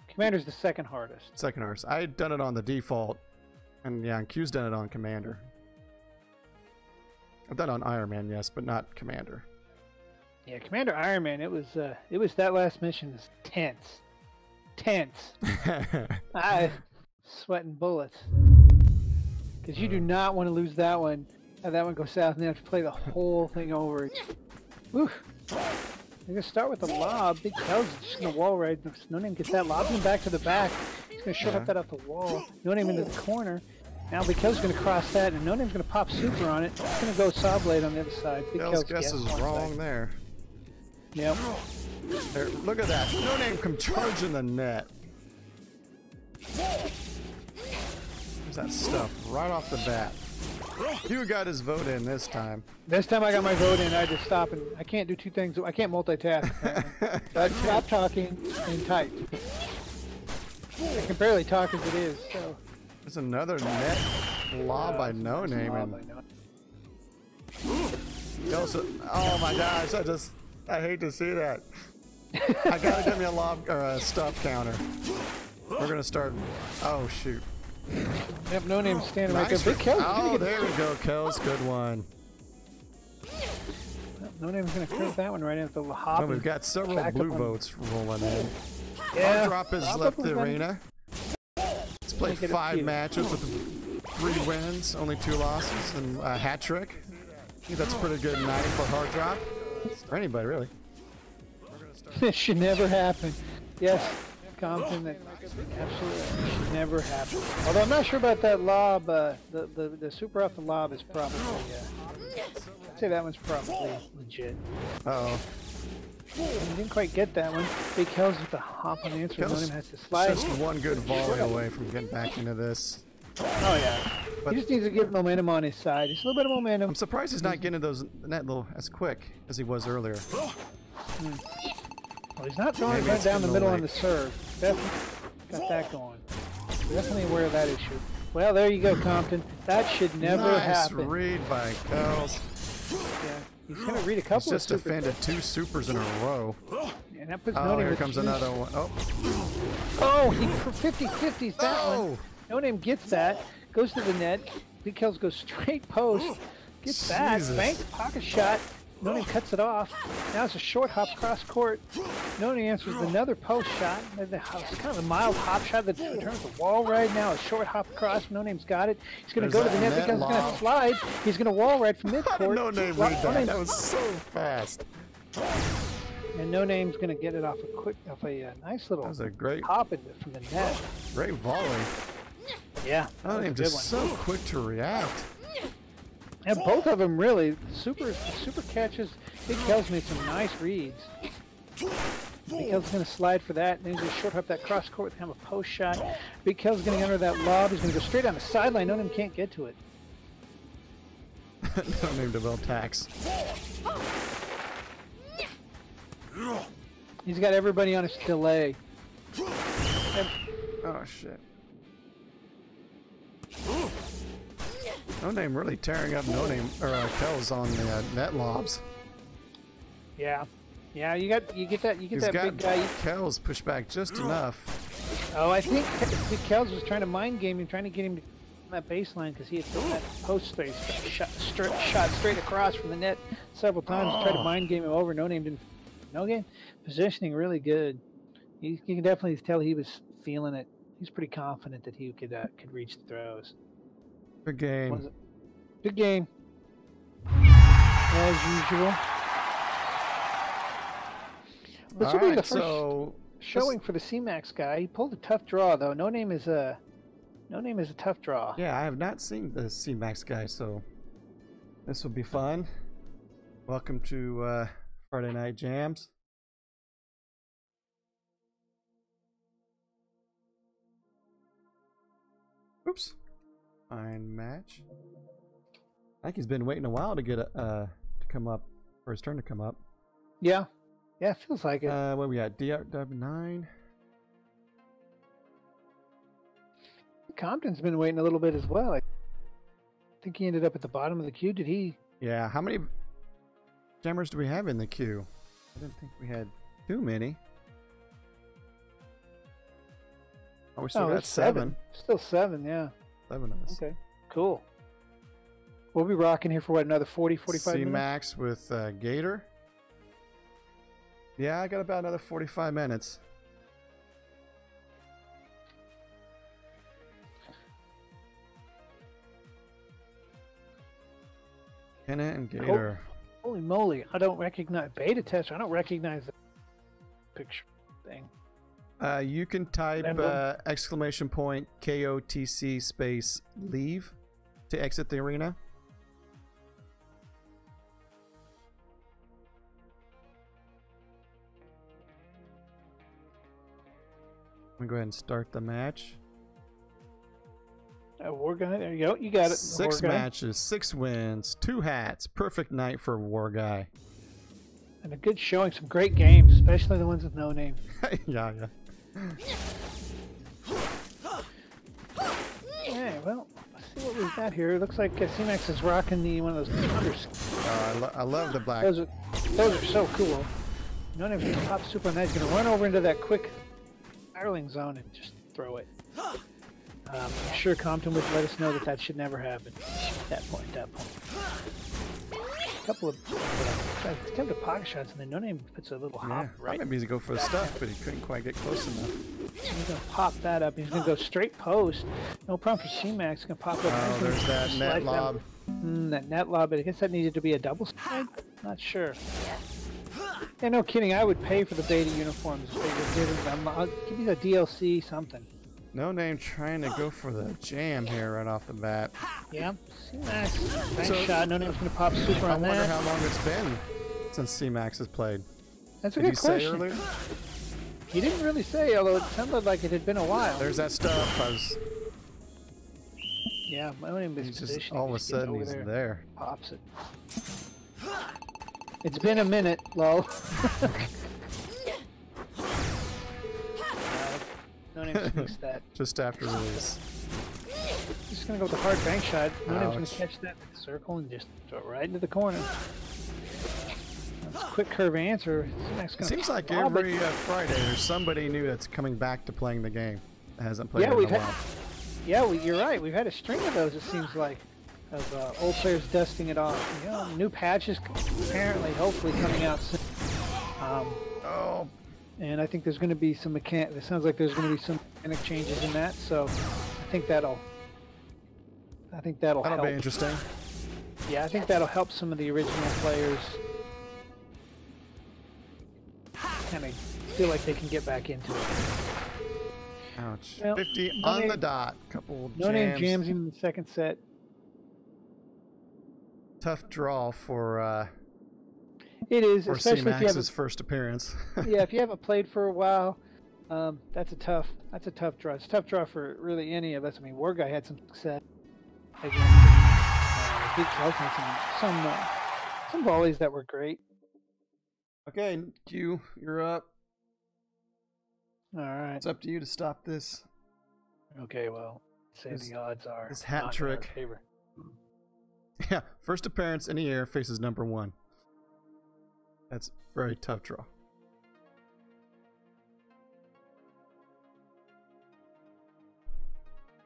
Commander's the second hardest. Second hardest. I had done it on the default, and yeah, and Q's done it on Commander. I've done it on Iron Man, yes, but not Commander. Yeah, Commander Iron Man. It was that last mission is tense. I sweating bullets because you do not want to lose that one. Have that one go south and then have to play the whole thing over. Whew. You're gonna start with the lob. Big Kel's just gonna wall ride. No Name gets that, lobs him back to the back. He's gonna short up that off the wall. No Name into the corner. Now Big Kel's gonna cross that, and No Name's gonna pop super on it. It's gonna go saw blade on the other side. Big Kel's guess is wrong there. Yep. There, look at that. No Name come charging the net. There's that stuff right off the bat. You got his vote in this time. This time I got my vote in. I just stop and I can't do two things. I can't multitask. So I stop talking and type. I can barely talk as it is. So. There's another net lob by No Name. Oh my gosh! I hate to see that. I gotta get me a lob or a stuff counter. We're gonna start. Oh shoot. Yep, No Name's standing right there. Big Kel's. Oh, there we go, Kel's. Good one. No Name's gonna curve that one right into the hop. Well, we've got several blue votes rolling in. Yeah. Our drop has left the arena. Let's play 5 matches with 3 wins, only 2 losses, and a hat trick. I think that's a pretty good night for hard drop. For anybody, really. This should never happen. Yes, Compton, that absolutely should never happen. Although I'm not sure about that lob. The super off the lob is probably. I'd say that one's probably legit. Uh-oh. I didn't quite get that one. Big Kel's with the hop on the answer. No Name has to slide. Just one good volley away from getting back into this. Oh yeah. But he just needs to get momentum on his side. Just a little bit of momentum. I'm surprised he's not getting those net as quick as he was earlier. Well, he's not throwing it right down the middle on the serve. Definitely got that going. Definitely aware of that issue. Well, there you go, Compton. That should never happen. Nice read by Kells. Yeah, he's going to read a couple he's just defended 2 supers in a row. And that puts Oh, No Name here comes another one. Oh, he 50-50s that one. No Name gets that. Goes to the net. Big Kells goes straight post. Gets that. Banks pocket shot. No Name cuts it off. Now it's a short hop cross court. No Name answers another post shot. It's kind of a mild hop shot that returns the wall ride. Now a short hop cross. No Name's got it. He's going to go to the net. Big Kells going to slide. He's going to wall ride from midcourt. No Name read that. That was so fast. And No Name's going to get it off a nice little hop from the net. Great volley. Yeah. No Name just so quick to react. And both of them really, super catches. Big Kel's made some nice reads. Big Kel's going to slide for that, and then he's going to short up that cross court and have a post shot. Big Kel's going to enter that lob. He's going to go straight on the sideline. No Name can't get to it. No Name developed tax. He's got everybody on his delay. Oh shit. No Name really tearing up No Name or Kells on the net lobs. Yeah. Yeah, you get that big guy. Kells pushed back just enough. Oh, I think Kells was trying to mind game him, trying to get him to that baseline because he had that post space shot straight across from the net several times. Tried to mind game him over. No Name didn't. No game positioning really good. You can definitely tell he was feeling it. He's pretty confident that he could reach the throws. Good game. Good game. As usual. This will be the first showing for the C-Max guy. He pulled a tough draw though. No Name is a tough draw. Yeah, I have not seen the C-Max guy, so this will be fun. Welcome to Friday Night Jams. Oops. Fine match. I think he's been waiting a while to get to come up, for his turn to come up. Yeah. Yeah, it feels like it. What we got? DrW9. Compton's been waiting a little bit as well. I think he ended up at the bottom of the queue. Did he? Yeah. How many jammers do we have in the queue? I didn't think we had too many. Oh, we still got 7. Still 7, yeah. 7 of us. Okay, cool. We'll be rocking here for what, another 40, 45 minutes? C-Max with Gator. Yeah, I got about another 45 minutes. Kenna and Gator. Holy moly, I don't recognize beta tester. I don't recognize the picture thing. You can type exclamation point KOTC space leave to exit the arena. I'm gonna go ahead and start the match. War Guy, there you go. You got it. 6 matches, 6 wins, 2 hats. Perfect night for War Guy. And a good showing, some great games, especially the ones with no name. Yeah. Yeah, well, let's see what we've got here. It looks like C-Max is rocking one of those Thunders. I love the black. Those are so cool. No name's gonna pop super nice. Gonna run over into that quick spiraling zone and just throw it. I'm sure Compton would let us know that should never happen at that point. A couple of attempted pocket shots, and then No Name puts a little hop right. Maybe he's go for the stuff, but he couldn't quite get close enough. He's gonna pop that up. He's gonna go straight post. No problem for C-Max. Gonna pop up. Oh, there's that net lob. That net lob, but I guess that needed to be a double slide. Not sure. Yeah, no kidding. I would pay for the beta uniforms if they were giving them. I'll give you the DLC something. No Name trying to go for the jam here right off the bat. Yeah, C-Max. Nice shot. No Name's going to pop super on that. I wonder how long it's been since C-Max has played. That's a good question. Did he say earlier? He didn't really say, although it sounded like it had been a while. There's that stuff. Yeah, No Name is just all of a sudden he's there. Pops it. It's been a minute, lol. No Name thinks that. Just after release. Just gonna go with the hard bank shot. No Name's gonna catch that in the circle and just throw it right into the corner. That's a quick curve answer. It seems like every Friday there's somebody new that's coming back to playing the game that hasn't played it in a while. Yeah, you're right. We've had a string of those. It seems like of old players dusting it off. You know, new patches apparently, hopefully coming out soon. And I think there's going to be some it sounds like there's going to be some mechanic changes in that, so I think that'll help. Be interesting. Yeah, I think that'll help some of the original players kind of feel like they can get back into it. Ouch. Well, 50 on the dot. Couple No Name jams him in the second set. Tough draw for it is, especially if you have his first appearance. Yeah, if you haven't played for a while, that's a tough draw. It's a tough draw for really any of us. I mean, War Guy had some success against Big Kelton, some volleys that were great. Okay, Q, you're up. All right. It's up to you to stop this. Okay, well, say the odds are this hat not in our trick. favor. Yeah, first appearance in the air faces number 1. That's very tough draw.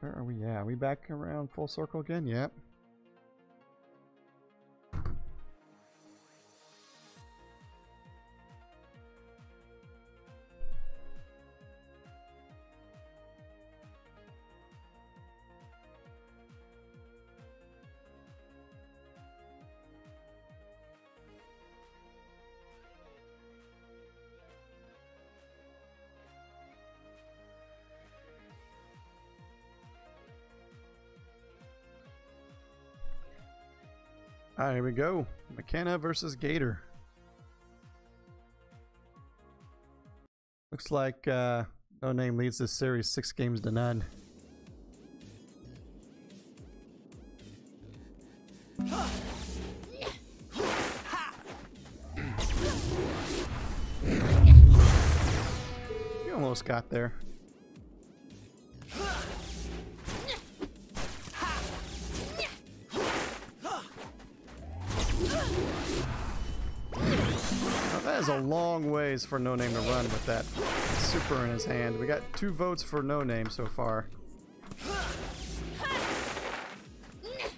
Where are we at? Are we back around full circle again? Yep. Alright, here we go. McKenna versus Gator. Looks like No Name leads this series 6 games to none. You almost got there. That is a long ways for No Name to run with that super in his hand. We got 2 votes for No Name so far.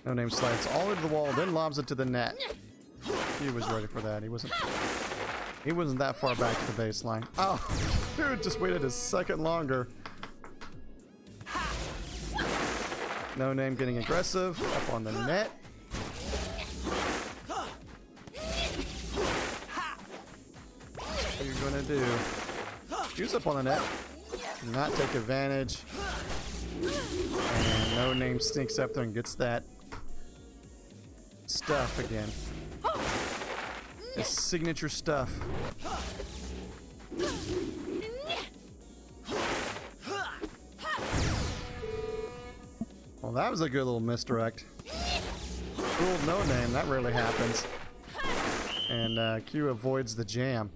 No Name slides all into the wall, then lobs it to the net. He was ready for that. He wasn't that far back to the baseline. Oh, dude just waited a second longer. No Name getting aggressive up on the net. What are you gonna do? Use up on the net. Not take advantage. And No Name sneaks up there and gets that stuff again. His signature stuff. Well, that was a good little misdirect. Fooled No Name. That rarely happens. And Q avoids the jam.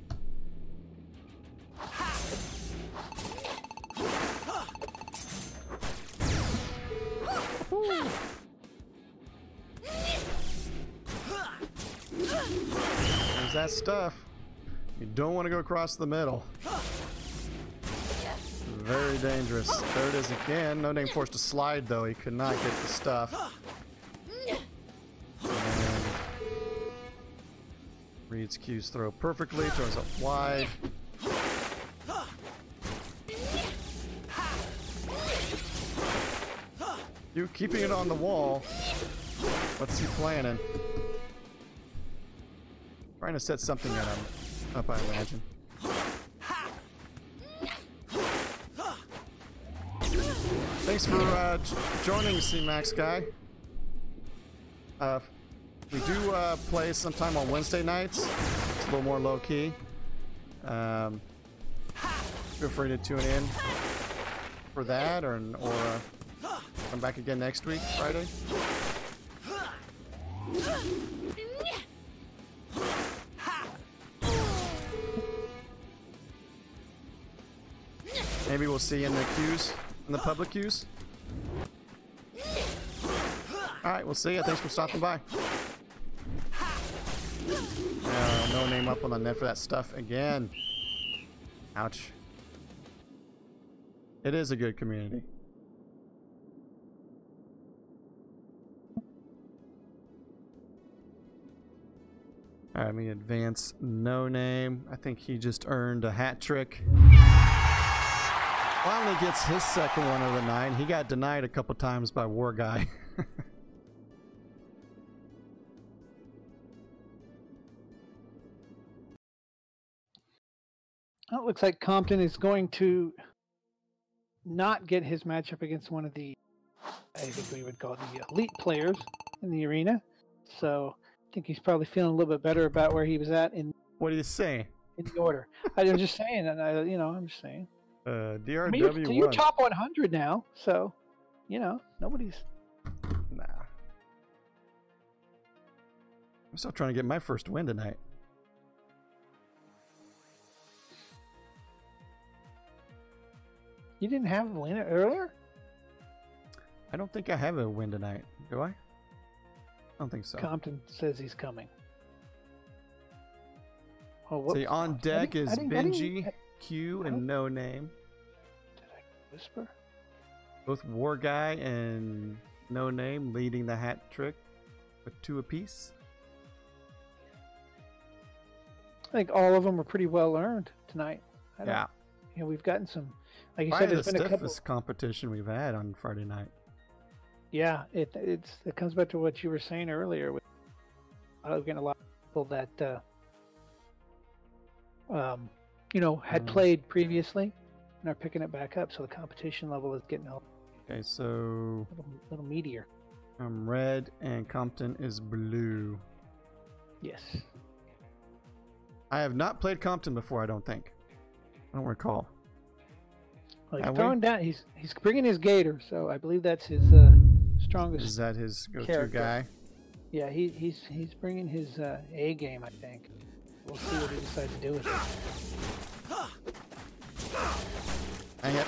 There's that stuff. You don't want to go across the middle. Very dangerous. There it is again. No Name forced to slide though. He could not get the stuff. And reads Q's throw perfectly. Throws up wide. You keeping it on the wall. What's he planning? Trying to set something up, I imagine. Thanks for joining, C-Max guy. We do play sometime on Wednesday nights. It's a little more low-key. Feel free to tune in for that, or come back again next week, Friday. Maybe we'll see you in the queues, in the public queues. Alright, we'll see you. Thanks for stopping by. No Name up on the net for that stuff again. Ouch. It is a good community. Alright, let me advance No Name. I think he just earned a hat trick. Finally gets his second one of the night. He got denied a couple times by War Guy. Well, it looks like Compton is going to not get his matchup against one of the, I think we would call the elite players in the arena. So I think he's probably feeling a little bit better about where he was at in. What do you say? In the order. I'm just saying, and I'm just saying. DrWhistler. You're top 100 now, so nobody's. Nah. I'm still trying to get my first win tonight. You didn't have a win earlier? I don't think I have a win tonight. Do I? I don't think so. Compton says he's coming. Oh, See, on deck is Benji, Q, and No Name. Did I whisper? Both War Guy and No Name leading the hat trick with 2 apiece. I think all of them were pretty well earned tonight. Yeah. You know, we've gotten some, like you Probably said, there's the been a couple. stiffest competition we've had on Friday night. Yeah, it comes back to what you were saying earlier. With getting a lot of people that you know, had played previously and are picking it back up, so the competition level is getting a Okay, so little meatier. I'm red and Compton is blue. Yes. I have not played Compton before, I don't think. I don't recall. Well, he's Have we? throwing down. He's bringing his gator, so I believe that's his strongest. Is that his go-to character. guy? Yeah, he's bringing his A game, I think. We'll see what he decides to do with it. Dang it.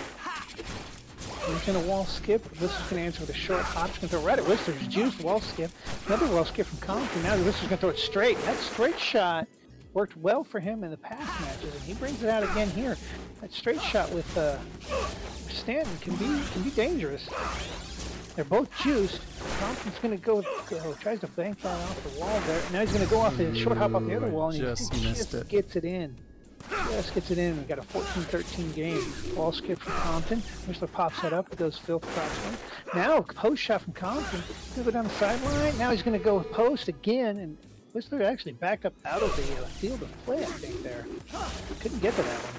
He's gonna wall skip. Whistler's gonna answer with a short hop. He's gonna throw right at Whistler's juice. Wall skip. Another wall skip from Compton. Now Whistler's gonna throw it straight. That straight shot worked well for him in the past matches, and he brings it out again here. That straight shot with Stanton can be dangerous. They're both juiced. Compton's gonna go tries to bank that off the wall there. Now he's gonna go off the short hop off the other wall, and just he missed it. gets it in. Just gets it in. We got a 14-13 game. Wall skip from Compton. Whistler pops that up with those filth crosswinds. Now post shot from Compton. He's gonna go down the sideline. Now he's gonna go with post again, and Whistler actually backed up out of the field of play, I think, there. Couldn't get to that one.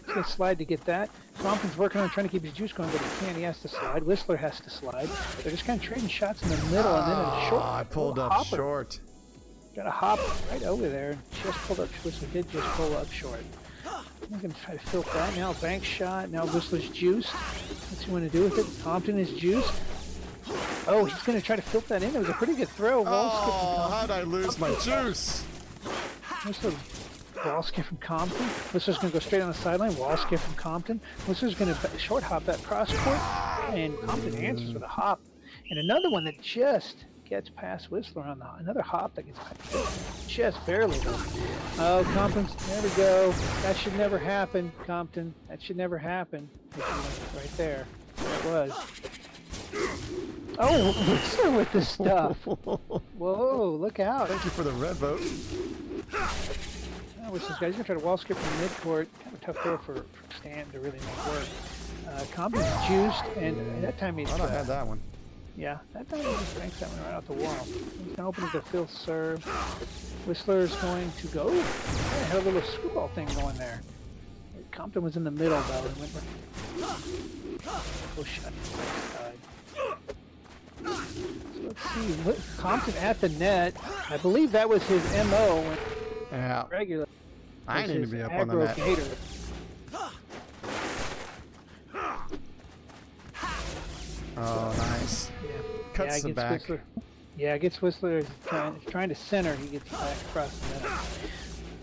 He's going to slide to get that. Compton's working on trying to keep his juice going, but he can't. He has to slide. Whistler has to slide. They're just kind of trading shots in the middle, and then a short. I pulled up hopper. short. Got a hop right over there. Just pulled up. Whistler did just pull up short. I'm going to try to filter that. Now bank shot. Now Whistler's juiced. What's he want to do with it? Compton is juiced. Oh, he's going to try to filter that in. It was a pretty good throw. Wall skip from Compton. How'd I lose my juice? Whistler, wall skip from Compton. Whistler's going to go straight on the sideline. Wall skip from Compton. Whistler's going to short hop that cross court. And Compton answers with a hop. And another one that just gets past Whistler on another hop that gets just barely though. Oh, Compton's, there we go. That should never happen, Compton. That should never happen. Right there. There it was. Oh, Whistler with the stuff. Whoa, look out. Thank you for the red vote. Oh, Whistler's going to try to wall skip from midcourt. Kind of a tough throw for Stan to really make work. Compton's juiced, and that time he's... I had that one. Yeah, that time he just banks that one right out the wall. He's going to open it to filth serve. Whistler's going to go. Yeah, had a little screwball thing going there. Compton was in the middle, though. And went shot. So let's see. Compton at the net. I believe that was his MO when Yeah. regular. I need to be up on the net. Gator. Oh, nice. Yeah. Cuts the back. Whistler. Yeah, gets Whistler trying to center. He gets back across the middle.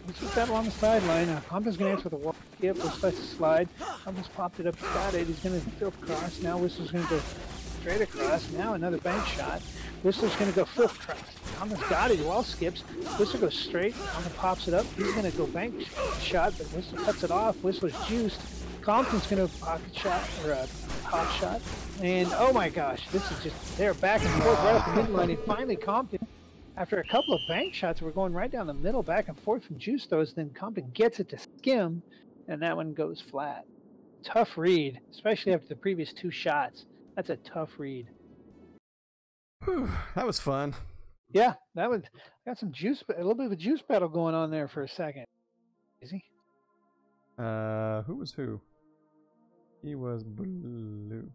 Whistler's battle on the sideline. Compton's going to answer with a wall skip. Whistler's to slide. Compton's popped it up. He's got it. He's going to filth cross. Now Whistler's going to go straight across. Now another bank shot. Whistler's going to go filth cross. Compton's got it. He wall skips. Whistler goes straight. Compton pops it up. He's going to go bank shot, but Whistler cuts it off. Whistler's juiced. Compton's going to pocket shot or a hot shot. And oh my gosh, this is just, they're back and forth right up the midline. And finally Compton, after a couple of bank shots, we're going right down the middle, back and forth from juice throws. Then Compton gets it to skim, and that one goes flat. Tough read, especially after the previous 2 shots. That's a tough read. Whew, that was fun. Yeah, that was, got some juice, a little bit of a juice battle going on there for a second. Easy. Who was who? He was blue.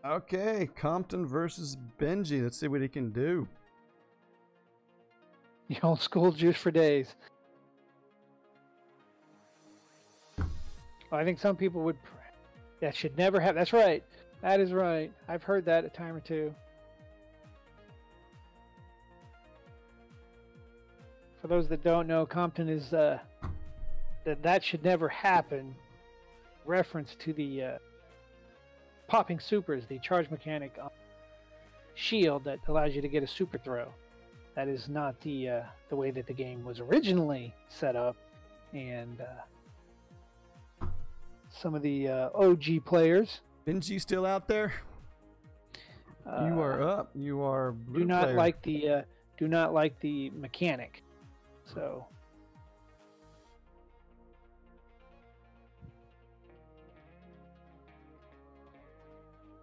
Okay, Compton versus Benji. Let's see what he can do. The old school juice for days. I think some people would. That should never have. That's right. That is right. I've heard that a time or two. For those that don't know, Compton is that should never happen. Reference to the popping supers, the charge mechanic shield that allows you to get a super throw. That is not the way that the game was originally set up, and some of the OG players. Benji still out there? You are up. You are blue do not player. like the mechanic. So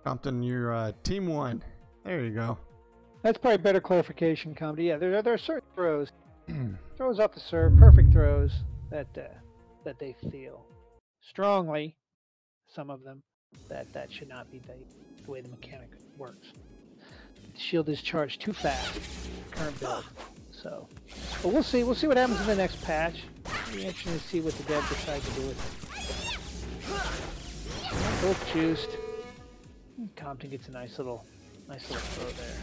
Compton, you're team 1. There you go. that's probably better clarification, Comedy. Yeah, there are certain throws, throws off the serve, perfect throws that they feel strongly. Some of them that should not be the way the mechanic works. The shield is charged too fast. Current build. So, but we'll see. We'll see what happens in the next patch. It'll be interesting to see what the dev decide to do with it. Both juiced. Compton gets a nice little throw there.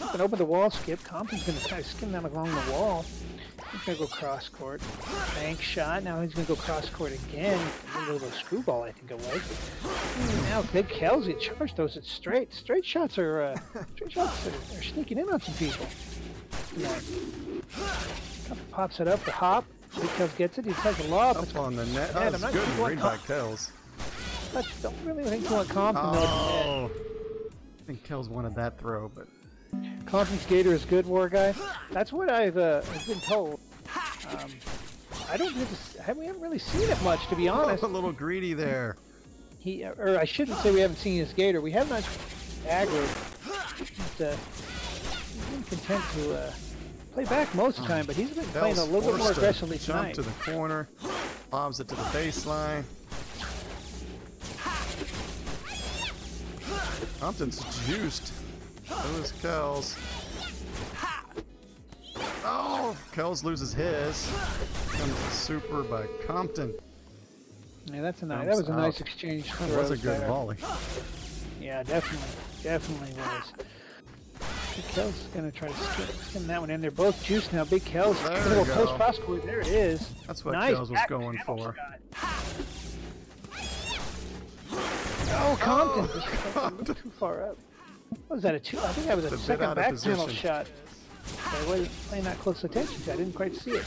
You can open the wall skip. Compton's going to kind of skim them along the wall. He's going to go cross court. Bank shot. Now he's going to go cross court again. A little screwball, I think it was. Now Big Kells get charged. Those at straight. Straight shots are sneaking in on some people. Pops it up. The hop. Big Kells gets it. He tries to lob. Up on the net. Oh, that's good read by Kells. I don't really think you want Compton. Oh, I think Kells wanted that throw, but Compton's Gator is good, War Guy. That's what I've been told. We haven't really seen it much, to be honest. A little greedy there. Or I shouldn't say we haven't seen his Gator. We have not aggro. He's been content to play back most of the time, but he's been playing a little bit more aggressively tonight. Jump to the corner, lobs it to the baseline. Compton's juiced. So is Kells. Oh, Kells loses his. Comes the super by Compton. Yeah, that was a nice exchange. That was a good volley. Yeah, definitely was. Big Kells is gonna try to skim that one in. They're both juiced now. Big Kells gonna go post cross court. There it is. That's what nice Kells was going for. Oh, Compton just a little too far up. What was that, I think that was a second back panel shot. I wasn't paying that close attention to. I didn't quite see it.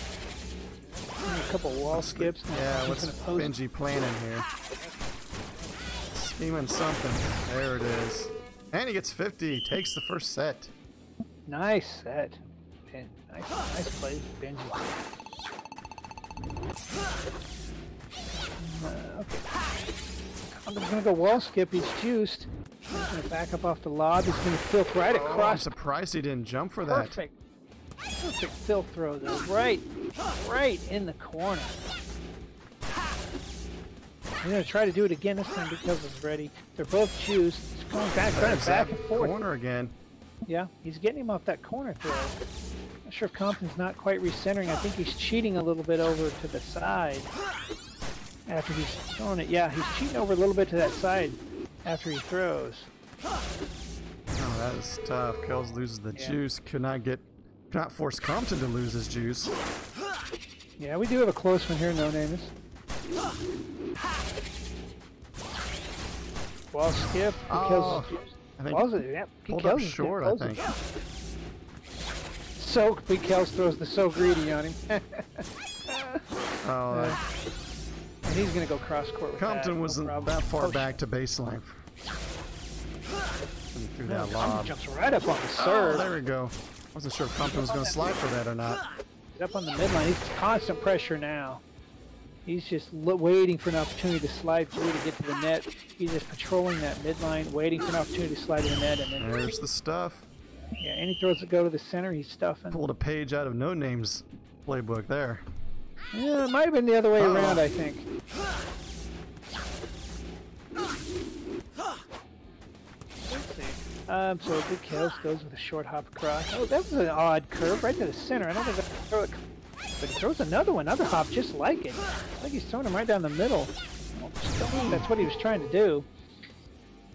A couple wall skips. Yeah, what's Benji planning here? Scheming something. There it is. And he gets 50. Takes the first set. Nice set. Nice play, Benji. Okay. I'm going to go wall skip. He's juiced. He's going to back up off the lob. He's going to filth right across. I'm surprised he didn't jump for that. Perfect filth throw, though. Right in the corner. I'm going to try to do it again this time because it's ready. They're both juiced. He's going back and forth. Corner again. Yeah, he's getting him off that corner throw. Not sure if Compton's not quite recentering. I think he's cheating a little bit over to the side. After he's throwing it, yeah, he's cheating over a little bit to that side after he throws. Oh, that is tough. Kells loses the juice. Could not force Compton to lose his juice. Yeah, we do have a close one here, No Names. Wall skip. I think pulled up short, I think. So Big Kells throws the so greedy on him. And he's going to go cross court with Compton wasn't that far back to baseline. Through that lob. Jumps right up on the serve. Oh, there we go. Wasn't sure if Compton was going to slide for that or not. Up on the midline. He's constant pressure now. He's just waiting for an opportunity to slide through to get to the net. He's just patrolling that midline, waiting for an opportunity to slide to the net. And then there's the stuff. Yeah, any throws that go to the center, he's stuffing. Pulled a page out of No Name's playbook there. Yeah, it might have been the other way around, I think. Let's see. So Big Kells goes with a short hop across. Oh, that was an odd curve right to the center. I don't think that's throw it. But he throws another hop just like it. I think he's throwing him right down the middle. That's what he was trying to do.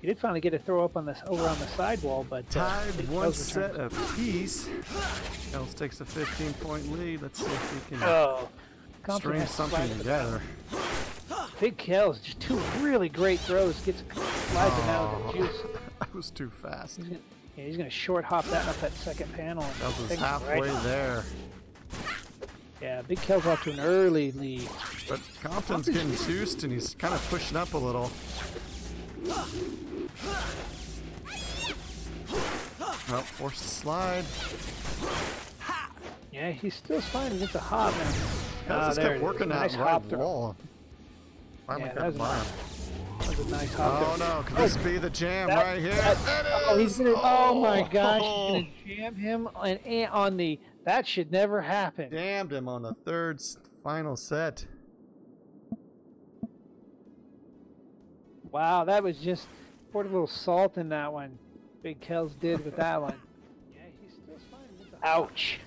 He did finally get a throw up on the over on the sidewall, but tied one set apiece. Kels takes a 15-point lead. Let's see if we can string something together. Big Kels, just two really great throws. Gets slides it out of the juice. That was too fast. He's gonna short hop that up that second panel. Kels was halfway there. Yeah, Big Kels off to an early lead. But Compton's getting juiced and he's kind of pushing up a little. Oh, forced to slide. Yeah, he's still sliding. It's a hop now. Kels just kept working that right wall. Finally got by him. That was a nice hop. Oh no, could this be the jam right here? He's gonna, oh my gosh, he's gonna jam him on the, that should never happen. Jammed him on the third final set. Wow, that was just, poured a little salt in that one. Big Kels did with that one. Yeah, he's still sliding. Ouch.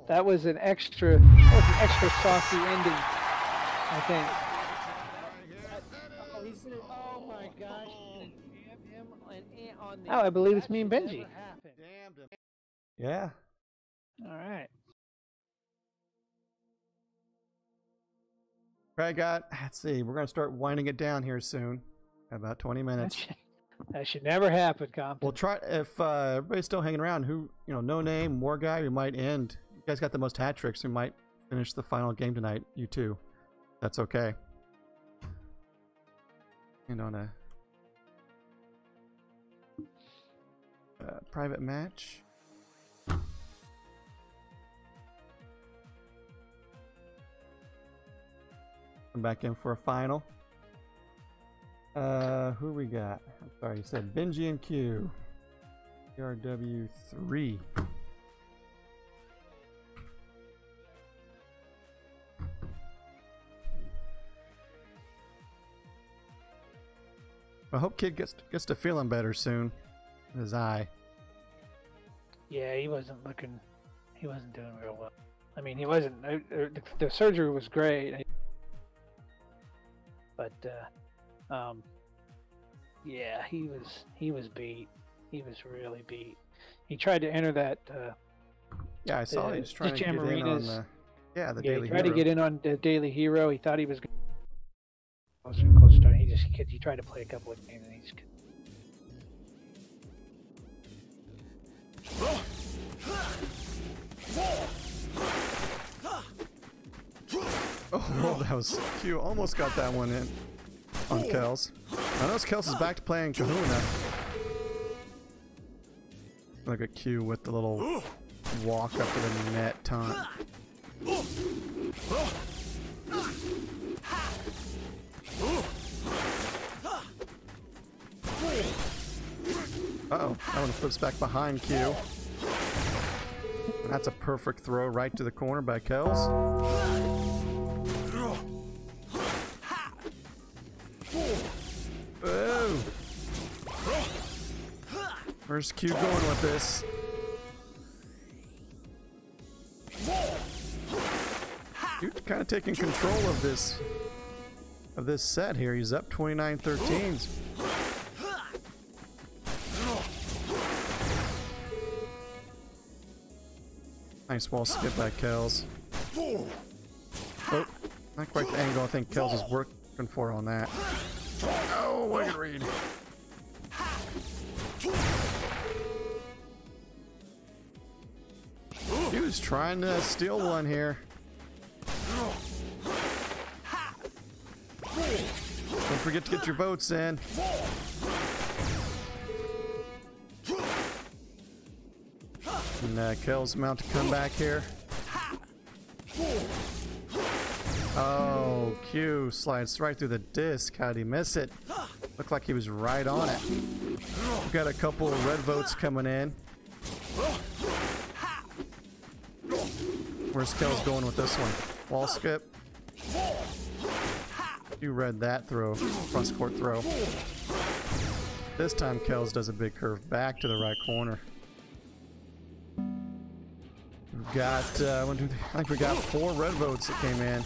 That was an extra, saucy ending, I think. Oh my gosh, jam him on the, I believe it's me and Benji. Yeah. All right. Craig let's see, we're going to start winding it down here soon. About 20 minutes. That should never happen, Compton. We'll try, if everybody's still hanging around, who, no name, more guy, we might end. You guys got the most hat tricks, we might finish the final game tonight, you two. That's okay. And on a private match. Come back in for a final. Who we got? I'm sorry, you said Benji and Q. DrW3. I hope Kid gets to feeling better soon. His eye. Yeah, he wasn't doing real well. I mean, he wasn't. The surgery was great, but yeah, he was beat. He was really beat. He tried to enter that. Yeah, I saw he was trying to get in on the. Yeah, the Daily Hero. He tried to get in on the Daily Hero. He thought he was closer and closer to it. He tried to play a couple of games and he just couldn't. Oh, that was Q. Almost got that one in on Kels. I know Kels is back to playing Kahuna. Look at Q with the little walk up to the net taunt. Uh-oh, that one flips back behind Q. And that's a perfect throw right to the corner by Kels. Oh! Where's Q going with this? Q's kind of taking control of this set here. He's up 29-13. Nice wall skip by Kels. Oh, not quite the angle I think Kels is working for on that. Oh, what a good read. He was trying to steal one here. Don't forget to get your votes in. And Kels about to come back here. Oh, Q slides right through the disc. How'd he miss it? Looked like he was right on it. We've got a couple of red votes coming in. Where's Kels going with this one? Wall skip. You read that throw, cross court throw. This time Kels does a big curve back to the right corner. We've got, 1, 2, 3, I think we got 4 red votes that came in.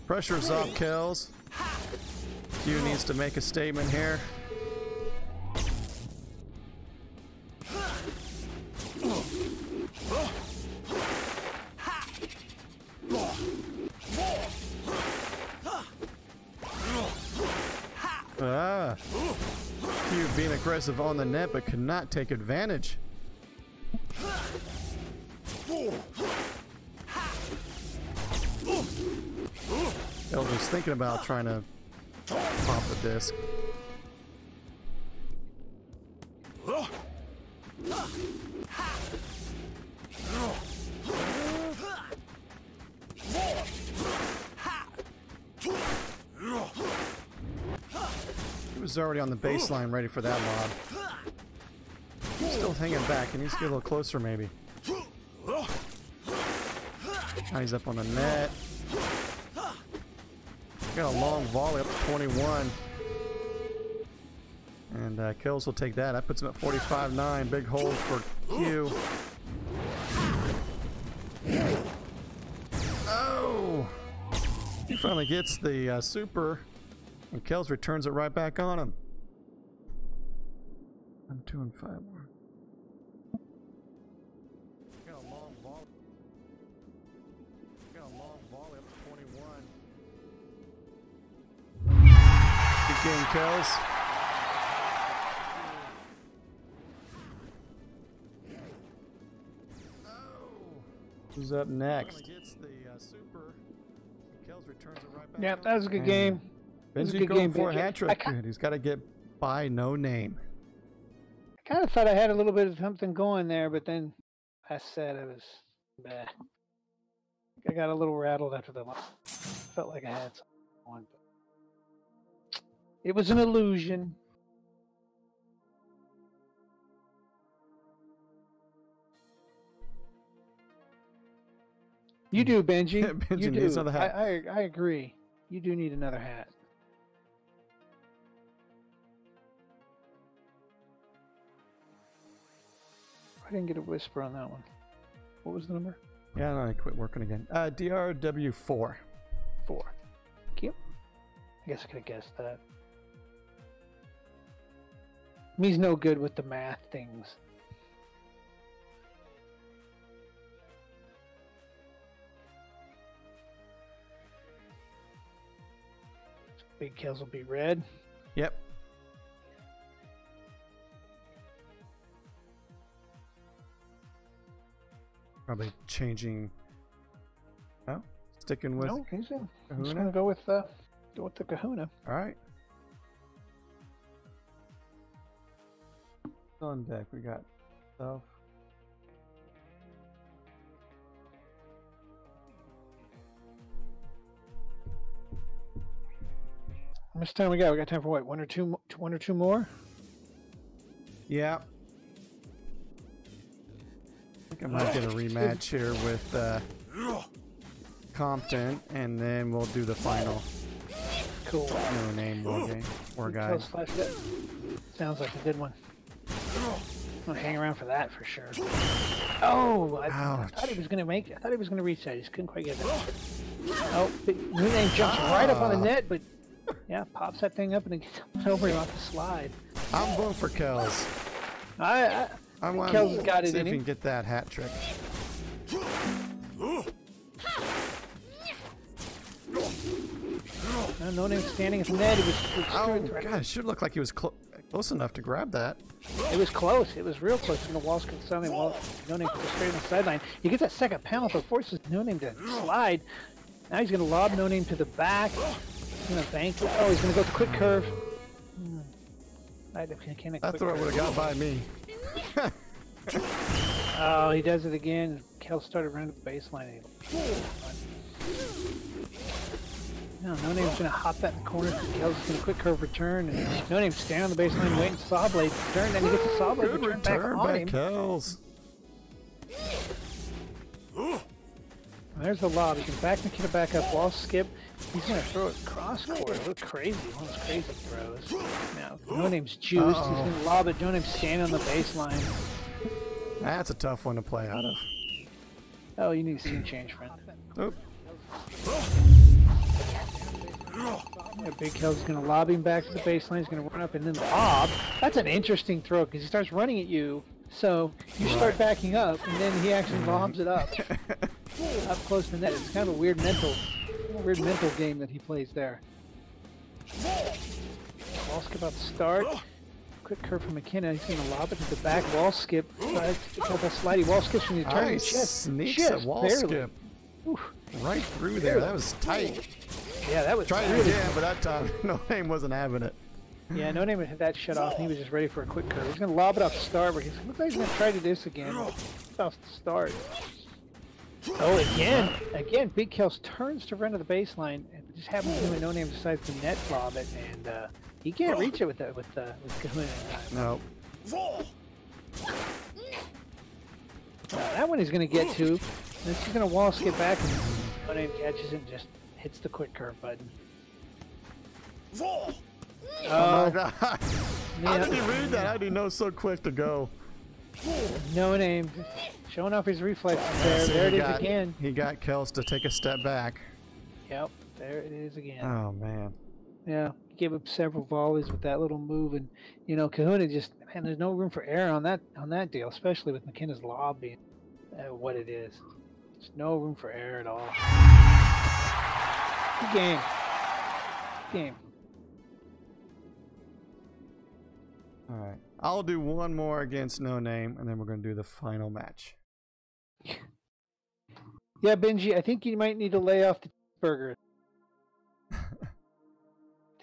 Pressure's off Kels. Q needs to make a statement here. Q being aggressive on the net but could not take advantage. Elder's thinking about trying to pop the disc. He was already on the baseline ready for that lob. He's still hanging back. He needs to get a little closer maybe. Now he's up on the net. Got a long volley up to 21. And Kills will take that. That puts him at 45-9. Big hold for Q. Oh! He finally gets the super. And Kills returns it right back on him. I'm 2 and 5 more. Got a long volley. Got a long volley up to 21. Good game, Kills. Who's up next? Yeah, that was a good game. Benji going for a hat trick. He's got to get by No Name. I kind of thought I had a little bit of something going there, but then I said I was bad. I got a little rattled after the last. Felt like I had something going, but it was an illusion. You do, Benji. Benji you needs do. another hat. I agree. You do need another hat. I didn't get a whisper on that one. What was the number? Yeah, no, I quit working again. DrW4. 4. Thank you. I guess I could have guessed that. Me's no good with the math things. Big kills will be red. Yep. Probably changing. Oh, sticking with. No, he's in. I'm just Kahuna? gonna go with the Kahuna. All right. On deck, we got stuff. How much time we got? We got time for what? One or two more? Yeah. I think I might get a rematch here with Compton, and then we'll do the final. Cool. No Name war game. War guy. Sounds like a good one. I'm gonna hang around for that for sure. Oh! I thought he was gonna make it. I thought he was gonna reach that. He just couldn't quite get that. Oh! New Name jumps right up on the net, but yeah, pops that thing up and it gets over him off the slide. I'm going for Kells. I want Kells got it see in if he him. can get that hat trick. No Name standing at the net. It was oh god! It should look like he was close enough to grab that. It was close. It was real close. And the walls could suddenly No Name goes straight on the sideline. He gets that second panel, but forces No Name to slide. Now he's going to lob No Name to the back. He's going to bank it. Oh, he's going to go with the quick curve. That throw would have got by me. Oh, he does it again. Kel started running the baseline. No Name's going to hop that in the corner. Kel's going to quick curve return. And No Name's standing on the baseline waiting for Saw Blade to return. Then he gets the Saw Blade return back on him. Kells. There's the lob. He can back the kid back up, wall skip. He's going to throw it cross court. Look crazy. One of those crazy throws. Now, No Name's juiced. He's going to lob it. No Name's standing on the baseline. That's a tough one to play out of. Oh, you need a scene change, friend. Oop. Big Hill's going to lob him back to the baseline. He's going to run up and then lob. That's an interesting throw because he starts running at you. So you start backing up, and then he actually lobs it up close to the net. It's kind of a weird mental game that he plays there. Wall skip out the start. Quick curve from McKenna. He's going to lob it to the back. Wall skip. Called a slidey wall skip from the turn. Nice. Sneaks a wall skip. Oof. Right through there. That was tight. Yeah, that was. Tried it again, but that time No Name wasn't having it. Yeah, No Name had that shut off, and he was just ready for a quick curve. He's going to lob it off the start, but he looks like he's going to try to do this again. Off the start. Oh, again, Big Kels turns to run to the baseline, and it just happens to be when No Name decides to net lob it, and he can't reach it with Kahuna in time. No. That one he's going to get to. Then she's going to wall skip back, and No Name catches it and just hits the quick curve button. Oh my god. How did he read that? How did he know so quick to go? No Name. Showing off his reflexes there. There it is again. He got Kels to take a step back. Yep. There it is again. Oh, man. Yeah. He gave up several volleys with that little move. And, you know, Kahuna just, man, there's no room for error on that deal, especially with McKenna's lob being what it is. There's no room for error at all. Good game. Good game. All right. I'll do one more against No Name, and then we're going to do the final match. Yeah, Benji, I think you might need to lay off the burger. I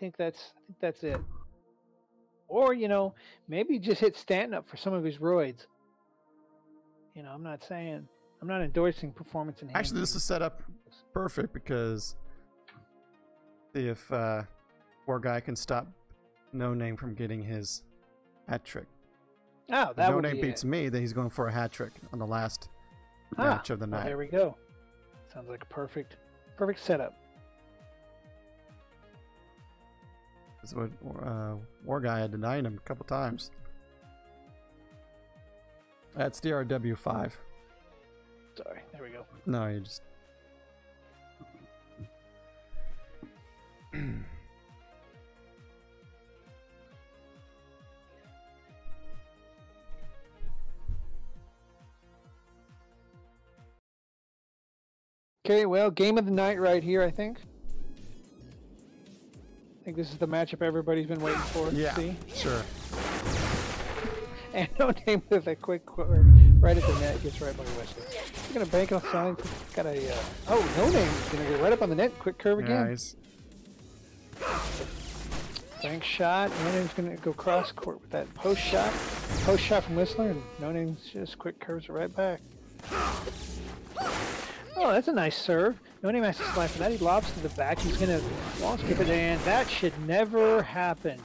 think that's it. Or, you know, maybe just hit Stanton up for some of his roids. You know, I'm not endorsing performance enhancement. Actually, this is set up perfect because see if poor guy can stop No Name from getting his hat trick. Oh, that No would Name be beats it. me, then he's going for a hat trick on the last match of the night. Well, there we go. Sounds like a perfect setup. That's what War Guy had denied him a couple times. That's DrW5. Sorry, there we go. No, you just. Okay, well, game of the night right here, I think. I think this is the matchup everybody's been waiting for to see. Sure. And No Name with a quick right at the net, gets right by Whistler. He's going to bank off side. Got a, oh, No Name's going to get right up on the net, quick curve again. Nice. Bank shot. No Name's going to go cross court with that post shot. Post shot from Whistler, and No Name's just quick curves it right back. Oh, that's a nice serve. No Name has to slide for that. He lobs to the back. He's going to wall skip it, and that should never happen.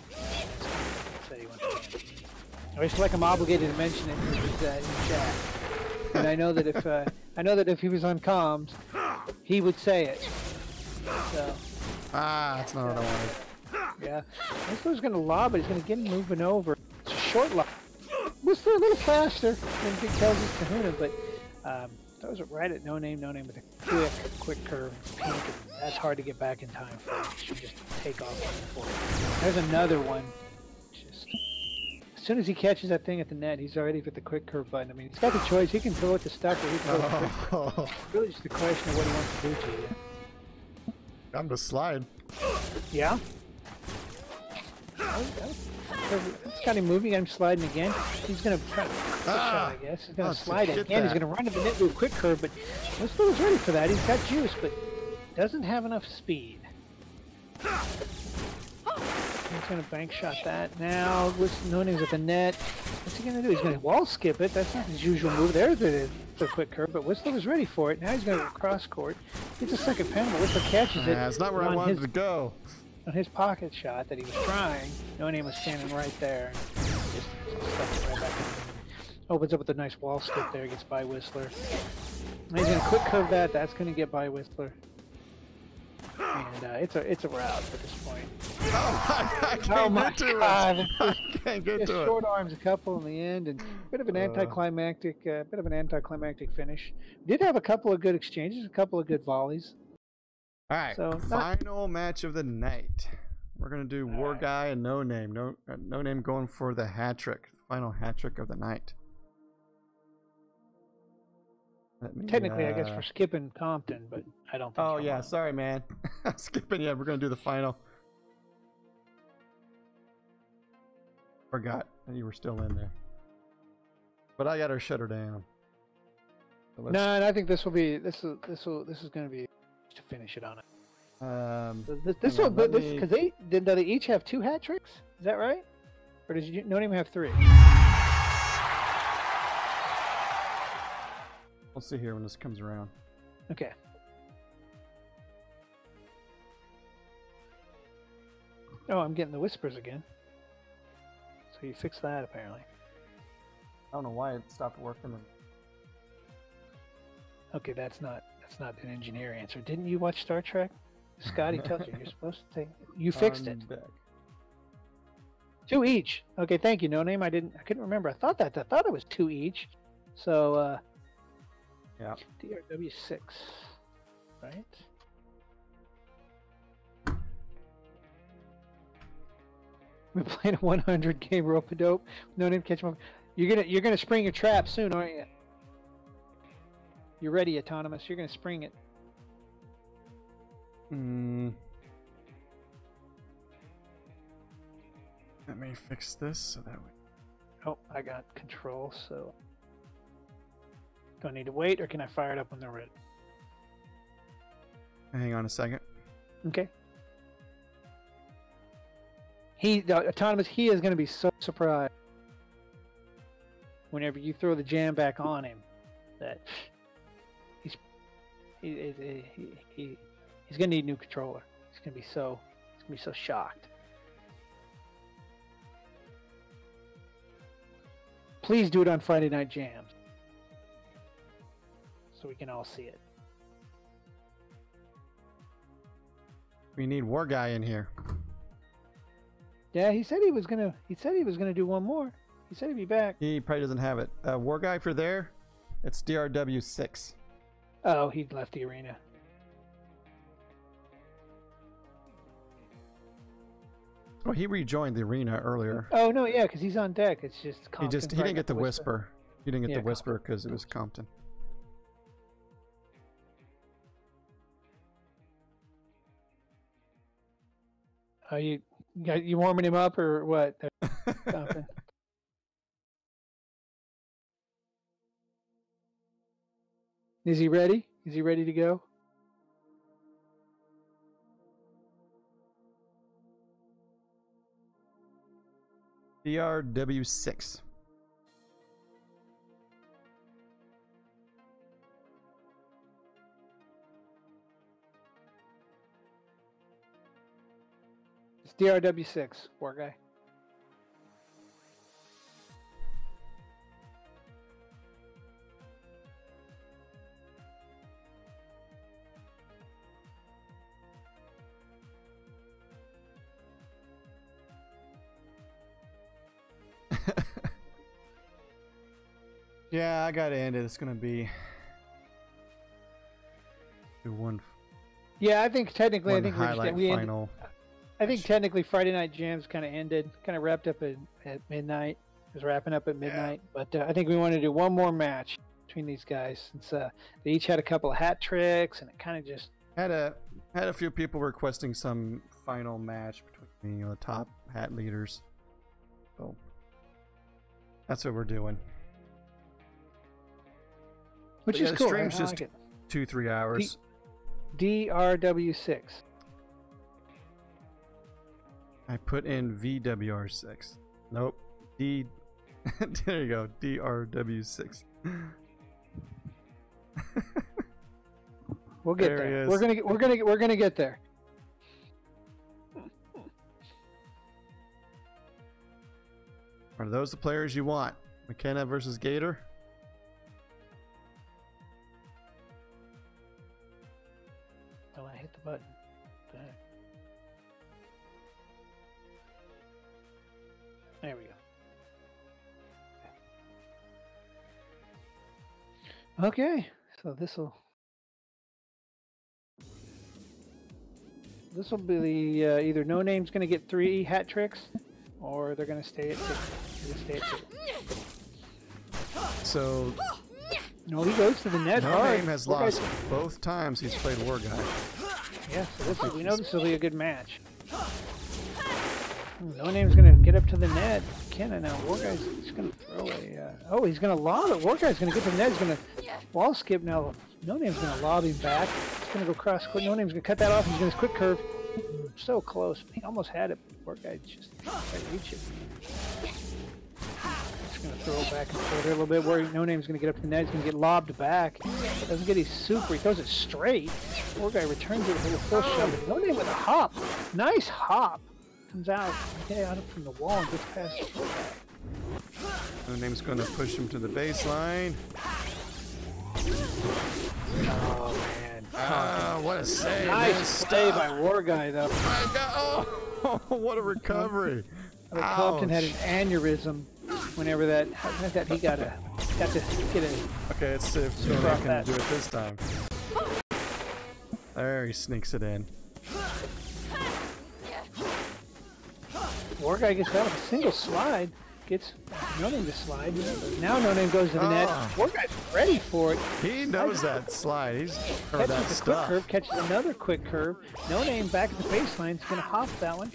I just like I'm obligated to mention it in chat. And I know that if he was on comms, he would say it. So. That's not what I wanted. Yeah. Whistler's going to lob it. He's going to get him moving over. It's a short lob. Whistler a little faster than Big Kelsey's Kahuna, but throws it right at No Name. No Name with a quick curve. Pink, and that's hard to get back in time for. He should just take off for it. There's another one. Just as soon as he catches that thing at the net, he's already hit the quick curve button. I mean, he's got the choice. He can throw it to stuck or he can throw it to quick curve. It's really just a question of what he wants to do to you. I'm just slide. Yeah? That's got him moving. Got him sliding again. He's going to try to shot, I guess. He's going to slide it again. He's going to run to the net, do a quick curve, but Whistler was ready for that. He's got juice, but doesn't have enough speed. He's going to bank shot that. Now, No Name's at the net. What's he going to do? He's going to wall skip it. That's not his usual move. There's the quick curve, but Whistler was ready for it. Now he's going to go cross court. Gets a second penalty. Whistler catches it. Yeah, it's not where I wanted to go. On his pocket shot that he was trying, No Name was standing right there. And just stuck it right back in. Opens up with a nice wall skip there. Gets by Whistler. And he's going to quick curve that. That's going to get by Whistler. And it's a rout at this point. I can't get to God. it. I can't get to it. Short arms a couple in the end, and a bit of an anticlimactic finish. Did have a couple of good exchanges, a couple of good volleys. All right. So Final match of the night. We're gonna do War Guy and No Name. No Name going for the hat trick. Final hat trick of the night. Technically, I guess for skipping Compton, but I don't think. Oh yeah, sorry, man. Skipping. Yeah, we're gonna do the final. Forgot you were still in there, but I got her shut her down. So no, and I think this is going to be to finish it on it. This will, because they each have 2 hat tricks. Is that right? Or does you don't even have 3? We'll see here when this comes around. Okay. Oh, I'm getting the whispers again. So you fixed that apparently. I don't know why it stopped working. Okay, that's not an engineer answer. Didn't you watch Star Trek? Scotty tells you you're supposed to take. You fixed it. Back. 2 each. Okay, thank you. No Name. I couldn't remember. I thought it was 2 each. So yeah. DrW6. Right? We're playing a 100 game rope-a-dope. No Name catch 'em up. You're gonna spring your trap soon, aren't you? You're ready, Autonomous. You're gonna spring it. Let me fix this so that way. Oh, I got control, so do I need to wait, or can I fire it up when they're ready? Hang on a second. Okay. Autonomous, he is going to be so surprised whenever you throw the jam back on him that he's going to need a new controller. He's going to be so shocked. Please do it on Friday Night Jams so we can all see it. We need War Guy in here. Yeah, he said he was gonna do one more. He said he'd be back. He probably doesn't have it. War Guy, if you're there, it's DrW6. Oh, he left the arena. Well, he rejoined the arena earlier. Oh no, yeah, because he's on deck. It's just Compton. He didn't get the whisper. He didn't get the whisper because it was Compton. Are you warming him up or what? Is he ready? Is he ready to go? DrW6. It's DrW6, War Guy. Yeah, I gotta end it. It's gonna be one. Yeah, I think technically, I think final. I think technically Friday Night Jams kind of ended, kind of wrapped up at midnight. It was wrapping up at midnight, but I think we want to do one more match between these guys since they each had a couple of hat tricks, and it kind of just had a few people requesting some final match between the top hat leaders. So that's what we're doing. Which is cool. The stream's just 2-3 hours. DrW6. I put in VWR6. Nope. There you go. DrW6. We'll get there. We're gonna get there. Are those the players you want? McKenna versus Gator? Oh, I hit the button. There we go. Okay, so this will. this will be the either No Name's going to get 3 hat tricks, or they're going to stay at 2. They're gonna stay at 2. So No, he goes to the net. No Name has lost both times he's played War Guy. Yeah, so we know this will be a good match. No Name's going to get up to the net. Kenna now. War Guy's just going to throw a... oh, he's going to lob it. War Guy's going to get to the net. He's going to wall skip now. No Name's going to lob him back. He's going to go cross court. No Name's going to cut that off. He's going to quick curve. So close. He almost had it. War Guy just tried to reach it. He's going to throw it back and forth here a little bit. Where No Name's going to get up to the net. He's going to get lobbed back. Doesn't get his super. He throws it straight. War Guy returns it with a full shove. No Name with a hop. Nice hop. Comes out, get out from the wall and gets past the War Guy. No Name's going to push him to the baseline. Oh man! What a save! Nice play by War Guy though. Oh, what a recovery! Compton had an aneurysm whenever that he got to get a. Okay, let's see if No Name can do it this time. There, he sneaks it in. War Guy gets that with a single slide. Gets No Name to slide. Now No Name goes to the net. War Guy's ready for it. He knows that slide. He's catches the quick curve. Catches another quick curve. No Name back at the baseline. He's going to hop that one.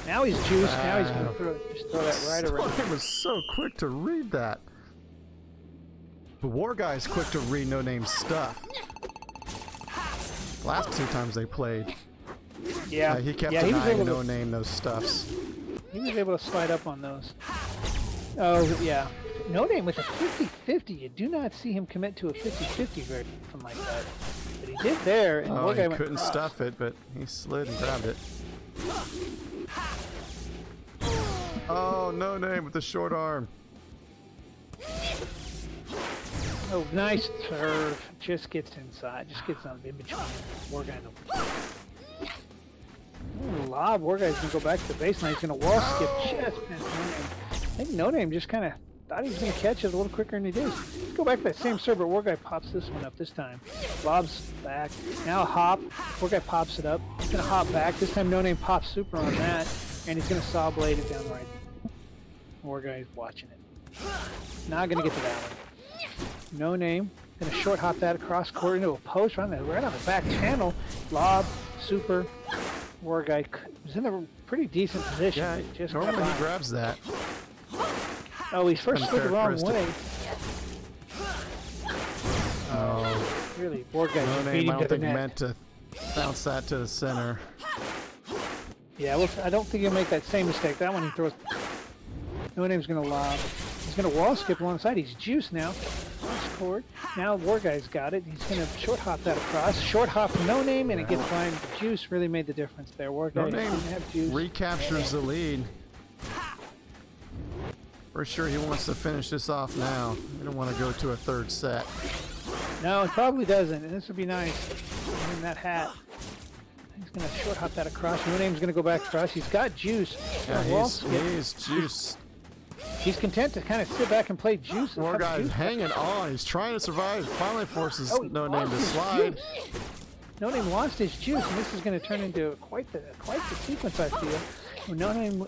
Now he's juiced. Now he's going to just throw that right around. He was so quick to read that. The War Guy's quick to read No Name's stuff. Last 2 times they played. Yeah. He kept denying No Name those stuffs. He was able to slide up on those. Oh, yeah. No Name with a 50-50. You do not see him commit to a 50-50 very often like that. But he did there, and War Guy went couldn't across. stuff it, but he slid and grabbed it. Oh, No Name with the short arm. Oh, nice serve. Just gets inside. Just gets on in between. War Guy lob. War Guy's gonna go back to the baseline. He's gonna wall skip just past No Name. I think No Name just kind of thought he was gonna catch it a little quicker than he did. Let's go back to that same serve, but War Guy pops this one up this time. Lobs back. Now hop. War Guy pops it up. He's gonna hop back. This time No Name pops super on that, and he's gonna saw blade it down right. War Guy's watching it. Not gonna get to that one. No Name. Gonna short hop that across court into a post right on the back channel. Lob. Super. War Guy was in a pretty decent position. Yeah, just normally he grabs that. Oh, he's first slid the wrong way. Oh, really, War Guy No beat Name, him I to don't the think net. meant to bounce that to the center. Yeah, well, I don't think he'll make that same mistake. That one he throws. No Name's gonna lob. He's gonna wall skip alongside. He's juiced now. Cross court. Now War Guy's got it. He's gonna short hop that across. Short hop No Name, and it gets by him. The juice really made the difference there. War Guy No Name didn't have juice. recaptures the lead. For sure, he wants to finish this off now. He don't want to go to a 3rd set. No, it probably doesn't. And this would be nice. In that hat. He's gonna short hop that across. No Name's gonna go back across. He's got juice. Yeah, he's juice. He's content to kind of sit back and play juice. War Guy's hanging on. He's trying to survive. Finally forces No Name to slide. No Name lost his juice, and this is going to turn into quite the sequence, I feel. When No Name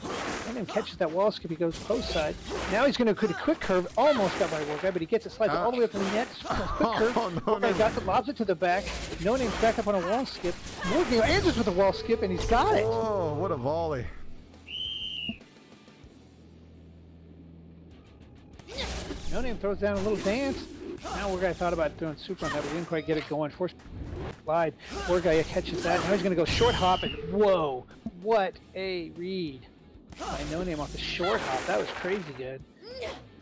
catches that wall skip, he goes post side. Now he's going to put a quick curve. Almost got by War Guy, but he gets it, slides it all the way up to the net. Quick curve. War Guy got it, lobs it to the back. No Name's back up on a wall skip. War Guy answers with a wall skip, and he's got it. Oh, what a volley. No Name throws down a little dance. Now War Guy thought about throwing super on that, but didn't quite get it going. Forced slide. War Guy catches that. Now he's going to go short hop, and whoa, what a read by No Name off the short hop. That was crazy good.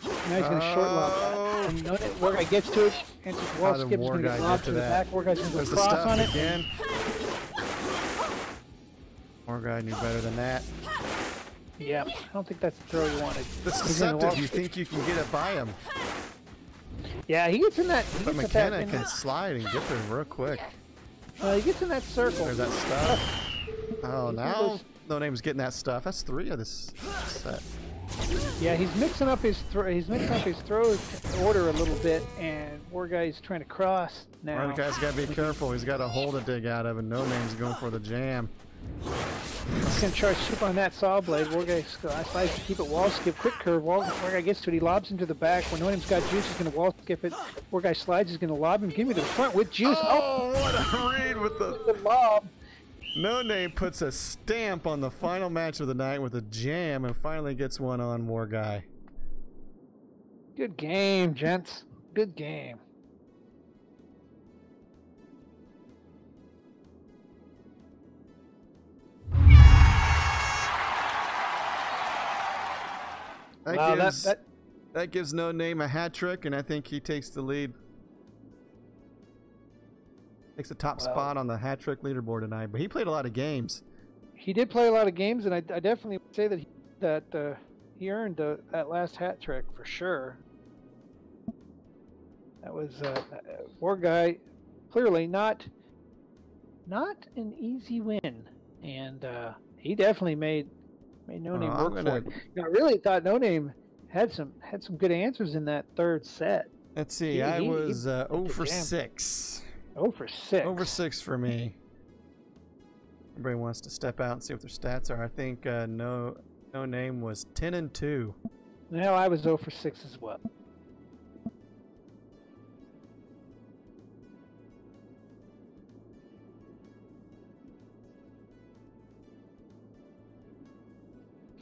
Now he's going to short lob that. And No Name, War Guy gets to it. Answers wall skip. He's going to get lobbed to the back. War Guy's going to go cross on it. Again. War Guy knew better than that. Yeah, I don't think that's the throw you wanted. That's deceptive. You think you can get it by him. Yeah, he gets in that. But McKenna can slide and get there real quick. He gets in that circle. There's that stuff. Oh, now No Name's getting that stuff. That's 3 of this set. Yeah, he's mixing up his throw order a little bit, and War Guy's trying to cross now. War Guy's got to be careful. He's got a hole to dig out of, and No Name's going for the jam. He's going to charge super on that saw blade. War guy slides to keep it wall skip. Quick curve. War guy gets to it. He lobs him to the back. When No Name's got juice, he's going to wall skip it. War guy slides. He's going to lob him. Give me to the front with juice. Oh, what a read with the lob. No Name puts a stamp on the final match of the night with a jam and finally gets one on War Guy. Good game, gents. Good game. That gives No Name a hat trick, and I think he takes the lead. Takes the top spot on the hat trick leaderboard tonight. But he played a lot of games. He did play a lot of games, and I definitely would say that he earned that last hat trick for sure. That was War Guy, clearly not an easy win, and he definitely made No Name work for it. You know, I really thought No Name had some good answers in that third set. Let's see, I was 0 for 6. 0 for 6. 0 for 6 for me. Everybody wants to step out and see what their stats are. I think No Name was 10 and 2. No, I was 0 for 6 as well.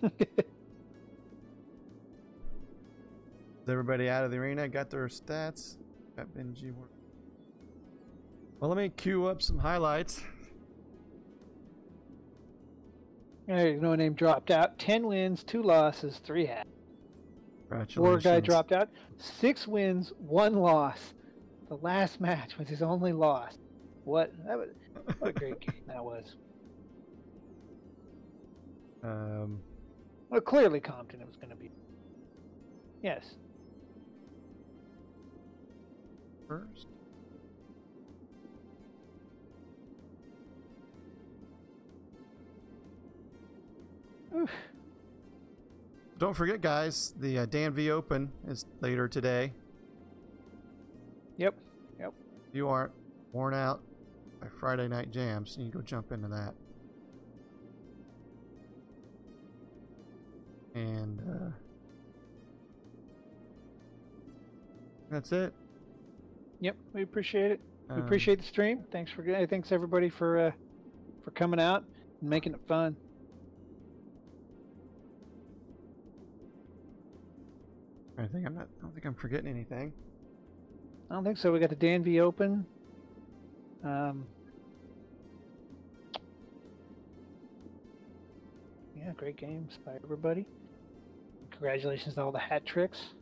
Is everybody out of the arena? Got their stats? Got Benji work. Well, let me queue up some highlights. Hey, No Name dropped out. 10 wins, 2 losses, 3 hats. Congratulations. War Guy dropped out. 6 wins, 1 loss. The last match was his only loss. What a great game that was. Well, clearly Compton it was going to be. Yes. First. Oof. Don't forget, guys, the Dan V Open is later today. Yep. If you aren't worn out by Friday night jams, you can go jump into that. And that's it. Yep, we appreciate it. We appreciate the stream. Thanks everybody for coming out and making it fun. I don't think I'm forgetting anything. I don't think so. We got the Dan V Open. Yeah, great games by everybody. Congratulations on all the hat tricks.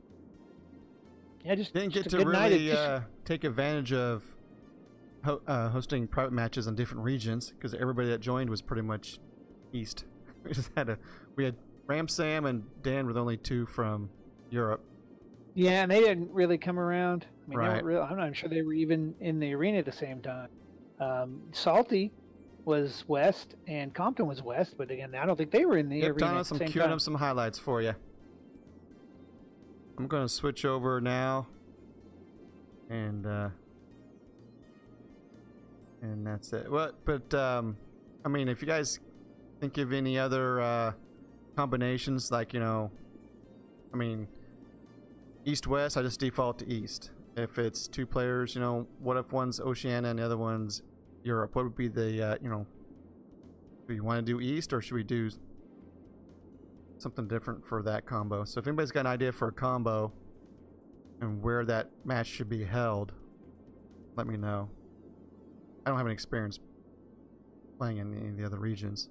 Yeah, just didn't get a to good really night. take advantage of hosting private matches on different regions because everybody that joined was pretty much east. We had Ram Sam and Dan with only 2 from Europe. Yeah, and they didn't really come around. I mean, Right. they weren't I'm not sure they were even in the arena at the same time. Salty was west and Compton was west, but again, I don't think they were in the arena Thomas, at the I'm same queuing time. up some highlights for you. I'm going to switch over now, and that's it. But I mean, if you guys think of any other combinations, like I mean, east-west, I just default to east. If it's 2 players, what if one's Oceania and the other one's Europe? What would be the do you want to do east, or should we do something different for that combo? So if anybody's got an idea for a combo and where that match should be held, let me know. I don't have any experience playing in any of the other regions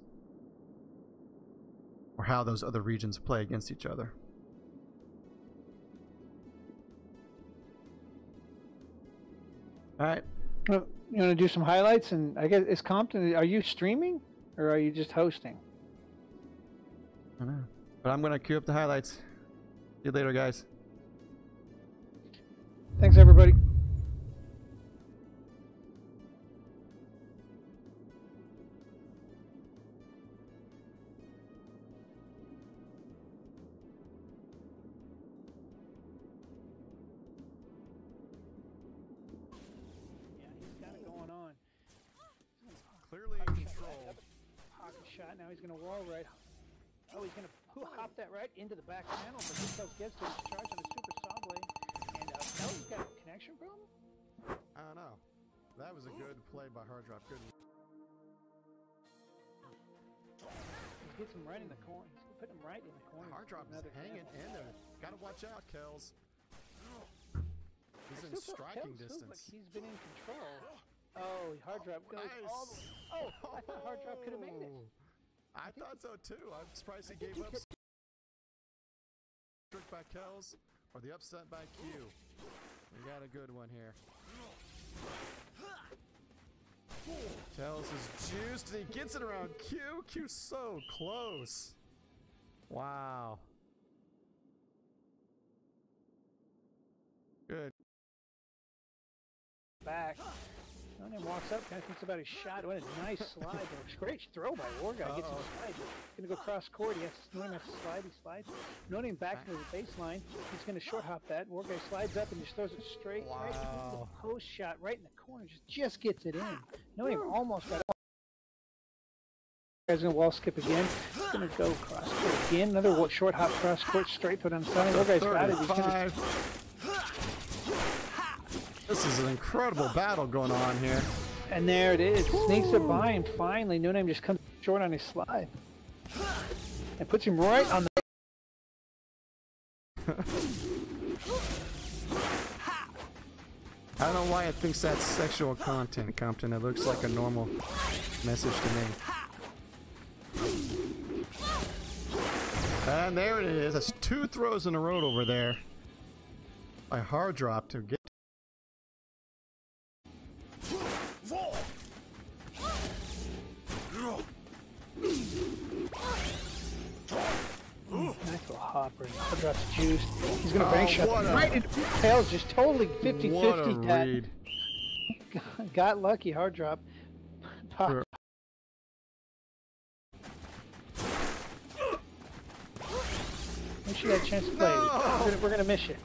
or how those other regions play against each other. All right. Well, you want to do some highlights? And I guess, is Compton, are you streaming or are you just hosting? I know. But I'm going to queue up the highlights. See you later, guys. Thanks, everybody. Yeah, he's got it going on. Clearly in control. shot. Now he's going to wall right. Oh, he's going to hop that right into the back panel. But Big gets to his charge on the super saw blade. And Kel's got a connection problem? I don't know. That was a good play by Hard Drop. Good. He gets him right in the corner. He's putting him right in the corner. Hard Drop is hanging in there. Gotta watch out, Kells. He's in striking distance. Like he's been in control. Oh, Hard Drop goes all the way. Oh, I thought Hard Drop could have made it. I thought so too. I'm surprised he gave up. Trick by Kells or the upset by Q. We got a good one here. Kells is juiced and he gets it around Q. Q's so close. Wow. Good. Back. And then walks up, kind of thinks about his shot. What a nice slide. Great throw by War Guy. Gets him slide. He's going to go cross court. He has to slide. He slides. Noting back to the baseline. He's going to short hop that. War Guy slides up and just throws it straight. Right into the post shot right in the corner. Just gets it in. Noting almost got it. Guy's going to wall skip again. He's going to go cross court again. Another short hop cross court straight put on the side. War Guy's got it. He's going to... This is an incredible battle going on here. And there it is. Sneaks it by and finally No Name just comes short on his slide. And puts him right on the... I don't know why it thinks that's sexual content, Compton. It looks like a normal message to me. And there it is. That's 2 throws in a row over there. By Hard Drop to get... Nice little hopper. Hard Drop's juiced. He's going to bank shot right into Tails, just totally 50-50 that. Got lucky, Hard Drop. Sure. Wish you had a chance to play. No! We're going to miss you.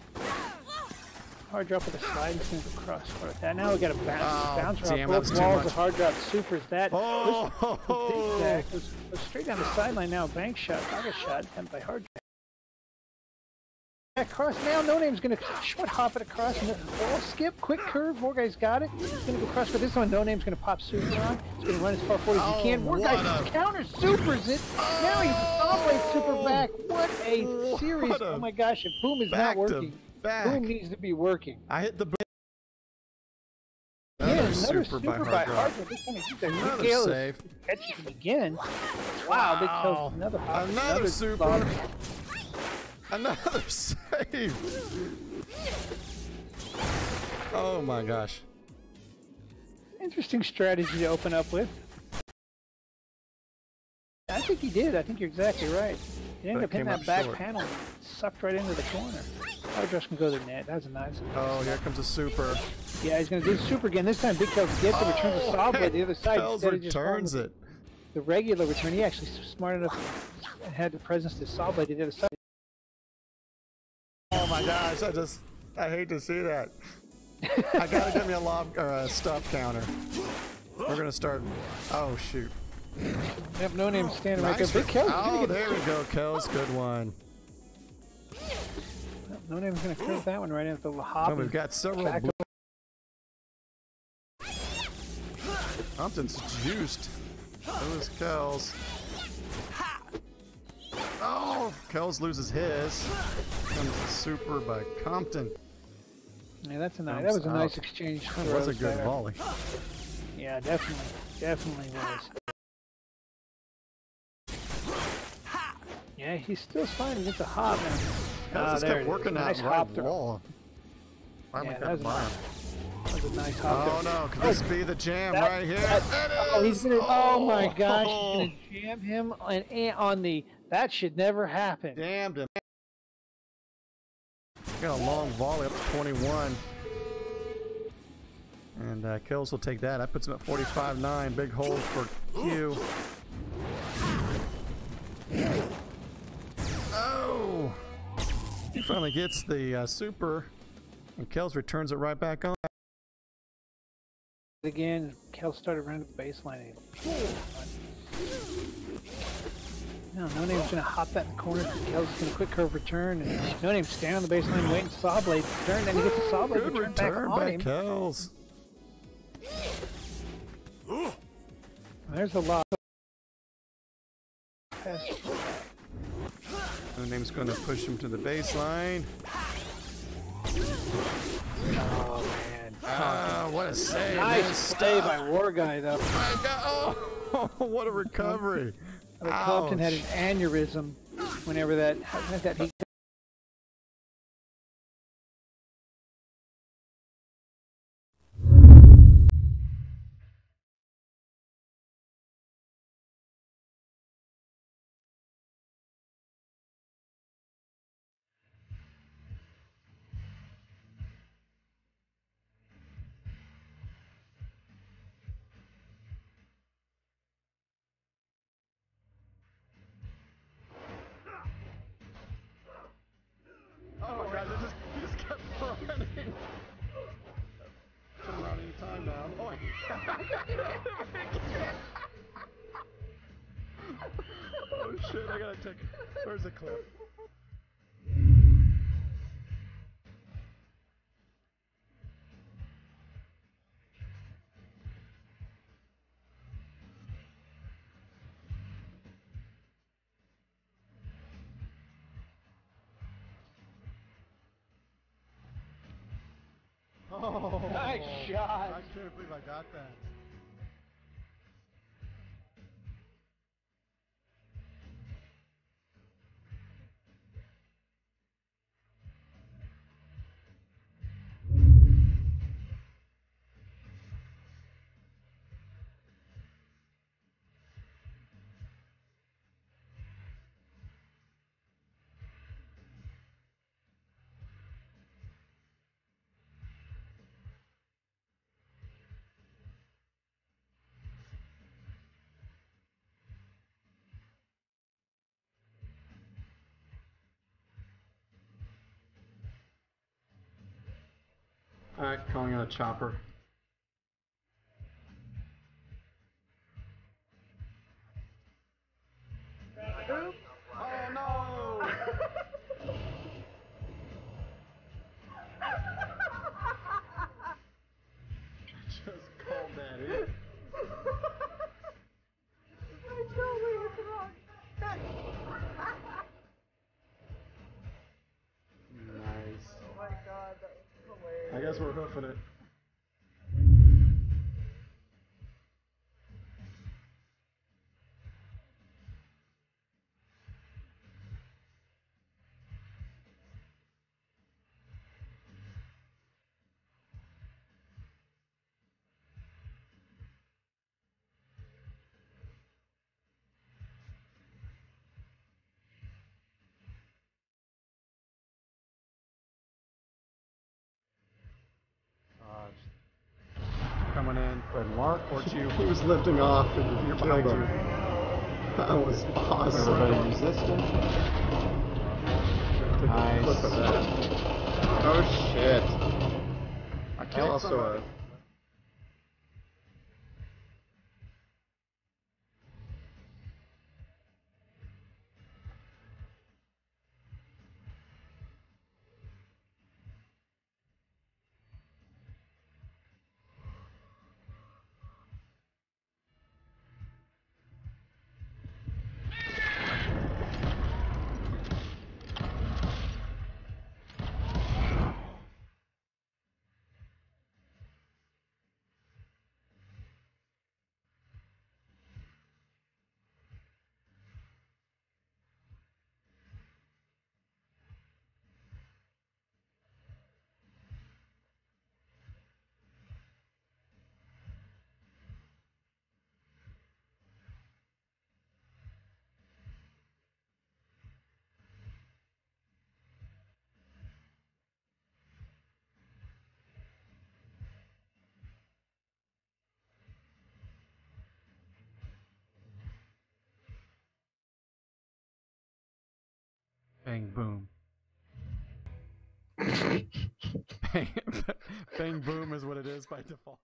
Hard Drop with a slide. He's going to go cross court with that. Now we got a bounce around both walls of Hard Drop supers that. Goes straight down the sideline now. Bank shot. Target shot. Attempt by Hard Drop. Cross now. No Name's going to short hop it across. And wall skip. Quick curve. War Guy's got it. He's going to go cross for this one. No Name's going to pop super on. He's going to run as far forward as he can. War Guy just counter supers it. Now he's always super back. What a series. Oh my gosh. And Boom is not working. Boom needs to be working. I hit the... Another super by Hard Drop. Another save. Catches him again. Wow. Big kills. Another hop. Another super. Another save! Oh my gosh. Interesting strategy to open up with. I think he did. I think you're exactly right. He ended up hitting that back panel and sucked right into the corner. Hard Drop can go to the net. That was a nice one. Oh, here comes a super. Yeah, he's going to do the super again. This time Big Kells gets it, returns the saw blade the other side. Kells returns it. The regular return. He actually smart enough and had the presence to saw blade the other side. Oh my gosh, I hate to see that. I gotta get me a lob or a stuff counter. We're gonna start. Oh shoot. Yep, No Name standing right there. Big Kells. Oh, there we go, Kells. Good one. No Name's gonna curve that one right into the hop. Oh, we've got several. Compton's juiced. So is Kells. Oh, Kells loses his. Comes the super by Compton. Yeah, that's a nice. That was a nice exchange. That was a good volley. Yeah, definitely was. Yeah, he's still fine against the hop. Kells just kept working that right wall. Yeah, that was a nice hop. Oh no, could this be the jam right here? Oh, he's gonna. Oh my gosh, he's gonna jam him on the. That should never happen. Damned him. Got a long volley up to 21. And Kells will take that. That puts him at 45-9. Big hold for Q. Oh! He finally gets the super. And Kells returns it right back on. Again, Kells started running the baseline. No Name's gonna hop that in the corner. Kel's gonna quick curve return, and No Name's standing on the baseline waiting. Saw Blade return, then he gets the Saw Blade return back on him. Kels. There's a lot. No Name's gonna push him to the baseline. Oh man! Ah, what a save! Nice play by War Guy though. Oh, what a recovery! Compton had an aneurysm whenever that heat. Oh my god, he just kept running. Turn around any time now. Oh my oh shit, I gotta take. Where's the clip? Oh, Nice shot. I can't believe I got that. Alright, calling out a chopper. Oh no! Just called that in. Nice. Oh my god, that was hilarious. I guess we're hoofing it. Coming in. Good mark. He was lifting off and you're behind you. That was awesome. Everybody resistant. Nice. Clip of that. Oh shit. I killed also bang boom. Bang boom is what it is by default.